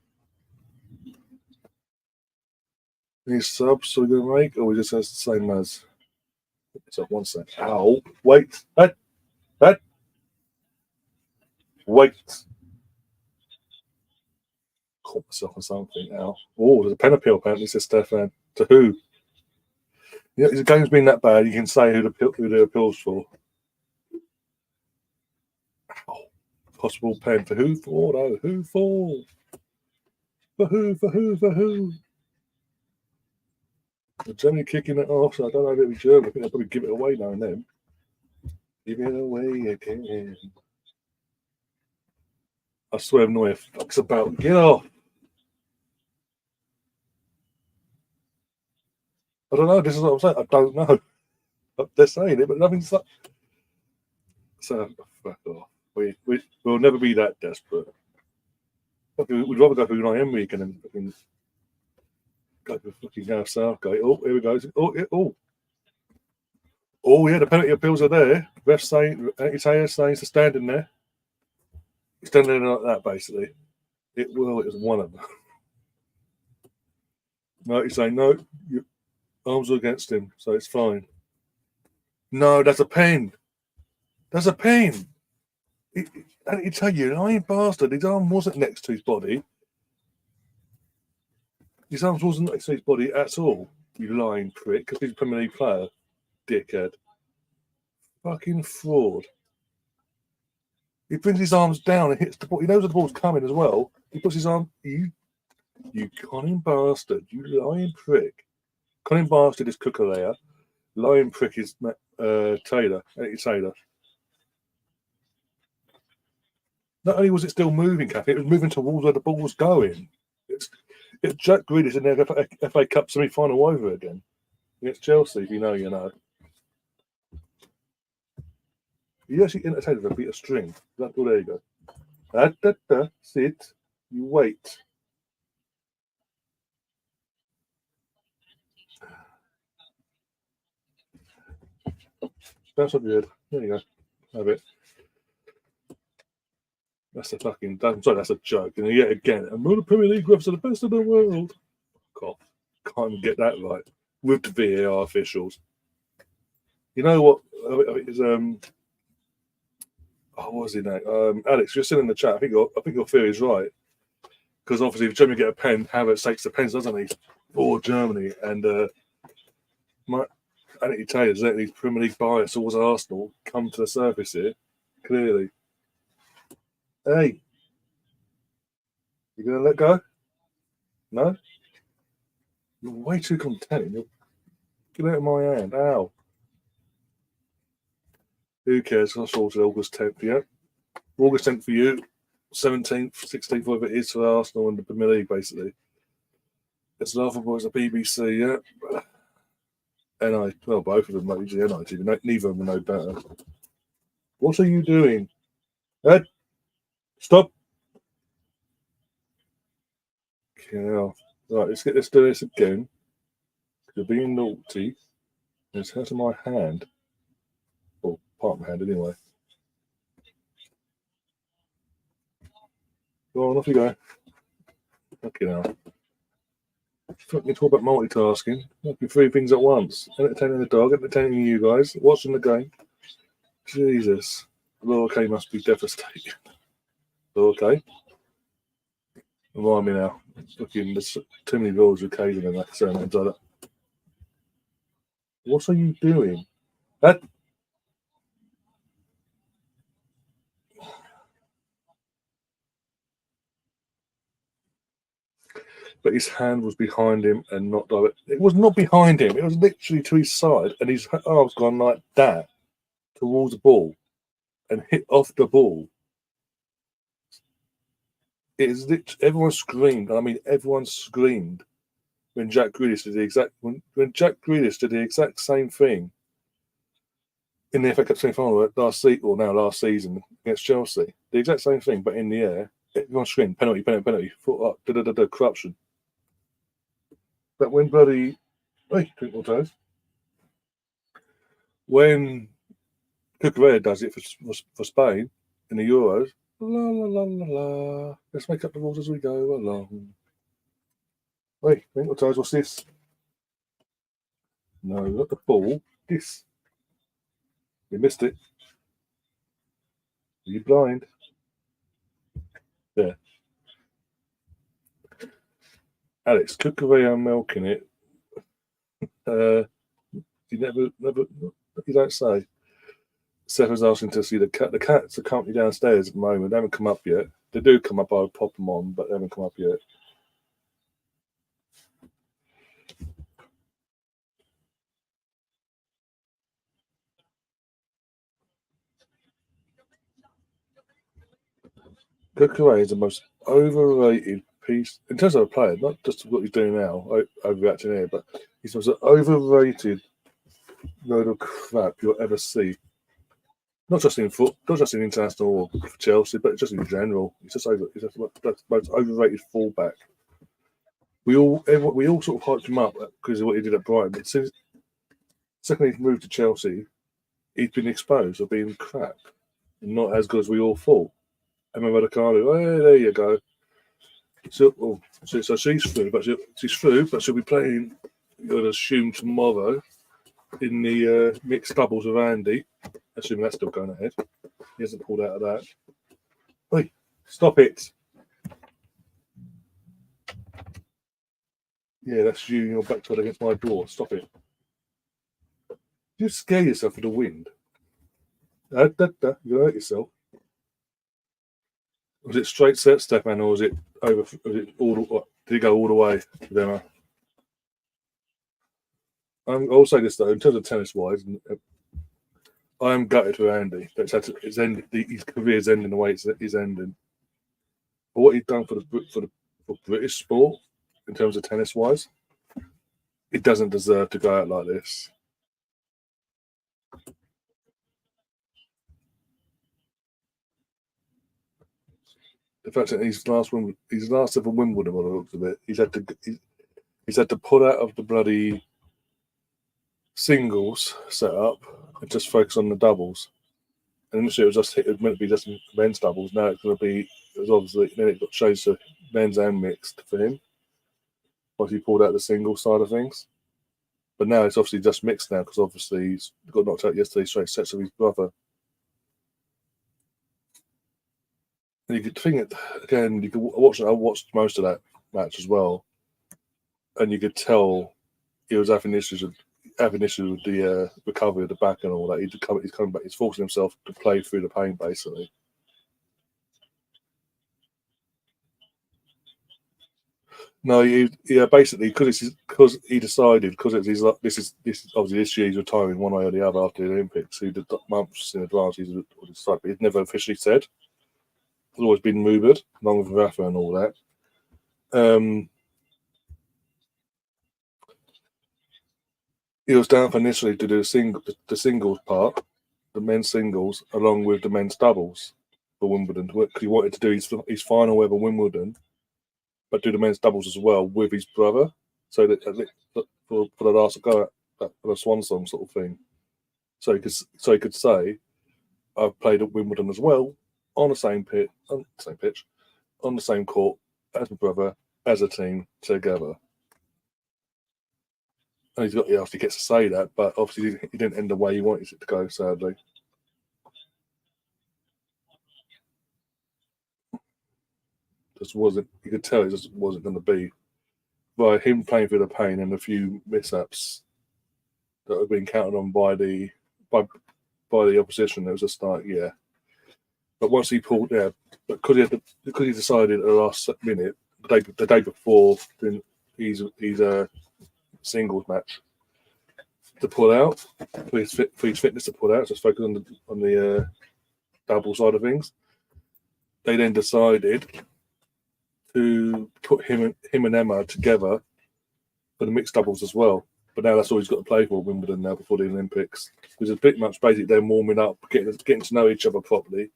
Any subs we're going to make, or we just has the same as? So 1 sec. Ow. Wait. Wait. Caught myself on something now. Oh, there's a pen appeal apparently, says Stefan. To who? Yeah, the game's been that bad, you can say who the appeals for. Ow. Possible pen for who? For though? Who for? For who? For who? For who? Germany kicking it off, so I don't know if it'll be German. I think they'll probably give it away now and then. Give it away again. I swear Neuer fucks about. Get off. I don't know. This is what I'm saying. I don't know. They're saying it, but nothing's like. So, fuck off. We'll never be that desperate. We'd rather go for Unai Emery and then fucking go for fucking Gareth Southgate. Oh, here we go. Oh, yeah, the penalty appeals are there. Ref saying, saying to stand in there. He's standing in like that, basically. It was one of them. No, he's saying, no, your arms are against him, so it's fine. No, that's a pen. That's a pen. And he tell you, lying bastard, his arm wasn't next to his body. His arms wasn't next to his body at all, you lying prick, because he's a Premier League player. Dickhead. Fucking fraud. He brings his arms down and hits the ball. He knows the ball's coming as well. He puts his arm. You conning bastard. You lying prick. Conning bastard is Kukurea. Lying prick is Taylor. Eddie Taylor. Not only was it still moving, Kathy, it was moving towards where the ball was going. It's Jack Grealish in the FA Cup semi-final over again against Chelsea. If you know, you know. You actually entertained with a beat of string. Well, there you go. Sit. You wait. That's what you did. There you go. Have it. That's a fucking. I'm sorry, that's a joke. And yet again, and the Premier League refs are the best in the world. God, can't even get that right with the VAR officials. You know what? It was what was his name? Alex, you're still in the chat. I think your theory is right. Because obviously, if Germany get a pen, Havertz takes the pens, doesn't he? For Germany. And I think you tell you, that these Premier League bias towards Arsenal come to the surface here, clearly. Hey, you going to let go? No? You're way too content. Get out of my hand. Ow. Who cares? I'll sort it August 10th, yeah? August 10th for you, 17th, 16th, whatever it is for Arsenal and the Premier League, basically. It's laughable as a BBC, yeah? Well, both of them, like, usually NIT, neither of them know better. What are you doing? Ed, stop. Yeah. Right, let's do this again. You're being naughty. It's out of my hand. Or part of my hand, anyway. Go on, off you go. Fucking hell. Fucking talk about multitasking. Fucking three things at once. Entertaining the dog, entertaining you guys, watching the game. Jesus. Lowercase must be devastating. Lowercase. Remind me now. Fucking, there's too many rules with Caden and that saying like that. What are you doing? That. But his hand was behind him and not direct. It was not behind him. It was literally to his side, and his arms gone like that towards the ball and hit off the ball. It is literally, everyone screamed. I mean, everyone screamed when Jack Grealish did the exact when Jack Grealish did the exact same thing in the FA Cup semi-final last season against Chelsea. The exact same thing, but in the air. Everyone screamed penalty, foot up, corruption. But when bloody drink more toes. When Cucurella does it for Spain in the Euros, la la la la la. Let's make up the rules as we go along. Wait, drink more toes. What's this? No, not the ball. This. You missed it. Are you blind? There. Alex, Cucurella milking it. You never, you don't say. Seth was asking to see the cat. The cats are currently downstairs at the moment. They haven't come up yet. They do come up, I'll pop them on, but they haven't come up yet. Kukurea is the most overrated piece in terms of a player, not just what he's doing now, overreacting here, but he's the most overrated load of crap you'll ever see. Not just in international or for Chelsea, but just in general. He's just the most overrated fullback. We all sort of hyped him up because of what he did at Brighton, but since second he moved to Chelsea, he's been exposed of being crap, not as good as we all thought. Emma Radicano, hey, there you go. So she's through, but she'll be playing. You'd assume tomorrow in the mixed doubles with Andy. Assuming that's still going ahead. He hasn't pulled out of that. Oi, stop it! Yeah, that's you and your backside against my door. Stop it! You scare yourself with the wind. You hurt yourself. Was it straight set, Stefan, or was it over? Was it did it go all the way? Then I'll say this though, in terms of tennis wise, I am gutted for Andy. His career's ending the way it's ending. But what he's done for British sport, in terms of tennis wise, it doesn't deserve to go out like this. The fact that his last ever Wimbledon, by the looks of it, he's had to pull out of the bloody singles set up and just focus on the doubles. And initially it was meant to be just men's doubles. Now it's going to be, obviously, then it got changed to men's and mixed for him. Once he pulled out the single side of things. But now it's obviously just mixed now because obviously he's got knocked out yesterday straight sets of his brother. And you could think it again. You could watch. I watched most of that match as well, and you could tell he was having issues with the recovery of the back and all that. He's coming back. He's forcing himself to play through the pain, basically. No, basically because he decided because this is obviously this year he's retiring one way or the other after the Olympics. He did months in advance. He's decided, but he's never officially said. It's always been rumoured, along with Rafa and all that. He was down for initially to do the singles part, the men's singles, along with the men's doubles for Wimbledon. Because he wanted to do his final ever Wimbledon, but do the men's doubles as well with his brother. So that for the last go at the swan song sort of thing. So he could say, I've played at Wimbledon as well on the same pitch, on the same court as my brother, as a team together. And he obviously gets to say that, but obviously he didn't end the way he wanted it to go, sadly. Just wasn't. You could tell it just wasn't going to be. By him playing through the pain and a few mishaps that have been counted on by the opposition, it was just like, yeah. But once he pulled, yeah, because he decided at the last minute, the day before, doing his singles match to pull out for his fitness to pull out, just focus on the double side of things. They then decided to put him and Emma together for the mixed doubles as well. But now that's all he's got to play for Wimbledon now before the Olympics, because it's pretty much basically them warming up, getting to know each other properly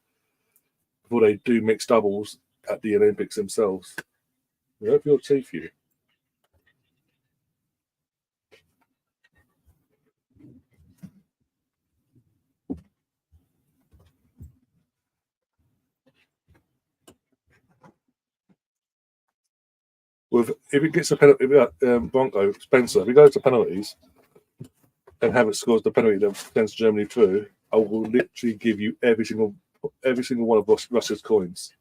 before they do mixed doubles at the Olympics themselves. I hope your teeth you. If it gets a penalty, Bronco Spencer, if he goes to penalties and Havertz scores the penalty that sends Germany through, I will literally give you every single one of Russia's coins.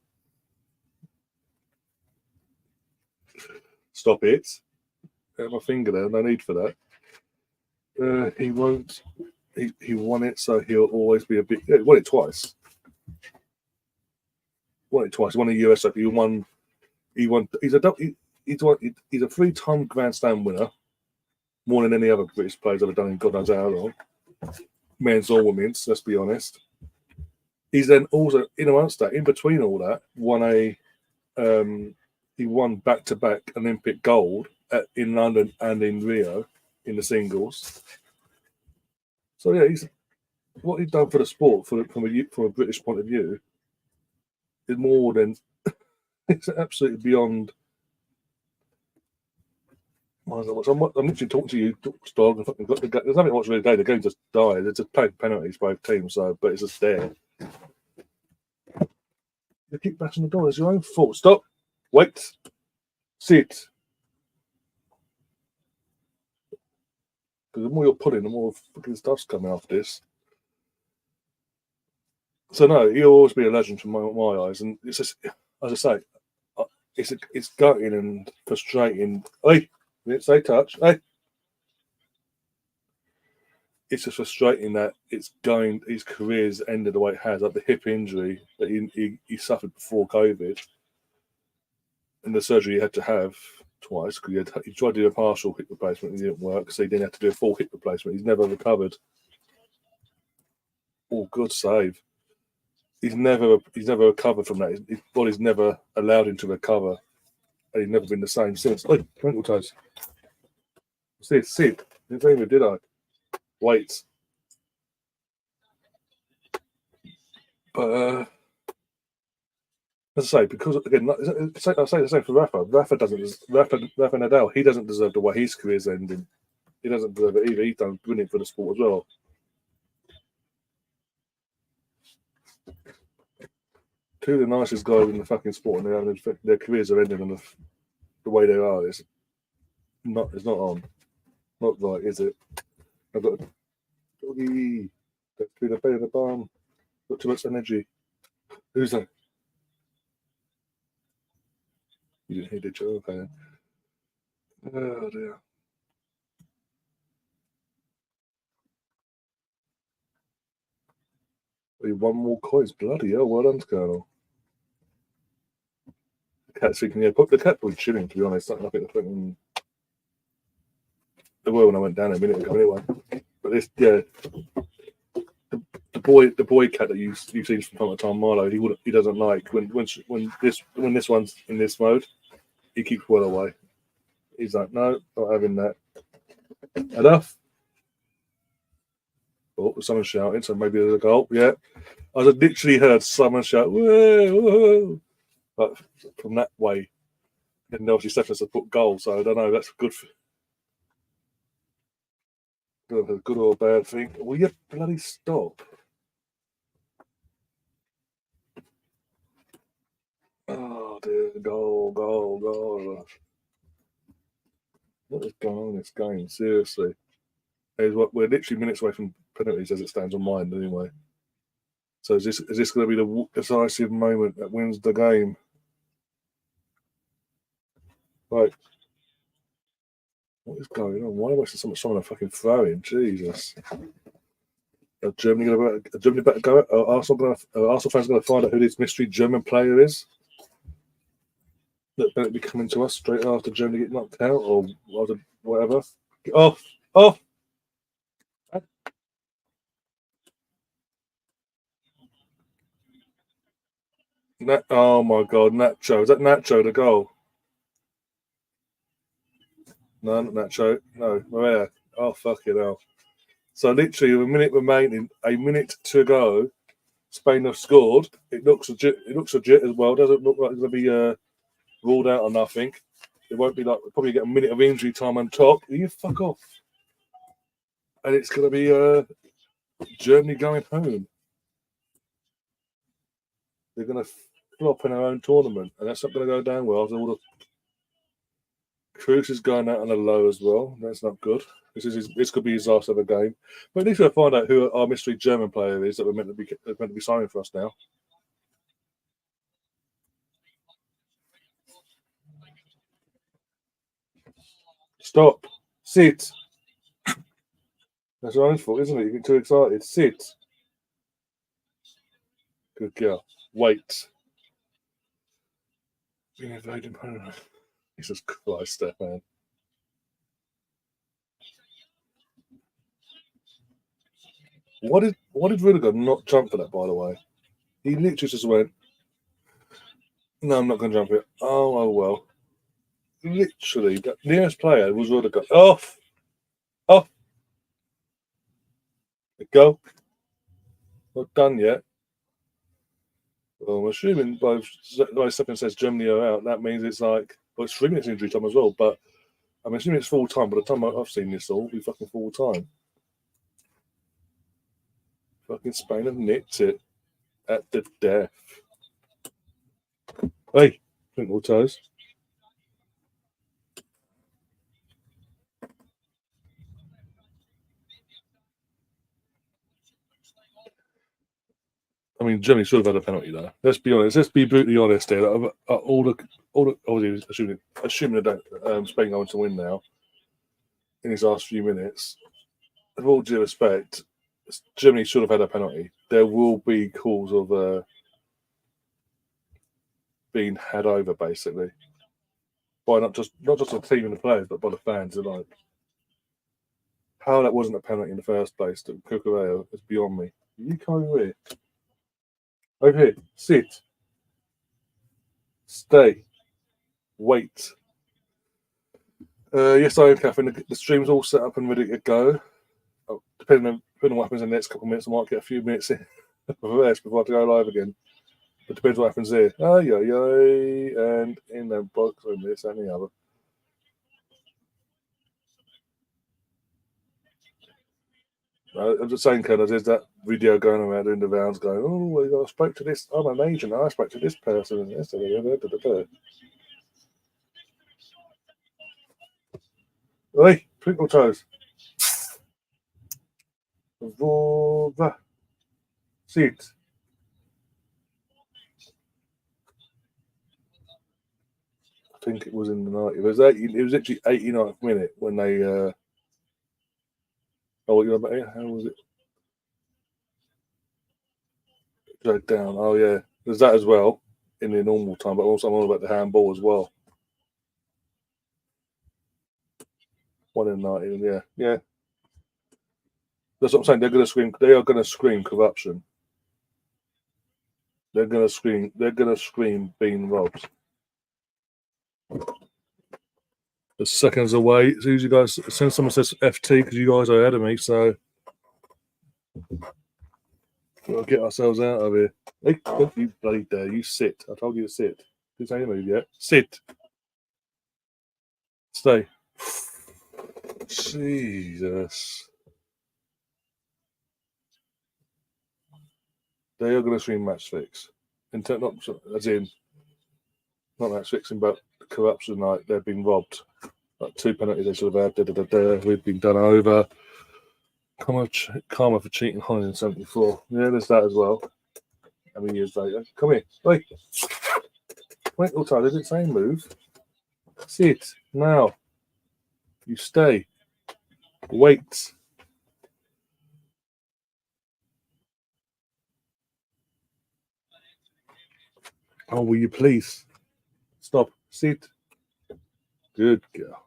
Stop it! Have my finger there. No need for that. He won't. he won it, so he'll always be a big. He won it twice. He won the US Open. He won. He's a 3-time Grand Slam winner, more than any other British players ever done in God knows how long. Men's or women's. Let's be honest. He's then also amongst that, in between all that, he won back-to-back Olympic gold in London and in Rio in the singles. So yeah, what he's done for the sport from a British point of view is more than it's absolutely beyond. I'm literally talking to you, dog. There's nothing much really to do. The game just died. It's just penalties both teams. So, but it's just there. You keep bashing the door. It's your own fault. Stop. Wait. Sit. Because the more you're pulling, the more fucking stuff's coming off this. So no, he'll always be a legend from my eyes, and it's just, as I say, it's gutting and frustrating. Hey, didn't say touch. Hey, it's just frustrating that his career's ended the way it has, like the hip injury that he suffered before COVID, and the surgery he had to have twice because he tried to do a partial hip replacement and it didn't work, so he didn't have to do a full hip replacement. He's never recovered. Oh, good save. He's never recovered from that. His body's never allowed him to recover, and he's never been the same since. Oh, twinkle toes. Sit. Didn't say even, did I? Wait. But as I say, because again, I say the same for Rafa. Rafa Nadal. He doesn't deserve the way his career's ending. He doesn't deserve it either. He's done brilliant for the sport as well. Two of the nicest guys in the fucking sport, and their careers are ending on the way they are. It's not on. Not right, is it? I've got a doggy. Let's be the bed of the barn. Got too much energy. Who's that? You didn't hear, did you? Okay. Oh dear. One more coin. Bloody hell. Well done, Colonel. The cat's thinking, yeah, the cat was chilling, to be honest. I think the fucking. They were when I went down a minute ago, anyway. But this, yeah. The boy cat that you've seen from time to time, Milo, he doesn't like when this one's in this mode, he keeps well away. He's like, no, not having that. Enough. Oh, someone's shouting, so maybe there's a goal. Yeah, I literally heard someone shout, whoa, whoa, but from that way, and obviously Stephens has put goal, so I don't know. That's good. Good or bad thing. Will you bloody stop? Oh dear, goal. What is going on in this game? Seriously. We're literally minutes away from penalties as it stands on mine anyway. So is this going to be the decisive moment that wins the game? Right. What is going on? Why am I wasting so much time on a fucking throwing? Jesus. Are Germany better go? Arsenal fans going to find out who this mystery German player is? That better be coming to us straight after Germany get knocked out or whatever. Off. Oh my God, Nacho. Is that Nacho the goal? No, not Nacho. No, Maria. Oh, fucking hell. So literally, with a minute remaining, a minute to go, Spain have scored. It looks legit. It looks legit as well. Doesn't look like it's going to be ruled out or nothing. It won't be like we'll probably get a minute of injury time on top. You fuck off. And it's going to be Germany going home. They're going to flop in their own tournament, and that's not going to go down well. So all the Cruz is going out on a low as well. That's not good. This could be his last ever game. But at least we'll find out who our mystery German player is that we're meant to be signing for us now. Stop. Sit. That's your own fault, isn't it? You get too excited. Sit. Good girl. Wait. Being invaded by Jesus Christ, Stefan. Why did Rudiger not jump for that, by the way? He literally just went, no, I'm not going to jump it. Oh well. Literally, the nearest player was Rudiger. Off! Off! Go. Not done yet. Well, I'm assuming by Stefan says Germany are out, that means it's like, well, it's 3 minutes injury time as well, but I'm assuming it's full time. By the time I've seen this all, it'll be fucking full time. Fucking Spain have nicked it at the death. Hey, twinkle toes. I mean, Germany should have had a penalty there. Let's be honest. Let's be brutally honest here. All the obviously assuming they don't Spain going to win now in these last few minutes. With all due respect, Germany should have had a penalty. There will be calls of being had over, basically, by not just the team and the players, but by the fans alike. How that wasn't a penalty in the first place to Cucurella is beyond me. You come over here. Over here. Sit. Stay. Wait. Yes, I am, Catherine. The stream's all set up and ready to go. Depending on what happens in the next couple of minutes, I might get a few minutes in rest before I have to go live again. But depends what happens here. And in the box and this and the other. I'm just saying, Ken, there's that video going around in the rounds going, oh, I spoke to this, I'm an agent, I spoke to this person and this. Oi, twinkle toes. Vova. Sit. I think it was in the 90s. It was actually 89th minute when they. Oh, what you about here? How was it? Dragged down. Oh, yeah. There's that as well in the normal time, but also I'm all about the handball as well. 1 in 90, yeah. Yeah. That's what I'm saying. They're going to scream. They are going to scream corruption. They're going to scream. They're going to scream being robbed. The seconds away. As soon as you guys, as soon as someone says FT, because you guys are ahead of me, so we'll get ourselves out of here. Hey, don't you bloody dare! You sit. I told you to sit. Didn't say any move yet. Sit. Stay. Jesus. They are going to scream match fix. Not as in not match fixing, but corruption. Like they've been robbed. Like 2 penalties they should have had. We've been done over. Karma for cheating Holland in '74. Yeah, there's that as well. How many years later? Come here. Wait. Wait, Ultar, did it say move? Sit. Now. You stay. Wait. Oh, will you please? Stop. Sit. Good girl.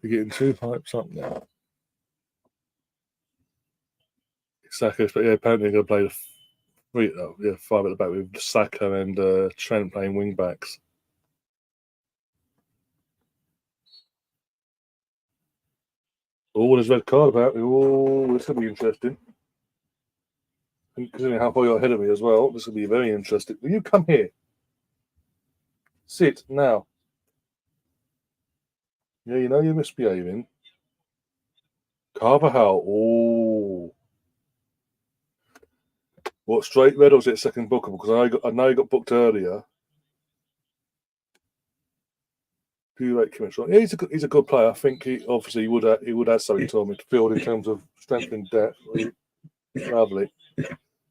You're getting 2 pipes up now. Saka, but yeah, apparently they're going to play 5 at the back with Saka and Trent playing wing backs. Oh, there's a red card apparently. Oh, this will be interesting. Considering how far you're ahead of me as well, this will be very interesting. Will you come here? Sit now. Yeah, you know you're misbehaving. Carvajal. Oh. What, straight red or was it second bookable? Because I know he got booked earlier. Do you rate Kimmich? Yeah, he's a good player. I think he would add something to him to field in terms of strength and depth. Lovely.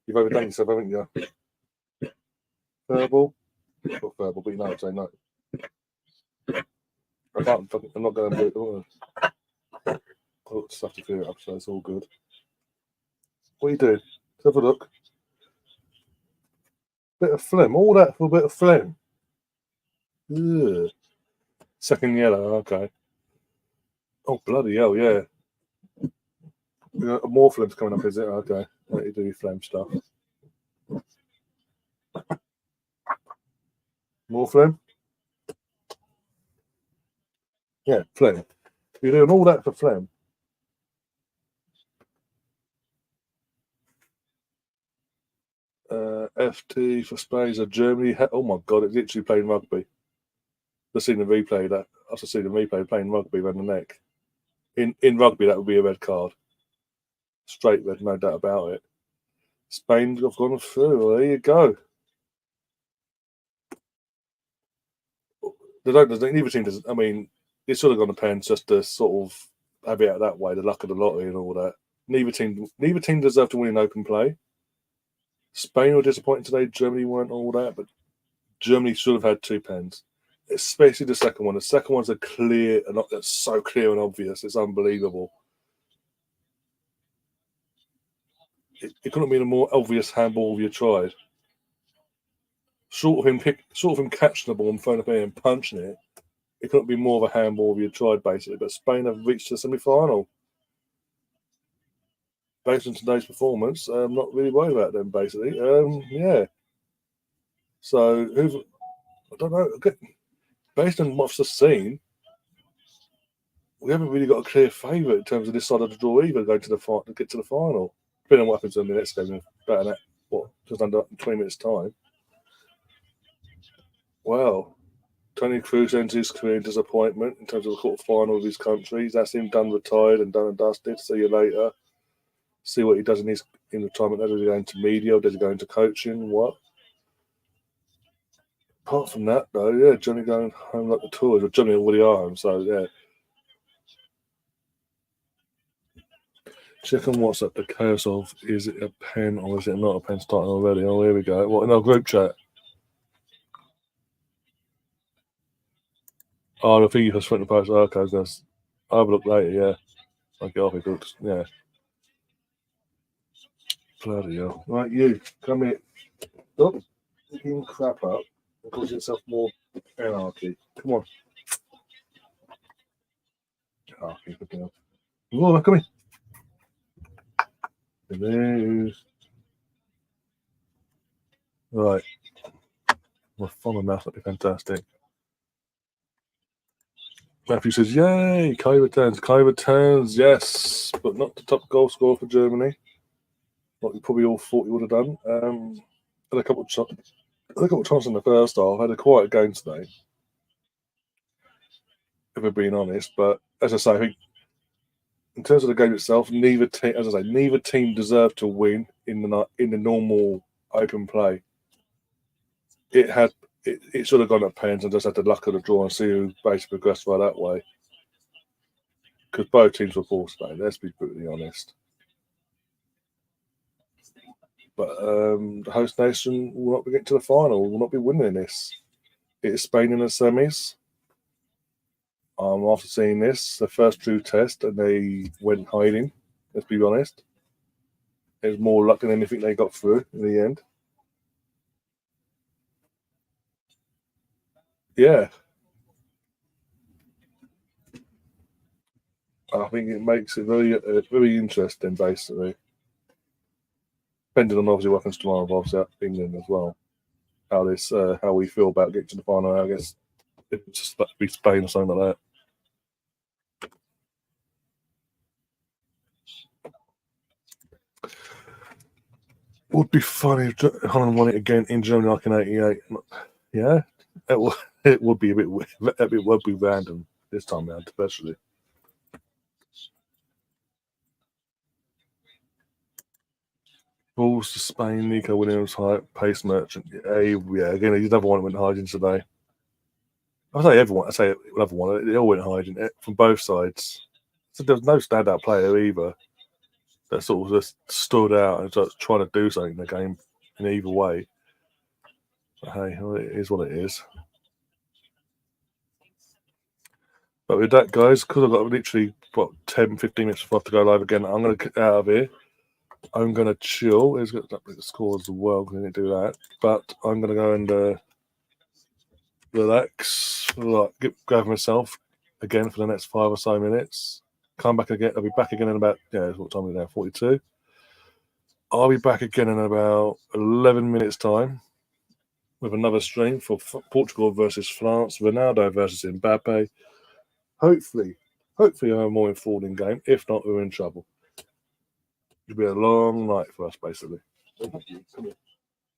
You've overdone yourself, haven't you? Verbal? Not verbal, but you know what I'm saying, no. I'm not going to do it. I'll just have to clear it up so it's all good. What are you doing? Let's have a look. Bit of phlegm. All that for a bit of phlegm. Ugh. Second yellow. Okay. Oh, bloody hell, yeah. More phlegm's coming up, is it? Okay. Let you do your phlegm stuff. More phlegm? Yeah, phlegm. You're doing all that for phlegm. FT for Spain or Germany. Oh my god, it's literally playing rugby. I've seen the replay. That I've seen the replay playing rugby around the neck. In rugby, that would be a red card. Straight red, no doubt about it. Spain have gone through. Well, there you go. Neither team does. I mean, it's sort of gone to pens just to sort of have it out that way, the luck of the lottery and all that. Neither team deserved to win in open play. Spain were disappointed today. Germany weren't all that, but Germany should have had 2 pens, especially the second one. The second one's that's so clear and obvious. It's unbelievable. It couldn't have been a more obvious handball if you tried. Short of him catching the ball and throwing up here and punching it, it couldn't be more of a handball if you tried, basically. But Spain have reached the semi-final. Based on today's performance, I'm not really worried about them, basically. Yeah. So, I don't know. Based on what I've just seen, we haven't really got a clear favourite in terms of this side of the draw either, going to to get to the final. Depending on what happens in the next game, about that, just under 20 minutes' time. Well, Tony Cruz ends his career in disappointment in terms of the quarter final of his country. That's him done, retired, and done and dusted. See you later. See what he does in retirement. Does he go into media? Does he go into coaching? What? Apart from that, though, yeah, Johnny going home like the Tours. Or Johnny already are home, so yeah. Check on WhatsApp the chaos of is it a pen or is it not a pen starting already? Oh, here we go. What, in our group chat? Oh, I think you just went to post. Oh, okay, I'll have a look later, yeah. I'll get off it. Yeah. Bloody hell. Right, you, come here. Stop picking crap up and cause yourself more anarchy. Come on. Anarchy, looking up. Oh, come here. There's... Right. My fun mouth would be fantastic. Matthew says, yay, Kai returns, yes, but not the top goal scorer for Germany. Like we probably all thought he would have done. Had a couple of chances in the first half. Had a quiet game today, if we're being honest. But as I say, I think in terms of the game itself, neither team deserved to win in the normal open play. It should have gone at pens and just had the luck of the draw and see who basically progressed by that way. Because both teams were poor today. Let's be brutally honest. But the host nation will not be getting to the final. Will not be winning this. It is Spain in the semis. After seeing this, the first true test, and they went hiding. Let's be honest. It was more luck than anything they got through in the end. Yeah. I think it makes it very interesting, basically. Depending on obviously what happens tomorrow, obviously out England as well. How we feel about getting to the final. I guess it's just about to be Spain or something like that. Would be funny if Holland won it again in Germany like in '88. Yeah, it would be a bit weird. It would be random this time around, especially. Balls to Spain, Nico Williams, hype, pace merchant. Yeah, again, he's another one that went hiding today. I say another one. They all went hiding from both sides. So there was no standout player either that sort of just stood out and just trying to do something in the game in either way. But hey, well, it is what it is. But with that, guys, because I've got literally, 10, 15 minutes before I have to go live again, I'm going to get out of here. I'm going to chill. He's got to the score as well. We didn't do that. But I'm going to go and relax, grab myself again for the next 5 or so minutes. Come back again. I'll be back again in about, what time is it now? 42. I'll be back again in about 11 minutes' time with another stream for Portugal versus France, Ronaldo versus Mbappe. Hopefully I'm a more informing game. If not, we're in trouble. It'll be a long night for us, basically. Come here.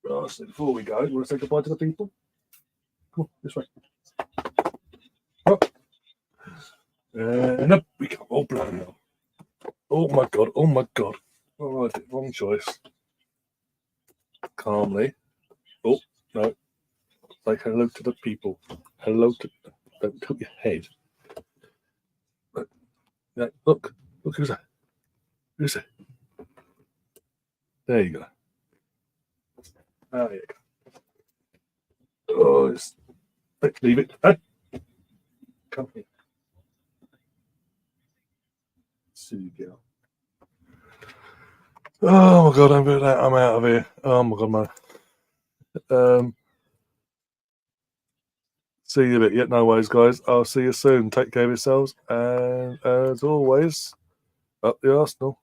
Right, so before we go, you want to say goodbye to the people? Come on, this way. Up. And up we go. Oh, bloody hell. Oh, my God. Oh, my God. All right, wrong choice. Calmly. Oh, no. Say hello to the people. Hello to... Don't tilt your head. Look. Look, who's that? Who's that? There you go. There you go. Oh, leave it. Come here. Silly girl. Oh my God, I'm out of here. Oh my God, man. See you in a bit. Yeah, no worries, guys. I'll see you soon. Take care of yourselves. And as always, up the Arsenal.